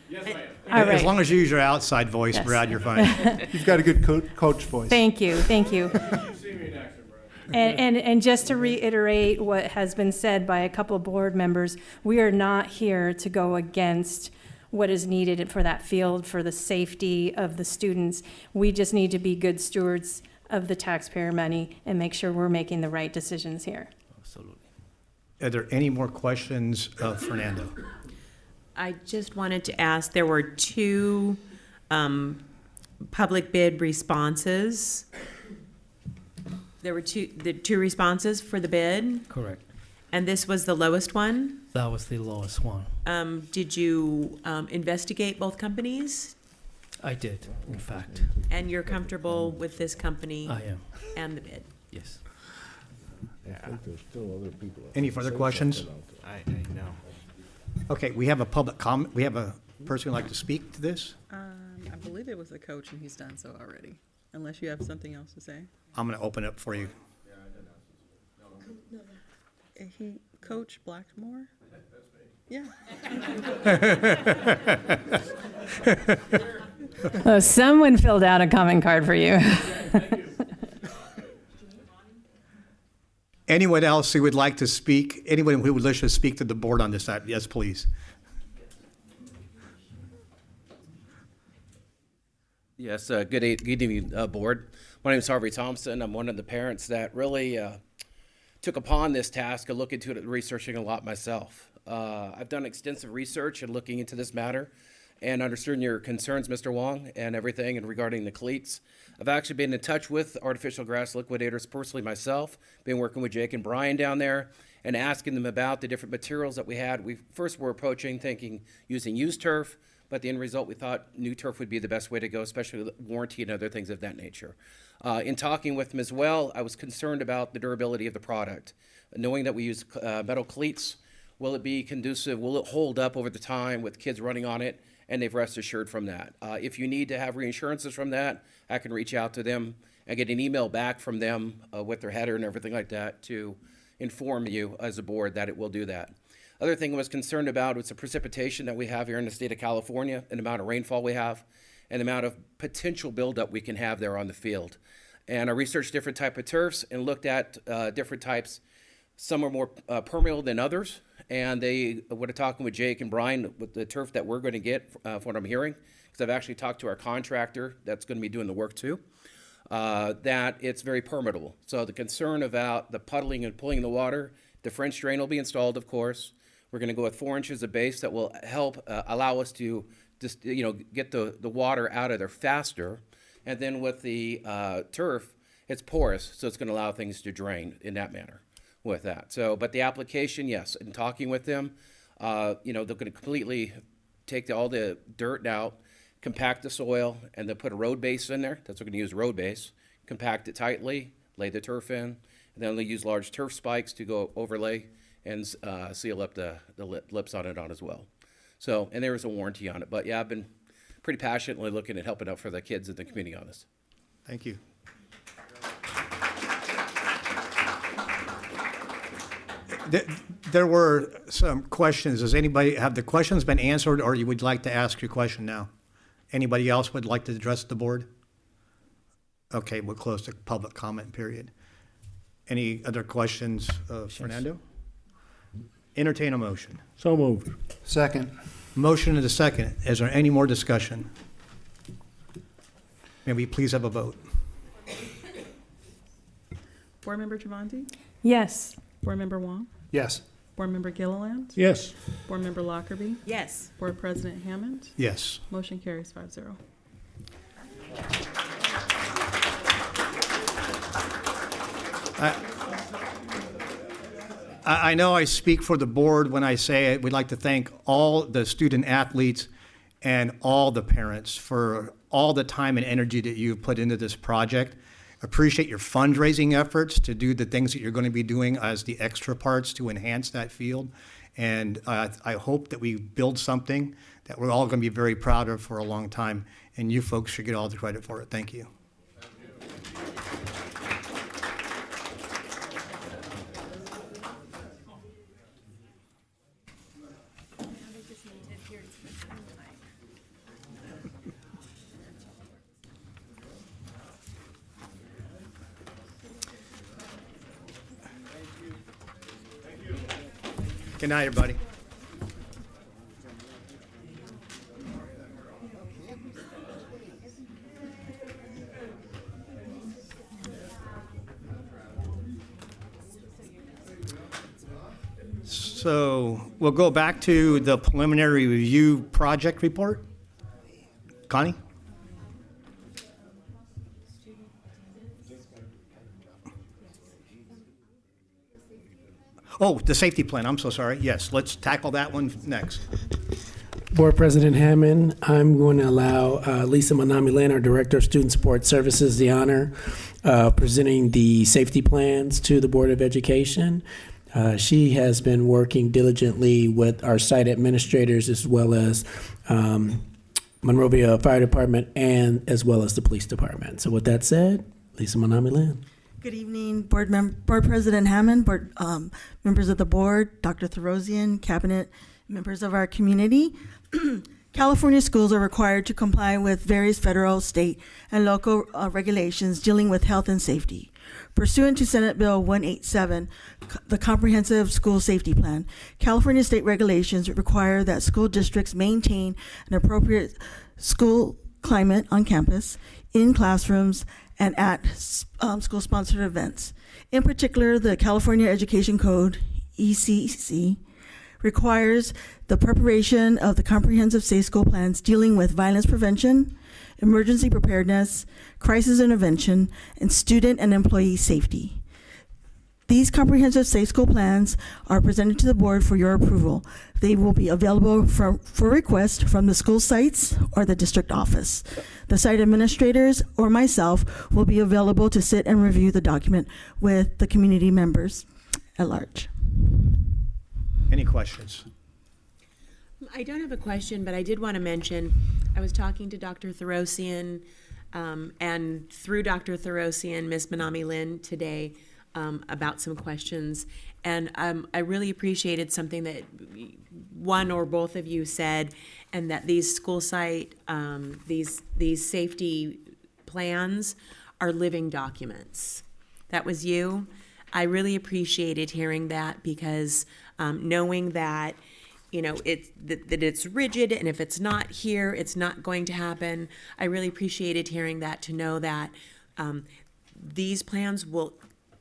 Yes, I am. All right. As long as you use your outside voice, Yes. Brad, you're fine. You've got a good coach voice. Thank you. Thank you. You see me in action, Brad. And just to reiterate what has been said by a couple of board members, we are not here to go against what is needed for that field for the safety of the students. We just need to be good stewards of the taxpayer money and make sure we're making the right decisions here. Absolutely. Are there any more questions of Fernando? I just wanted to ask, there were 2 public bid responses. There were the two responses for the bid? Correct. And this was the lowest one? That was the lowest one. Did you investigate both companies? I did, in fact. And you're comfortable with this company? I am. And the bid? Yes. I think there's still other people. Any further questions? I know. Okay, we have a public comment. We have a person who'd like to speak to this. I believe it was the coach, and he's done so already. Unless you have something else to say. I'm going to open up for you. Coach Blackmore? Yeah. Someone filled out a comment card for you. Anyone else who would like to speak? Anyone who would wish to speak to the board on this item? Yes, please. Yes, good evening, board. My name is Harvey Thompson. I'm one of the parents that really took upon this task of looking into it, researching a lot myself. I've done extensive research and looking into this matter and understood your concerns, Mr. Wong, and everything and regarding the cleats. I've actually been in touch with artificial grass liquidators personally myself, been working with Jake and Brian down there and asking them about the different materials that we had. We first were approaching thinking using used turf, but the end result we thought new turf would be the best way to go, especially with warranty and other things of that nature. In talking with them as well, I was concerned about the durability of the product. Knowing that we use metal cleats, will it be conducive, will it hold up over the time with kids running on it? And they've rest assured from that. If you need to have reinsurances from that, I can reach out to them and get an email back from them with their header and everything like that to inform you as a board that it will do that. Other thing I was concerned about was the precipitation that we have here in the state of California and the amount of rainfall we have and the amount of potential buildup we can have there on the field. And I researched different type of turfs and looked at different types. Some are more permeable than others. And they were talking with Jake and Brian with the turf that we're going to get, from what I'm hearing, because I've actually talked to our contractor that's going to be doing the work too, that it's very permeable. So the concern about the puddling and pulling the water, the French drain will be installed, of course. We're going to go with 4 inches of base that will help allow us to just, get the water out of there faster. And then with the turf, it's porous, so it's going to allow things to drain in that manner with that. So, but the application, yes, in talking with them, they're going to completely take all the dirt out, compact the soil, and then put a road base in there. That's what we're going to use, road base. Compact it tightly, lay the turf in, and then they use large turf spikes to go overlay and seal up the lips on it as well. So, and there is a warranty on it. But yeah, I've been pretty passionately looking at helping out for the kids in the community on this. Thank you. There were some questions. Have the questions been answered, or you would like to ask your question now? Anybody else would like to address the board? Okay, we'll close the public comment period. Any other questions, Fernando? Entertain a motion. So moved. Second. Motion and a second. Is there any more discussion? May we please have a vote? Board Member Travanti? Yes. Board Member Wong? Yes. Board Member Gilliland? Yes. Board Member Lockerbie? Yes. Board President Hammond? Yes. Motion carries 5-0. I know I speak for the board when I say we'd like to thank all the student athletes and all the parents for all the time and energy that you've put into this project. Appreciate your fundraising efforts to do the things that you're going to be doing as the extra parts to enhance that field. And I hope that we build something that we're all going to be very proud of for a long time. And you folks should get all the credit for it. Thank you. Good night, everybody. So we'll go back to the preliminary review project report. Connie? Oh, the safety plan. I'm so sorry. Yes, let's tackle that one next. Board President Hammond, I'm going to allow Lisa Manami-Lin, our Director of Student Support Services, the honor of presenting the safety plans to the Board of Education. She has been working diligently with our site administrators as well as Monrovia Fire Department and as well as the Police Department. So with that said, Lisa Manami-Lin. Good evening, Board President Hammond, members of the board, Dr. Therosian, Cabinet, members of our community. California schools are required to comply with various federal, state, and local regulations dealing with health and safety. Pursuant to Senate Bill 187, the Comprehensive School Safety Plan, California state regulations require that school districts maintain an appropriate school climate on campus, in classrooms, and at school-sponsored events. In particular, the California Education Code, ECC, requires the preparation of the comprehensive safe school plans dealing with violence prevention, emergency preparedness, crisis intervention, and student and employee safety. These comprehensive safe school plans are presented to the board for your approval. They will be available for request from the school sites or the district office. The site administrators or myself will be available to sit and review the document with the community members at large. Any questions? I don't have a question, but I did want to mention, I was talking to Dr. Therosian, and through Dr. Therosian, Ms. Manami-Lin today, about some questions. And I really appreciated something that one or both of you said, and that these school site, these safety plans are living documents. That was you. I really appreciated hearing that, because knowing that, you know, that it's rigid, and if it's not here, it's not going to happen. I really appreciated hearing that, to know that these plans will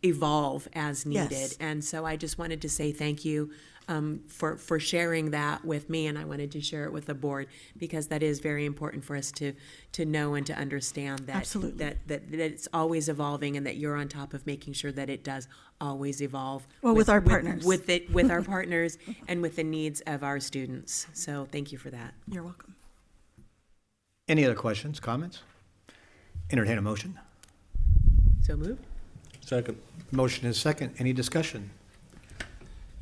evolve as needed. Yes. And so I just wanted to say thank you for sharing that with me, and I wanted to share it with the board, because that is very important for us to know and to understand that. Absolutely. that it's always evolving, and that you're on top of making sure that it does always evolve. Well, with our partners. With our partners and with the needs of our students. So thank you for that. You're welcome. Any other questions, comments? Entertain a motion. So moved. Second. Motion is second. Any discussion?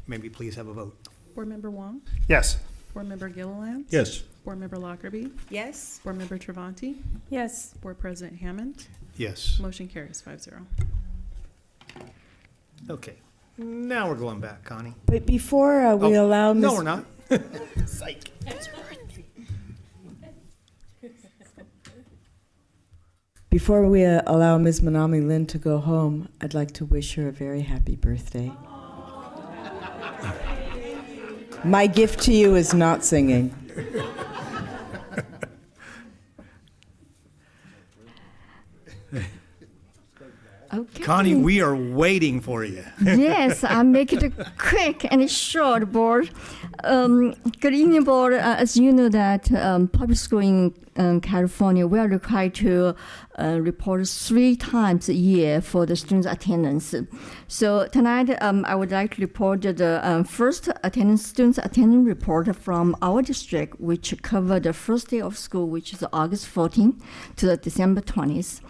May we please have a vote? Board Member Wong? Yes. Board Member Gilliland? Yes. Board Member Lockerbie? Yes. Board Member Travanti? Yes. Board President Hammond? Yes. Motion carries 5-0. Okay. Now we're going back, Connie. But before we allow Ms. No, we're not. Psych. Before we allow Ms. Manami-Lin to go home, I'd like to wish her a very happy birthday. My gift to you is not singing. Okay. Connie, we are waiting for you. Yes, I'll make it quick and short, board. Good evening, board. As you know that public school in California, we are required to report 3 times a year for the students' attendance. So tonight, I would like to report the first students' attendance report from our district, which covered the first day of school, which is August 14th to the December 20th.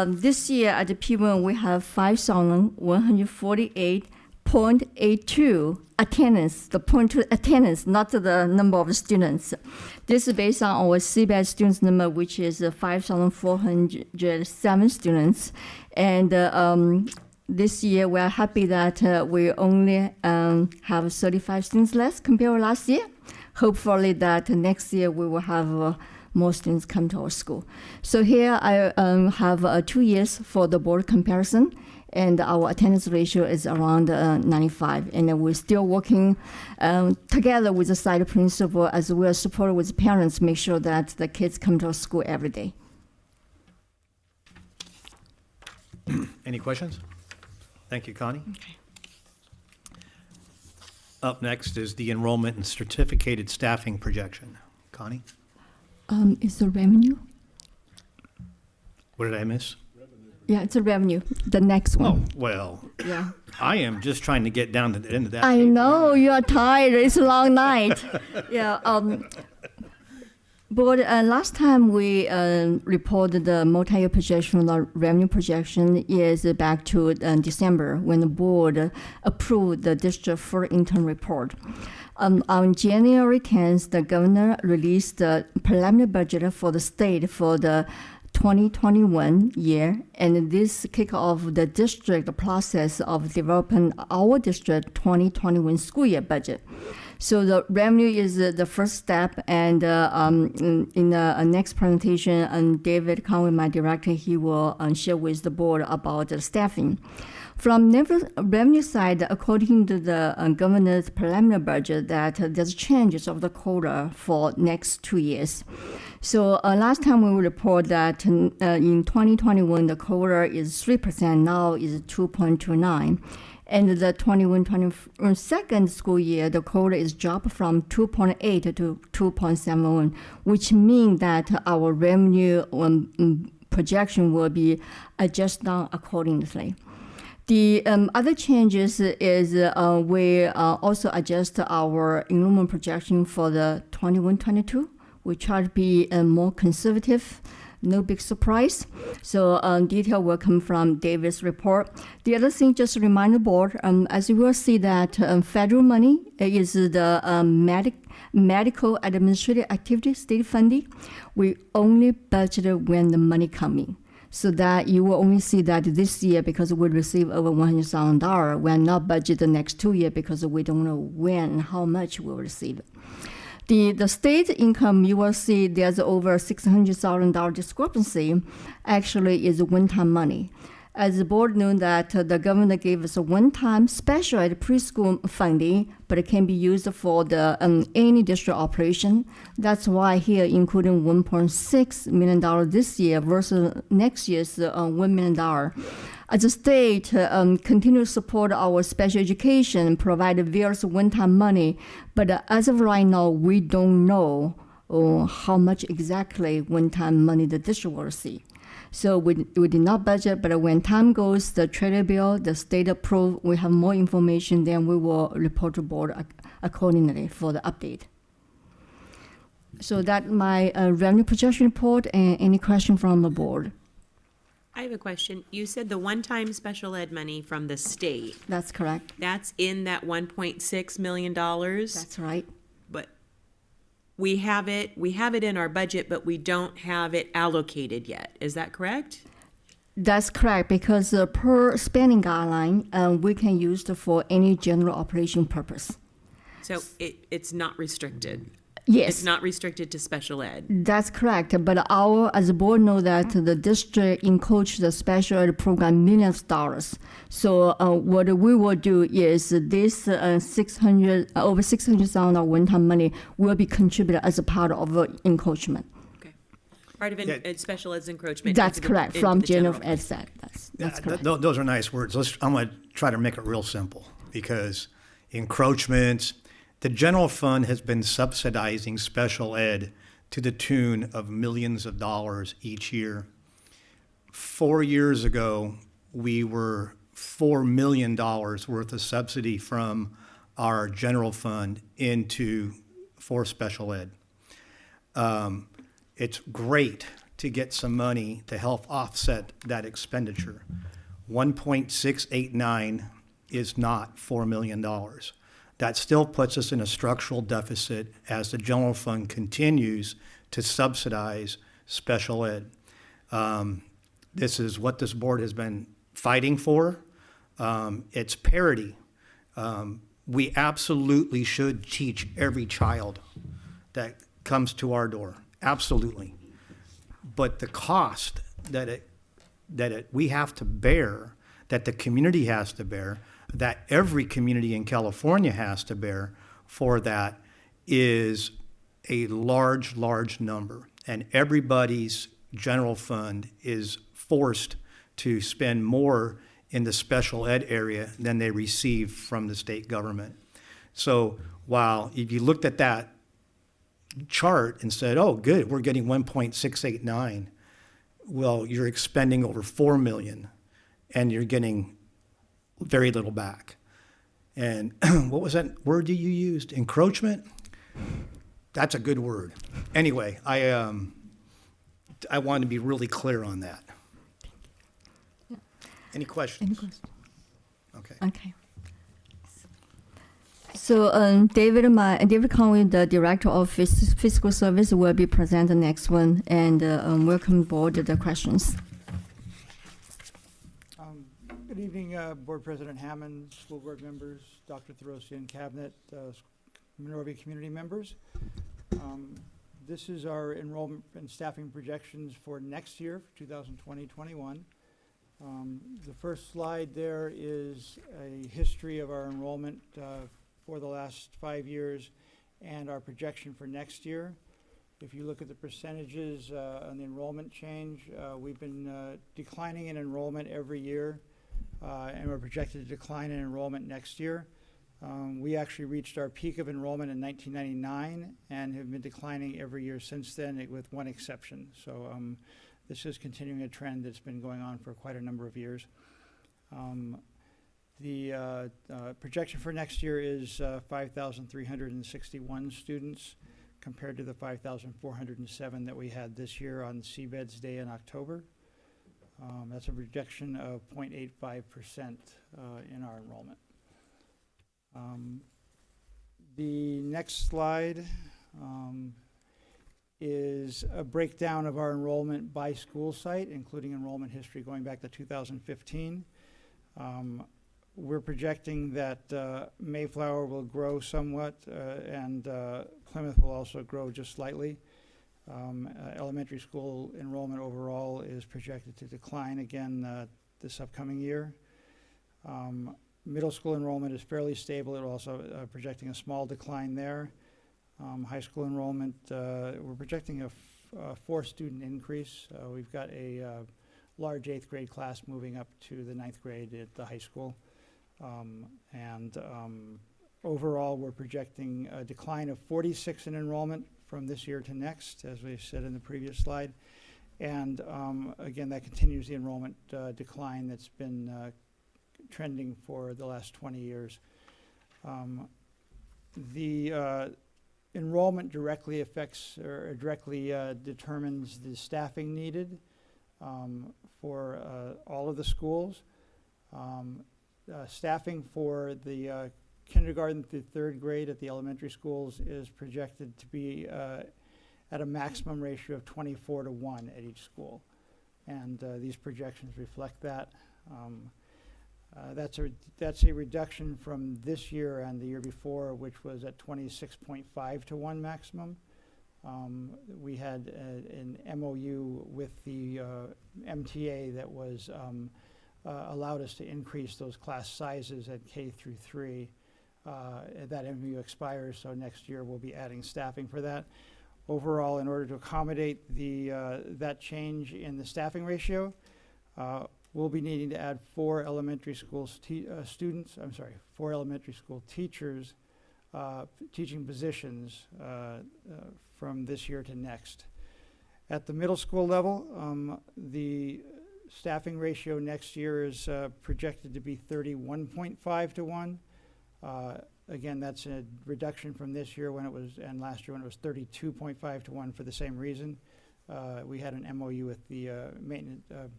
This year at the P1, we have 5,148.82 attendance, the point to attendance, not the number of students. This is based on our CBS students number, which is 5,407 students. And this year, we are happy that we only have 35 students less compared with last year. Hopefully that next year we will have more students come to our school. So here I have 2 years for the board comparison, and our attendance ratio is around 95. And we're still working together with the site principal as well as support with parents, make sure that the kids come to our school every day. Any questions? Thank you, Connie. Okay. Up next is the enrollment and certificated staffing projection. Connie? It's the revenue. What did I miss? Yeah, it's a revenue. The next one. Oh, well, Yeah. I am just trying to get down to the end of that. I know you are tired. It's a long night. Yeah. But last time we reported the multi-year projection, the revenue projection is back to December when the board approved the district first intern report. On January 10th, the governor released the preliminary budget for the state for the 2021 year, and this kicked off the district process of developing our district 2021 school year budget. So the revenue is the first step, and in the next presentation, David Conway, my director, he will share with the board about the staffing. From revenue side, according to the governor's preliminary budget, that there's changes of the quota for next 2 years. So last time we report that in 2021, the quota is 3%, now is 2.29. And the 21-22 school year, the quota is dropped from 2.8 to 2.71, which means that our revenue projection will be adjusted down accordingly. The other changes is we also adjust our enrollment projection for the 21-22. We try to be more conservative, no big surprise. So detail will come from David's report. The other thing, just to remind the board, as you will see that federal money is the medical administrative activity state funding. We only budget when the money coming. So that you will only see that this year because we receive over $100,000. We are not budget the next 2 years because we don't know when and how much we'll receive. The state income, you will see there's over $600,000 discrepancy, actually is one-time money. As the board knows that the governor gave us a one-time special ed preschool funding, but it can be used for the any district operation. That's why here including $1.6 million this year versus next year's $1 million. As a state, continue to support our special education and provide various one-time money, but as of right now, we don't know how much exactly one-time money the district will receive. So we did not budget, but when time goes, the treasury bill, the state approved, we have more information, then we will report to board accordingly for the update. So that's my revenue projection report, and any question from the board? I have a question. You said the one-time special ed money from the state. That's correct. That's in that $1.6 million? That's right. But we have it in our budget, but we don't have it allocated yet. Is that correct? That's correct, because per spending guideline, we can use it for any general operation purpose. So it's not restricted? Yes. It's not restricted to special ed. That's correct. But as a board, know that the district encourage the special ed program millions of dollars. So what we will do is this over $600,000 one-time money will be contributed as a part of encouragement. Part of special ed's encroachment. That's into correct. into From the general general ed side. That's correct. Those are nice words. I'm going to try to make it real simple because encroachments, the general fund has been subsidizing special ed to the tune of millions of dollars each year. 4 years ago, we were $4 million worth of subsidy from our general fund for special ed. It's great to get some money to help offset that expenditure. 1.689 is not $4 million. That still puts us in a structural deficit as the general fund continues to subsidize special ed. This is what this board has been fighting for. It's parity. We absolutely should teach every child that comes to our door. Absolutely. But the cost that we have to bear, that the community has to bear, that every community in California has to bear for that is a large, large number. And everybody's general fund is forced to spend more in the special ed area than they receive from the state government. So while if you looked at that chart and said, oh, good, we're getting 1.689. Well, you're expending over 4 million and you're getting very little back. And what was that word you used? Encroachment? That's a good word. Anyway, I wanted to be really clear on that. Any questions? Any questions? Okay. Okay. So David Conway, the Director of Fiscal Service, will be present the next one, and welcome board the questions. Good evening, Board President Hammond, school board members, Dr. Throsian, Cabinet, Monrovia community members. This is our enrollment and staffing projections for next year, 2020-21. The first slide there is a history of our enrollment for the last 5 years and our projection for next year. If you look at the percentages on the enrollment change, we've been declining in enrollment every year, and we're projected to decline in enrollment next year. We actually reached our peak of enrollment in 1999 and have been declining every year since then, with one exception. So this is continuing a trend that's been going on for quite a number of years. The projection for next year is 5,361 students compared to the 5,407 that we had this year on Seabed's Day in October. That's a projection of 0.85% in our enrollment. The next slide is a breakdown of our enrollment by school site, including enrollment history going back to 2015. We're projecting that Mayflower will grow somewhat, and Plymouth will also grow just slightly. Elementary school enrollment overall is projected to decline again this upcoming year. Middle school enrollment is fairly stable. It also projecting a small decline there. High school enrollment, we're projecting a 4-student increase. We've got a large 8th grade class moving up to the 9th grade at the high school. Overall, we're projecting a decline of 46 in enrollment from this year to next, as we said in the previous slide. And again, that continues the enrollment decline that's been trending for the last 20 years. The enrollment directly affects or directly determines the staffing needed for all of the schools. Staffing for the kindergarten through 3rd grade at the elementary schools is projected to be at a maximum ratio of 24-1 at each school. And these projections reflect that. That's a reduction from this year and the year before, which was at 26.5 to 1 maximum. We had an MOU with the MTA that was allowed us to increase those class sizes at K through 3. That MOU expires, so next year we'll be adding staffing for that. Overall, in order to accommodate that change in the staffing ratio, we'll be needing to add 4 elementary school teachers, teaching positions from this year to next. At the middle school level, the staffing ratio next year is projected to be 31.5 to 1. Again, that's a reduction from this year when it was, and last year when it was 32.5 to 1 for the same reason. We had an MOU with the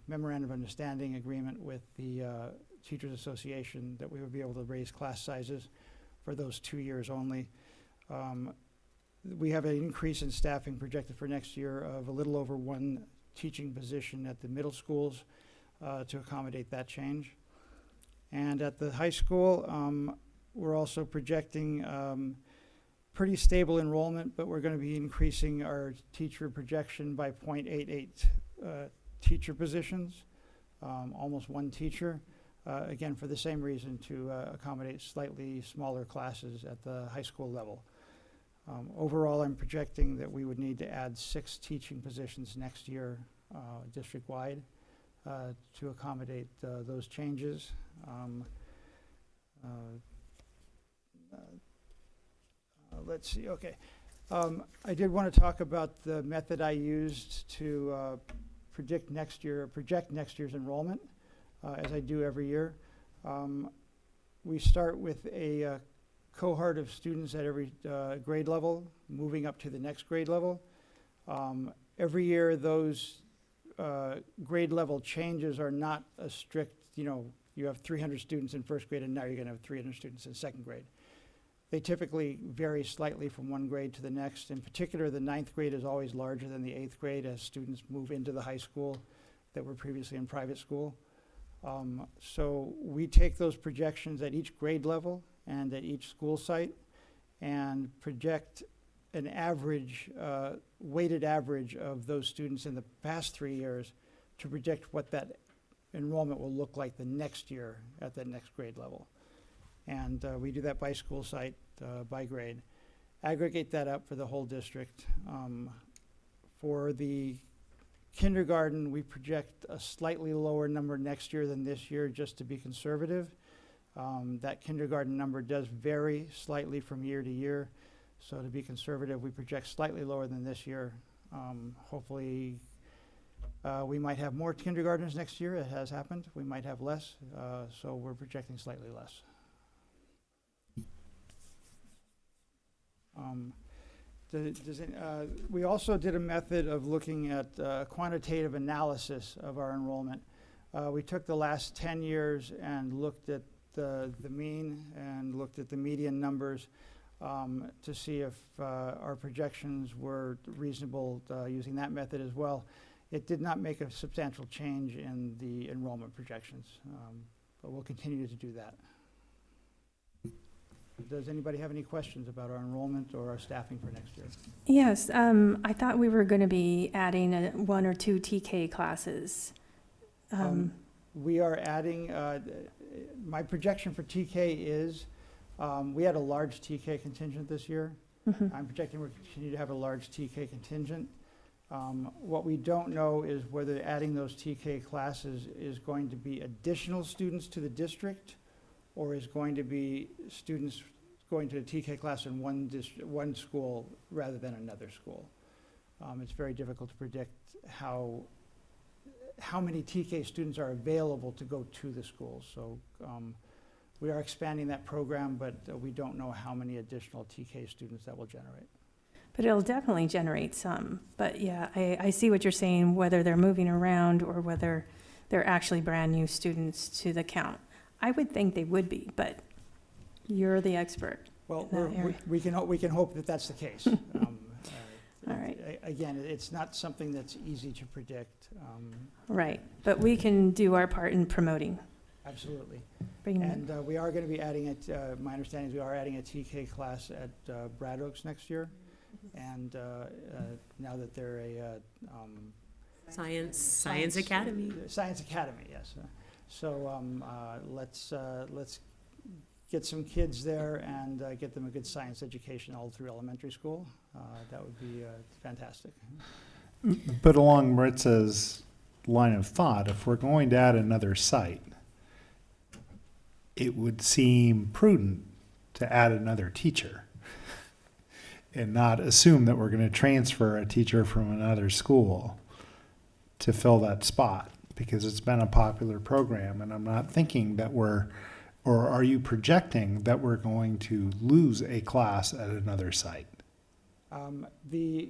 Memorandum of Understanding agreement with the Teachers Association that we would be able to raise class sizes for those 2 years only. We have an increase in staffing projected for next year of a little over 1 teaching position at the middle schools to accommodate that change. And at the high school, we're also projecting pretty stable enrollment, but we're going to be increasing our teacher projection by 0.88 teacher positions, almost 1 teacher, again for the same reason, to accommodate slightly smaller classes at the high school level. Overall, I'm projecting that we would need to add 6 teaching positions next year district-wide to accommodate those changes. Let's see, okay. I did want to talk about the method I used to project next year's enrollment, as I do every year. We start with a cohort of students at every grade level, moving up to the next grade level. Every year, those grade level changes are not a strict, you have 300 students in first grade and now you're going to have 300 students in second grade. They typically vary slightly from one grade to the next. In particular, the 9th grade is always larger than the 8th grade as students move into the high school that were previously in private school. So we take those projections at each grade level and at each school site and project an average, weighted average of those students in the past 3 years to project what that enrollment will look like the next year at that next grade level. And we do that by school site, by grade. Aggregate that up for the whole district. For the kindergarten, we project a slightly lower number next year than this year, just to be conservative. That kindergarten number does vary slightly from year to year. So to be conservative, we project slightly lower than this year. Hopefully, we might have more kindergartners next year. It has happened. We might have less. So we're projecting slightly less. We also did a method of looking at quantitative analysis of our enrollment. We took the last 10 years and looked at the mean and looked at the median numbers to see if our projections were reasonable using that method as well. It did not make a substantial change in the enrollment projections, but we'll continue to do that. Does anybody have any questions about our enrollment or our staffing for next year? Yes, I thought we were going to be adding 1 or 2 TK classes. We are adding, my projection for TK is, we had a large TK contingent this year. Mm-hmm. I'm projecting we'll continue to have a large TK contingent. What we don't know is whether adding those TK classes is going to be additional students to the district or is going to be students going to a TK class in one school rather than another school. It's very difficult to predict how many TK students are available to go to the schools. So we are expanding that program, but we don't know how many additional TK students that will generate. But it'll definitely generate some. But yeah, I see what you're saying, whether they're moving around or whether they're actually brand new students to the count. I would think they would be, but you're the expert. Well, we can hope that that's the case. All right. Again, it's not something that's easy to predict. Right, but we can do our part in promoting. Absolutely. Bring them And we are going to be adding it, my understanding is we are adding a TK class at Brad Oaks next year. And now that they're a Science Academy. Science Academy, yes. So let's get some kids there and get them a good science education all through elementary school. That would be fantastic. But along Maritza's line of thought, if we're going to add another site, it would seem prudent to add another teacher and not assume that we're going to transfer a teacher from another school to fill that spot, because it's been a popular program, and I'm not thinking that or are you projecting that we're going to lose a class at another site? The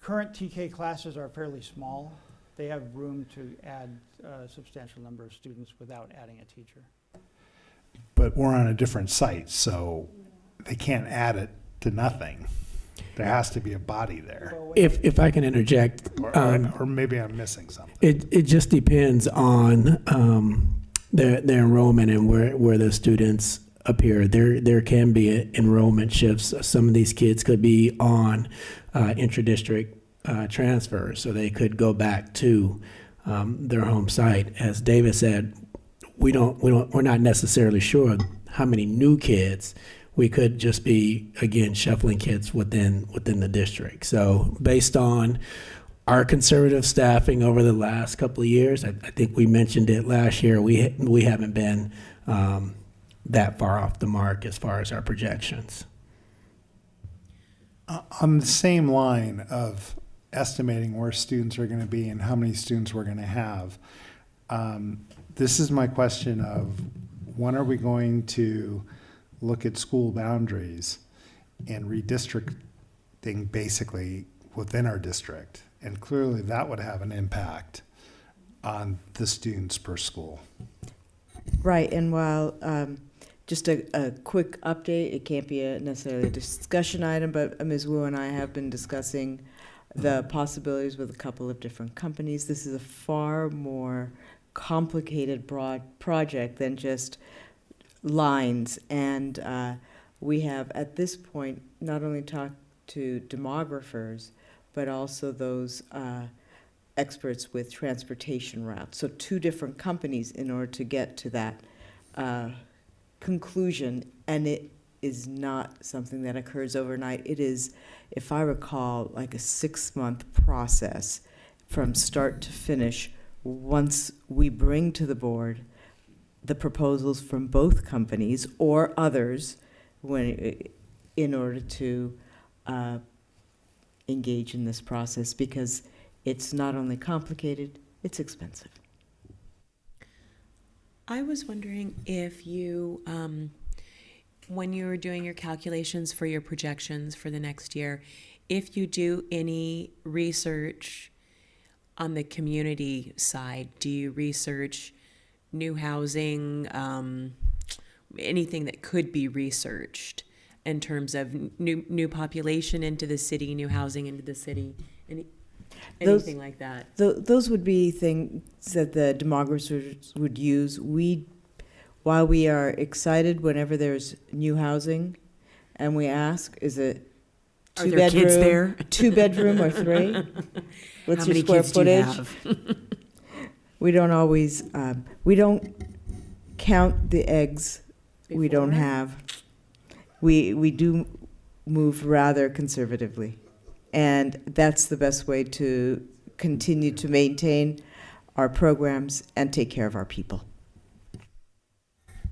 current TK classes are fairly small. They have room to add a substantial number of students without adding a teacher. But we're on a different site, so they can't add it to nothing. There has to be a body there. If I can interject. Or maybe I'm missing something. It just depends on their enrollment and where the students appear. There can be enrollment shifts. Some of these kids could be on intra-district transfers, so they could go back to their home site. As David said, we're not necessarily sure how many new kids. We could just be, again, shuffling kids within the district. So based on our conservative staffing over the last couple of years, I think we mentioned it last year, we haven't been that far off the mark as far as our projections. On the same line of estimating where students are going to be and how many students we're going to have, this is my question of when are we going to look at school boundaries and redistricting basically within our district? And clearly that would have an impact on the students per school. Right, and while just a quick update, it can't be necessarily a discussion item, but Ms. Wu and I have been discussing the possibilities with a couple of different companies. This is a far more complicated, broad project than just lines, and we have at this point not only talked to demographers but also those experts with transportation routes. So two different companies in order to get to that conclusion, and it is not something that occurs overnight. It is, if I recall, like a 6-month process from start to finish once we bring to the board the proposals from both companies or others in order to engage in this process, because it's not only complicated, it's expensive. I was wondering if you, when you were doing your calculations for your projections for the next year, if you do any research on the community side, do you research new housing, anything that could be researched in terms of new population into the city, new housing into the city, anything like that? Those would be things that the demographers would use. While we are excited whenever there's new housing, and we ask, is it Are there kids there? 2-bedroom or 3? What's How your many square kids do you footage? have? We don't always, we don't count the eggs we don't have. We do move rather conservatively. And that's the best way to continue to maintain our programs and take care of our people.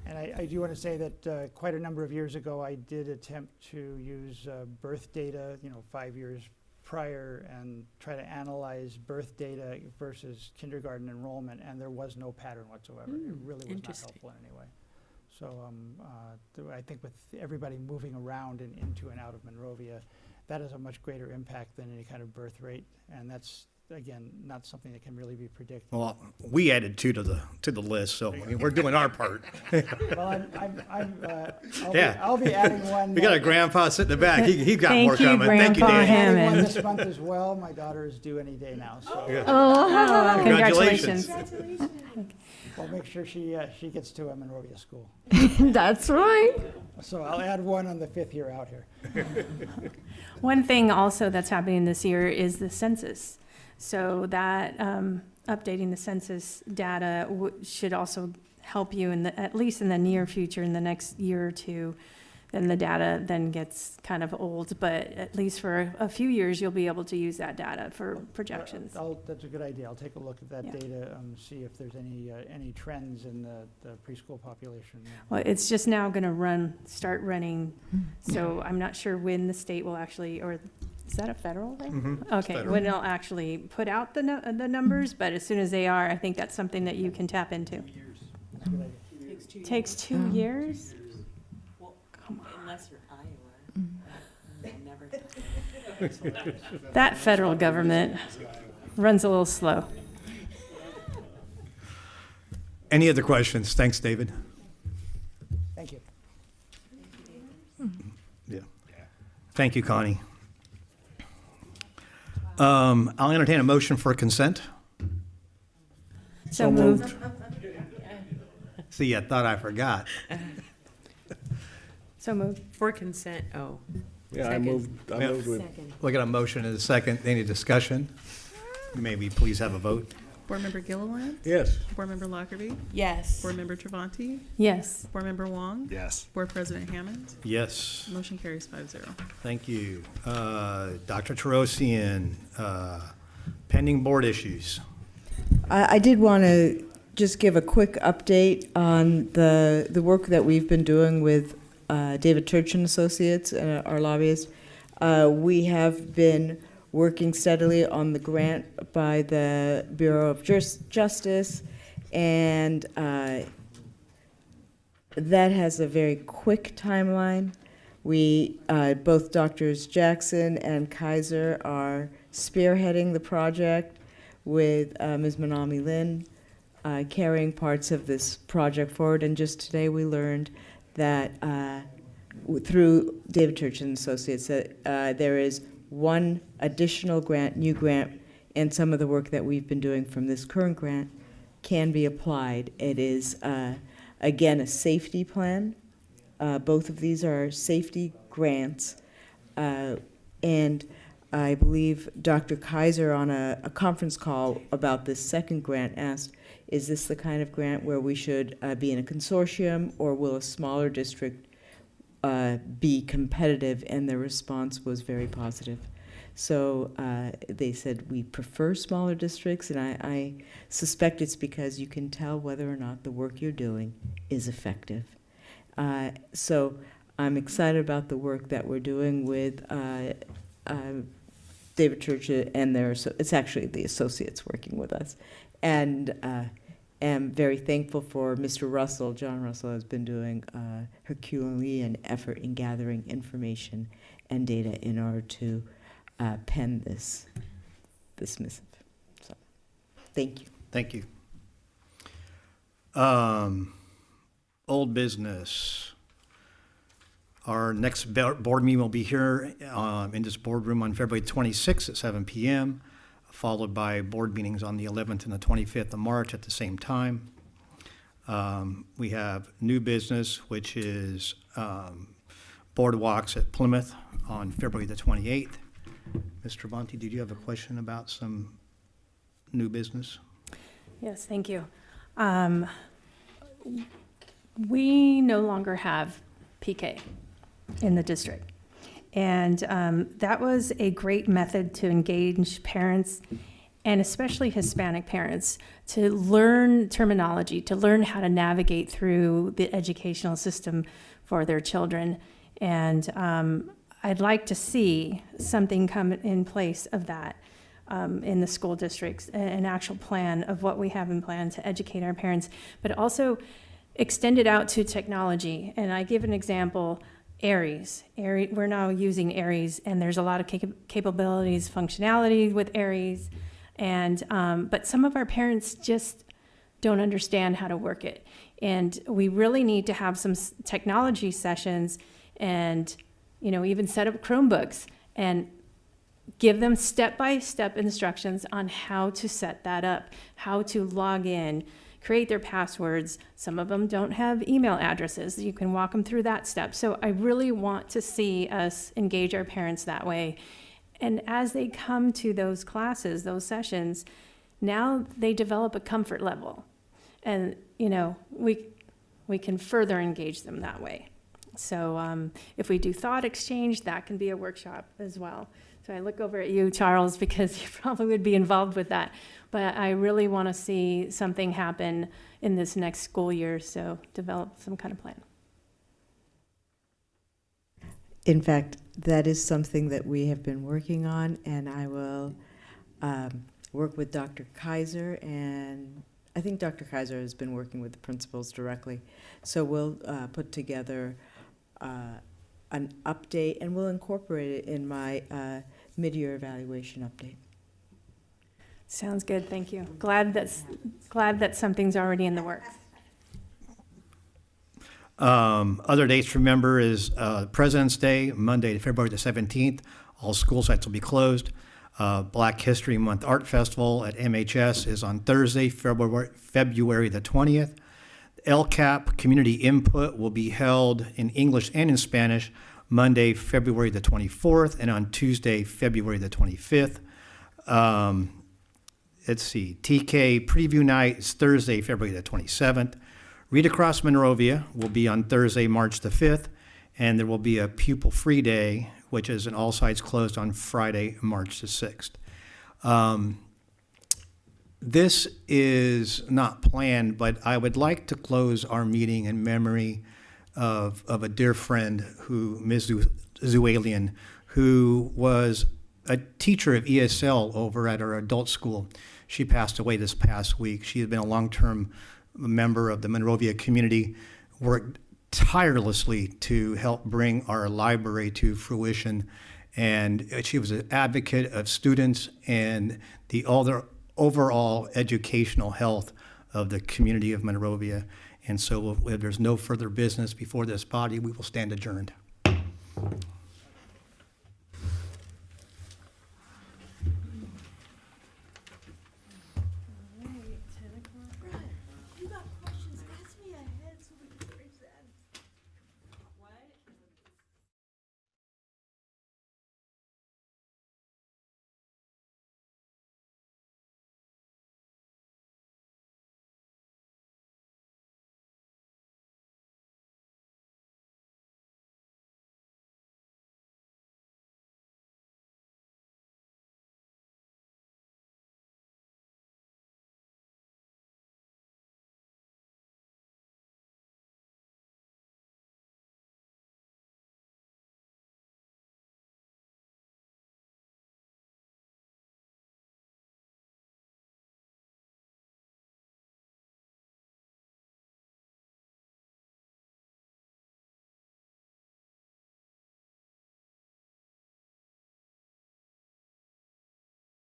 And I do want to say that quite a number of years ago, I did attempt to use birth data, 5 years prior, and try to analyze birth data versus kindergarten enrollment, and there was no pattern whatsoever. It really was not helpful in any way. So I think with everybody moving around and into and out of Monrovia, that has a much greater impact than any kind of birth rate, and that's, again, not something that can really be predicted. Well, we added 2 to the list, so I mean, we're doing our part. Well, I'll be adding one. We got a grandpa sitting in the back. He got Thank more you, coming. Thank you, Grandpa Dan. Hammond. One this month as well. My daughter is due any day now. So. Yeah. Oh, congratulations. Well, make sure she gets to a Monrovia school. That's right. So I'll add one on the 5th year out here. One thing also that's happening this year is the census. So that updating the census data should also help you at least in the near future, in the next year or two. Then the data then gets kind of old, but at least for a few years, you'll be able to use that data for projections. That's a good idea. I'll take a look at that data, see if there's any trends in the preschool population. Well, it's just now going to start running, so I'm not sure when the state will actually, or is that a federal thing? Mm-hmm. Okay, Federal. when they'll actually put out the numbers, but as soon as they are, I think that's something that you can tap into. Takes 2 years? Unless you're Iowa. Never. That federal government runs a little slow. Any other questions? Thanks, David. Thank you. Yeah. Thank you, Connie. I'll entertain a motion for consent. So moved. See, I thought I forgot. So moved. For consent, oh. Yeah, I Second. moved with. Second. We got a motion and a second. Any discussion? May we please have a vote? Board Member Gilliland? Yes. Board Member Lockerbie? Yes. Board Member Travanti? Yes. Board Member Wong? Yes. Board President Hammond? Yes. Motion carries 5-0. Thank you. Dr. Tarosian, pending board issues. I did want to just give a quick update on the work that we've been doing with David Church and Associates, our lobbyists. We have been working steadily on the grant by the Bureau of Justice, and that has a very quick timeline. We, both Drs. Jackson and Kaiser are spearheading the project with Ms. Manami Lin, carrying parts of this project forward. And just today we learned that through David Church and Associates that there is one additional grant, new grant, and some of the work that we've been doing from this current grant can be applied. It is, again, a safety plan. Both of these are safety grants. And I believe Dr. Kaiser on a conference call about this second grant asked, is this the kind of grant where we should be in a consortium, or will a smaller district be competitive? And their response was very positive. So they said, we prefer smaller districts, and I suspect it's because you can tell whether or not the work you're doing is effective. So I'm excited about the work that we're doing with David Church and it's actually the associates working with us. And am very thankful for Mr. Russell. John Russell has been doing Herculean effort in gathering information and data in order to pen this missive. So, thank you. Thank you. Old business. Our next board meeting will be here in this boardroom on February 26th at 7 p.m., followed by board meetings on the 11th and the 25th of March at the same time. We have new business, which is boardwalks at Plymouth on February the 28th. Mr. Bonte, did you have a question about some new business? Yes, thank you. We no longer have PK in the district. And that was a great method to engage parents, and especially Hispanic parents, to learn terminology, to learn how to navigate through the educational system for their children. And I'd like to see something come in place of that in the school districts, an actual plan of what we have in plan to educate our parents, but also extend it out to technology. And I give an example. Aries. We're now using Aries, and there's a lot of capabilities, functionality with Aries, and but some of our parents just don't understand how to work it. And we really need to have some technology sessions, and even set up Chromebooks and give them step-by-step instructions on how to set that up, how to log in, create their passwords. Some of them don't have email addresses. You can walk them through that step. So I really want to see us engage our parents that way. And as they come to those classes, those sessions, now they develop a comfort level. And, you know, we can further engage them that way. So if we do thought exchange, that can be a workshop as well. So I look over at you, Charles, because you probably would be involved with that. But I really want to see something happen in this next school year, so develop some kind of plan. In fact, that is something that we have been working on, and I will work with Dr. Kaiser, and I think Dr. Kaiser has been working with the principals directly. So we'll put together an update, and we'll incorporate it in my mid-year evaluation update. Sounds good, thank you. Glad that something's already in the works. Other dates to remember is President's Day, Monday, February the 17th. All school sites will be closed. Black History Month Art Festival at MHS is on Thursday, February the 20th. LCAP Community Input will be held in English and in Spanish Monday, February the 24th, and on Tuesday, February the 25th. Let's see, TK Preview Night is Thursday, February the 27th. Read Across Monrovia will be on Thursday, March the 5th, and there will be a Pupil Free Day, which is an all sites closed on Friday, March the 6th. This is not planned, but I would like to close our meeting in memory of a dear friend, Ms. Zualian, who was a teacher of ESL over at our adult school. She passed away this past week. She had been a long-term member of the Monrovia community, worked tirelessly to help bring our library to fruition, and she was an advocate of students and the overall educational health of the community of Monrovia. And so if there's no further business before this body, we will stand adjourned.